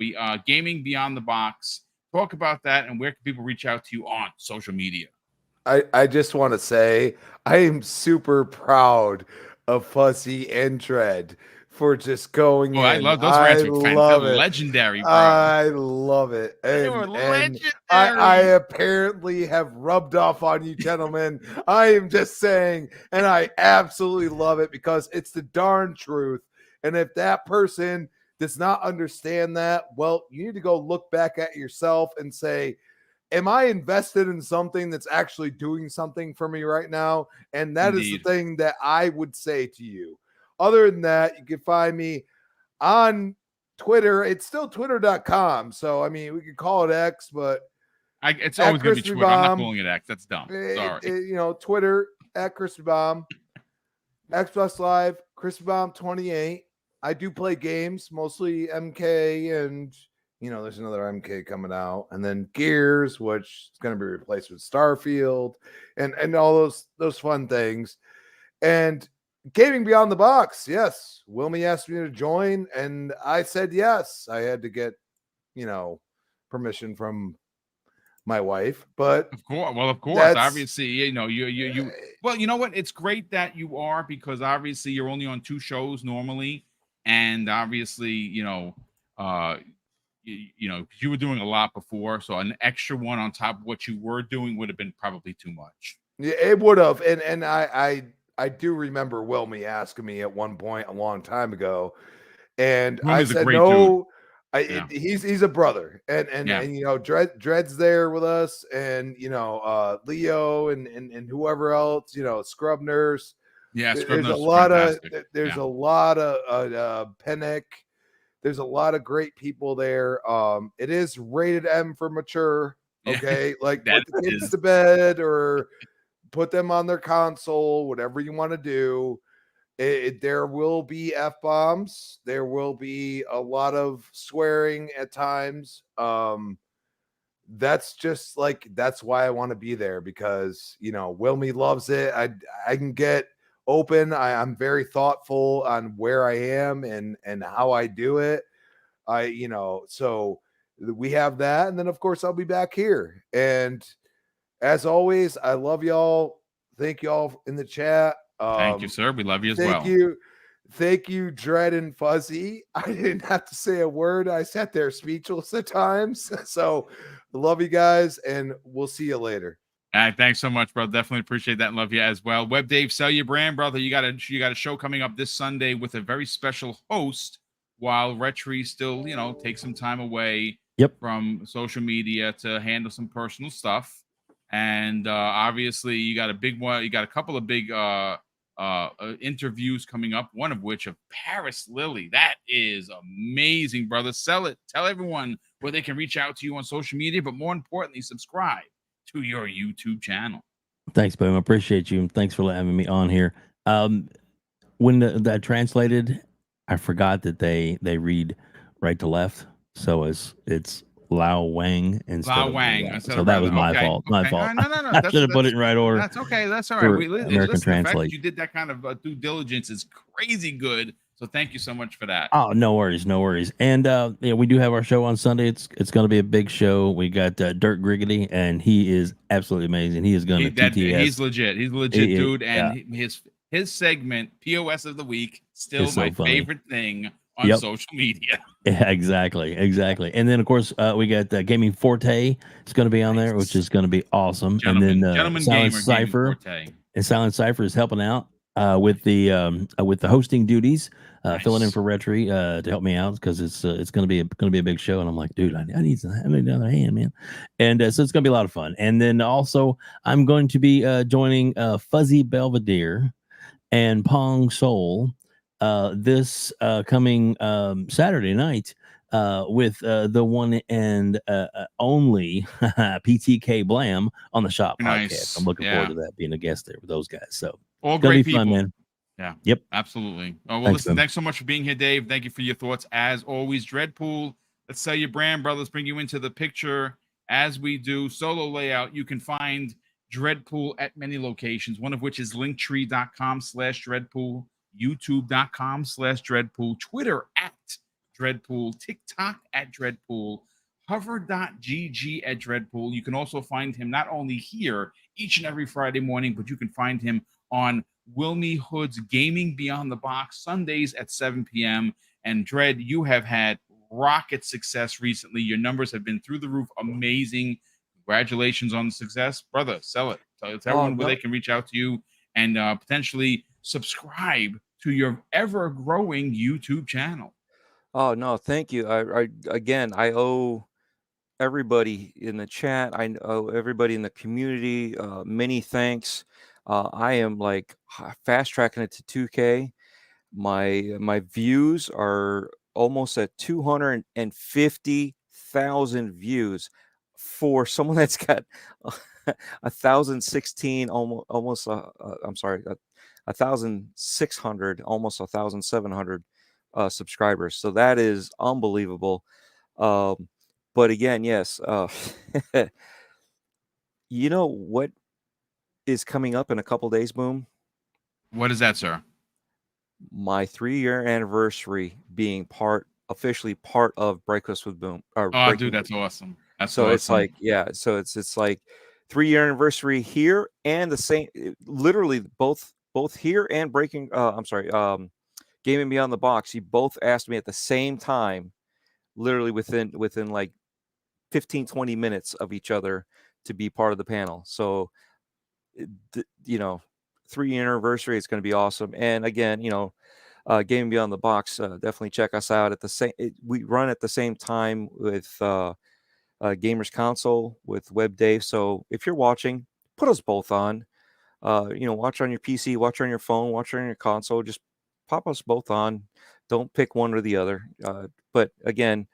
Gaming Beyond the Box. Talk about that, and where can people reach out to you on social media? I just want to say I am super proud of Fuzzy and Dread for just going in. I love those rants. Legendary, bro. I love it. They were legendary. I apparently have rubbed off on you, gentlemen. I am just saying, and I absolutely love it because it's the darn truth. And if that person does not understand that, well, you need to go look back at yourself and say, am I invested in something that's actually doing something for me right now? And that is the thing that I would say to you. Other than that, you can find me on Twitter. It's still twitter.com. So, I mean, we could call it X, but it's always going to be Twitter. I'm not calling it X. That's dumb. Sorry. Twitter at Crispy Bomb, Xbox Live, Crispy Bomb 28. I do play games, mostly MK and, there's another MK coming out, and then Gears, which is going to be replaced with Starfield, and all those fun things. And Gaming Beyond the Box, yes. Wilmy asked me to join, and I said yes. I had to get, permission from my wife, but of course, obviously, you. Well, you know what? It's great that you are, because obviously you're only on 2 shows normally, and obviously, you were doing a lot before, so an extra one on top of what you were doing would have been probably too much. Yeah, it would have, and I do remember Wilmy asking me at one point a long time ago, and I said no. He's a brother, and Dred's there with us, and Leo and whoever else, Scrub Nurse. Yeah, there's a lot of Pennick. There's a lot of great people there. It is rated M for mature. Okay, like put the kids to bed or put them on their console, whatever you want to do. There will be F-bombs. There will be a lot of swearing at times. That's just that's why I want to be there, because Wilmy loves it. I can get open. I'm very thoughtful on where I am and how I do it. So we have that, and then of course I'll be back here. And as always, I love y'all. Thank y'all in the chat. Thank you, sir. We love you as well. Thank you, Dread and Fuzzy. I didn't have to say a word. I sat there speechless at times. So I love you guys, and we'll see you later. All right, thanks so much, bro. Definitely appreciate that and love you as well. Web Dave, sell your brand, brother. You got a show coming up this Sunday with a very special host, while Retri still, takes some time away from social media to handle some personal stuff. And obviously, you got a big one. You got a couple of big interviews coming up. One of which of Paris Lily. That is amazing, brother. Sell it. Tell everyone where they can reach out to you on social media, but more importantly, subscribe to your YouTube channel. Thanks, Boom. I appreciate you. Thanks for having me on here. When that translated, I forgot that they read right to left, so it's Lao Wang instead of Wang. So that was my fault. My fault. No. I should have put it in right order. That's okay. That's all right. American Translate. The fact that you did that kind of due diligence is crazy good. So thank you so much for that. Oh, no worries. And we do have our show on Sunday. It's going to be a big show. We got Dirk Griggity, and he is absolutely amazing. He is going to TTS. He's legit. He's a legit dude, and his segment POS of the week still my favorite thing on social media. Yeah, exactly. And then of course we got Gaming Forte. It's going to be on there, which is going to be awesome. Gentleman Silent Cipher. And Silent Cipher is helping out with the hosting duties, filling in for Retri to help me out, because it's going to be a big show. And I'm like, dude, I need another hand, man. And so it's going to be a lot of fun. And then also I'm going to be joining Fuzzy Belvedere and Pong Soul this coming Saturday night with the one and only PTK Blam on the Shop podcast. I'm looking forward to that, being a guest there with those guys. So all great people, fun, man. Yeah. Yep. Absolutely. Oh, well, thanks so much for being here, Dave. Thank you for your thoughts as always. Dreadpool, let's sell your brand, brothers. Bring you into the picture as we do solo layout. You can find Dreadpool at many locations, one of which is linktree.com/Dreadpool, youtube.com/Dreadpool, Twitter at Dreadpool, TikTok at Dreadpool, hover.gg at Dreadpool. You can also find him not only here each and every Friday morning, but you can find him on Wilmy Hood's Gaming Beyond the Box Sundays at 7 p.m. And Dread, you have had rocket success recently. Your numbers have been through the roof. Amazing. Congratulations on the success. Brother, sell it. Tell everyone where they can reach out to you and potentially subscribe to your ever-growing YouTube channel. Oh, no, thank you. I owe everybody in the chat. I owe everybody in the community many thanks. I am fast tracking it to 2K. My views are almost at 250,000 views for someone that's got 1,016, almost 1,600, almost 1,700 subscribers. So that is unbelievable. But again, yes, you know what is coming up in a couple days, Boom? What is that, sir? My 3-year anniversary being officially part of Breakfast with Boom. Or Oh, dude, Breaking that's awesome. That's so it's awesome. like, yeah, so it's like 3-year anniversary here and the same, literally both here and Breaking. I'm sorry, Gaming Beyond the Box. You both asked me at the same time, literally within like 15-20 minutes of each other to be part of the panel. So, you know, 3-year anniversary, it's going to be awesome. And again, you know, Gaming Beyond the Box, definitely check us out at the same. We run at the same time with Gamers Console with Web Dave. So if you're watching, put us both on. You know, watch on your PC, watch on your phone, watch on your console. Just pop us both on. Don't pick one or the other. But again,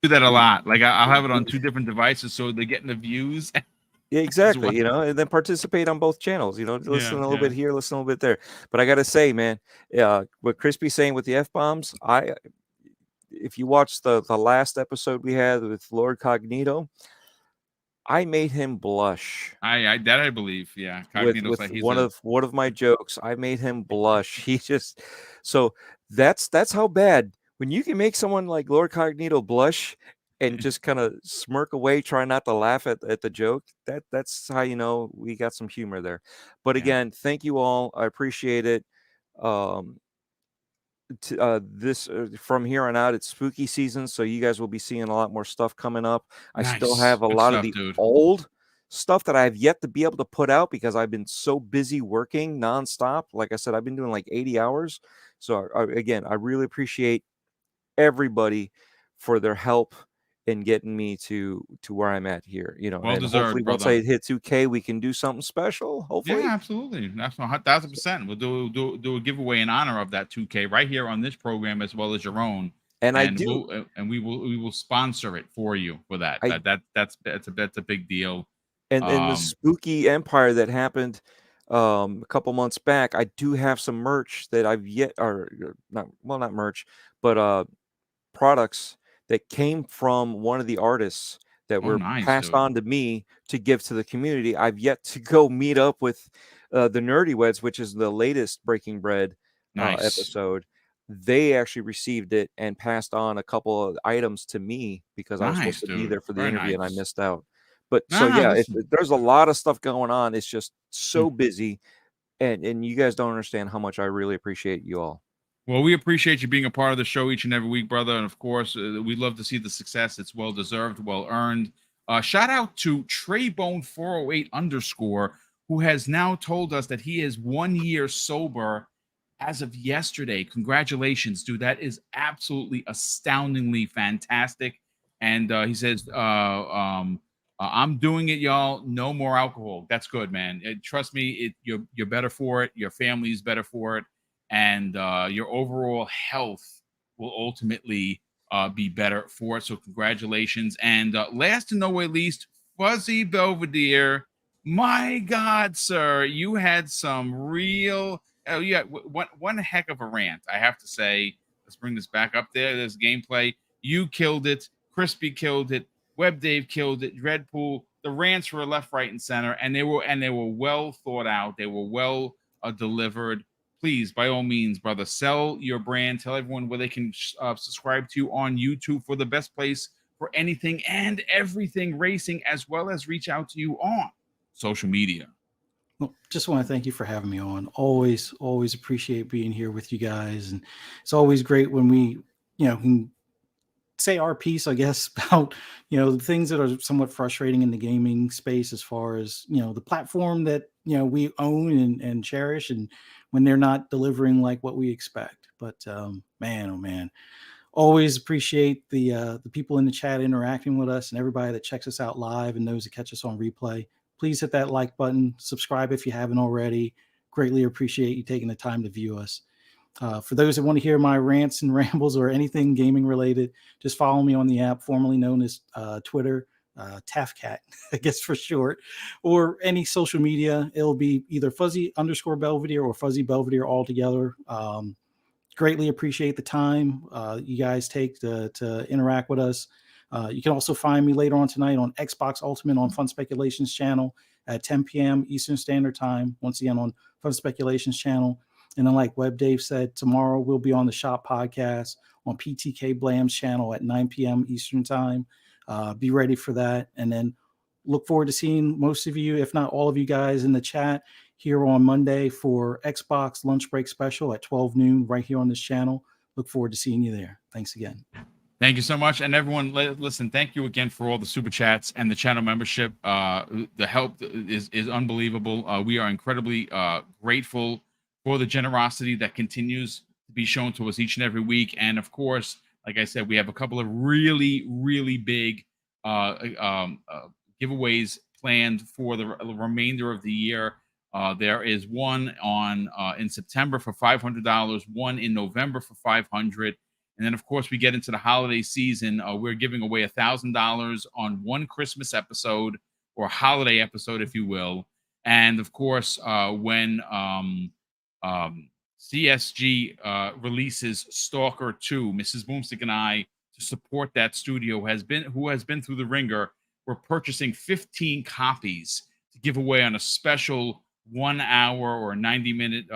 Do that a lot. Like I'll have it on 2 different devices, so they're getting the views. exactly, you know, and then participate on both channels. You know, listen a little bit here, listen a little bit there. But I got to say, man, what Crispy's saying with the F-bombs, if you watch the last episode we had with Lord Cognito, I made him blush. I believe, yeah. With one of my jokes, I made him blush. He just so that's how bad when you can make someone like Lord Cognito blush and just kind of smirk away, try not to laugh at the joke. That's how you know we got some humor there. But again, thank you all. I appreciate it. This from here on out, it's spooky season, so you guys will be seeing a lot more stuff coming up. I still have a lot of the old stuff that I have yet to be able to put out because I've been so busy working nonstop. Like I said, I've been doing like 80 hours. So again, I really appreciate everybody for their help in getting me to where I'm at here. You know, well and deserved, hopefully once I hit 2K, we can do something special. Hopefully, yeah, absolutely. That's 1,000%. We'll do a giveaway in honor of that 2K right here on this program as well as your own. And we will sponsor it for you for that. That's a big deal. And the spooky empire that happened a couple months back, I do have some merch that I've not merch, but products that came from one of the artists that were passed on to me to give to the community. I've yet to go meet up with the Nerdy Weds, which is the latest Breaking Bread episode. They actually received it and passed on a couple of items to me because I was supposed to be there for the interview and I missed out. But there's a lot of stuff going on. It's just so busy, and you guys don't understand how much I really appreciate you all. Well, we appreciate you being a part of the show each and every week, brother. And of course, we love to see the success. It's well deserved, well earned. Shout out to Traybone408_, who has now told us that he is 1 year sober as of yesterday. Congratulations, dude. That is absolutely astoundingly fantastic. And he says, I'm doing it, y'all. No more alcohol. That's good, man. Trust me, you're better for it. Your family is better for it. And your overall health will ultimately be better for it. So congratulations. And last and no way least, Fuzzy Belvedere. My God, sir, you had some real one heck of a rant, I have to say. Let's bring this back up there. There's gameplay. You killed it. Crispy killed it. Web Dave killed it. Dreadpool. The rants were left, right, and center, and they were well thought out. They were well delivered. Please, by all means, brother, sell your brand. Tell everyone where they can subscribe to you on YouTube for the best place for anything and everything racing, as well as reach out to you on social media. Well, just want to thank you for having me on. Always appreciate being here with you guys, and it's always great when we, can say our piece, I guess, about the things that are somewhat frustrating in the gaming space, as far as the platform that we own and cherish, and when they're not delivering like what we expect. But man, oh man, always appreciate the people in the chat interacting with us, and everybody that checks us out live and those that catch us on replay. Please hit that like button, subscribe if you haven't already. Greatly appreciate you taking the time to view us. For those that want to hear my rants and rambles or anything gaming related, just follow me on the app formerly known as Twitter, TAFCAT, I guess for short, or any social media. It'll be either Fuzzy_Belvedere or Fuzzy Belvedere altogether. Greatly appreciate the time you guys take to interact with us. You can also find me later on tonight on Xbox Ultimate on Fun Speculations channel at 10 p.m. Eastern Standard Time. Once again on Fun Speculations channel. And then, like Web Dave said, tomorrow we'll be on the Shop Podcast on PTK Blam's channel at 9 p.m. Eastern Time. Be ready for that. And then look forward to seeing most of you, if not all of you guys, in the chat here on Monday for Xbox Lunch Break Special at 12 noon right here on this channel. Look forward to seeing you there. Thanks again. Thank you so much. And everyone, listen, thank you again for all the super chats and the channel membership. The help is unbelievable. We are incredibly grateful for the generosity that continues to be shown to us each and every week. And of course, like I said, we have a couple of really, really big giveaways planned for the remainder of the year. There is one in September for $500, one in November for $500. And then, of course, we get into the holiday season. We're giving away $1,000 on one Christmas episode or holiday episode, if you will. And, of course, when CSG releases Stalker 2, Mrs. Boomstick and I, to support that studio, who has been through the ringer, we're purchasing 15 copies to give away on a special 1 hour or 90-minute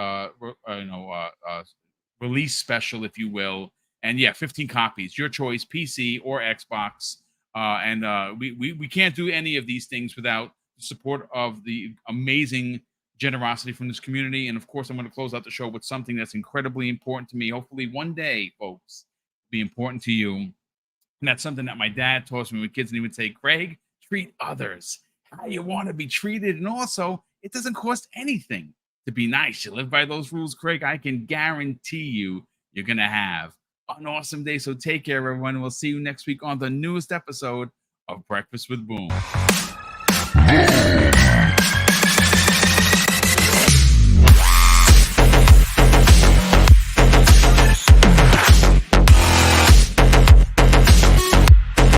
release special, if you will. And yeah, 15 copies, your choice, PC or Xbox. We can't do any of these things without the support of the amazing generosity from this community. And of course, I'm going to close out the show with something that's incredibly important to me. Hopefully one day, folks, be important to you. And that's something that my dad taught me when kids, and he would say, Craig, treat others how you want to be treated. And also, it doesn't cost anything to be nice. You live by those rules, Craig. I can guarantee you, you're going to have an awesome day. So take care, everyone. We'll see you next week on the newest episode of Breakfast with Boom.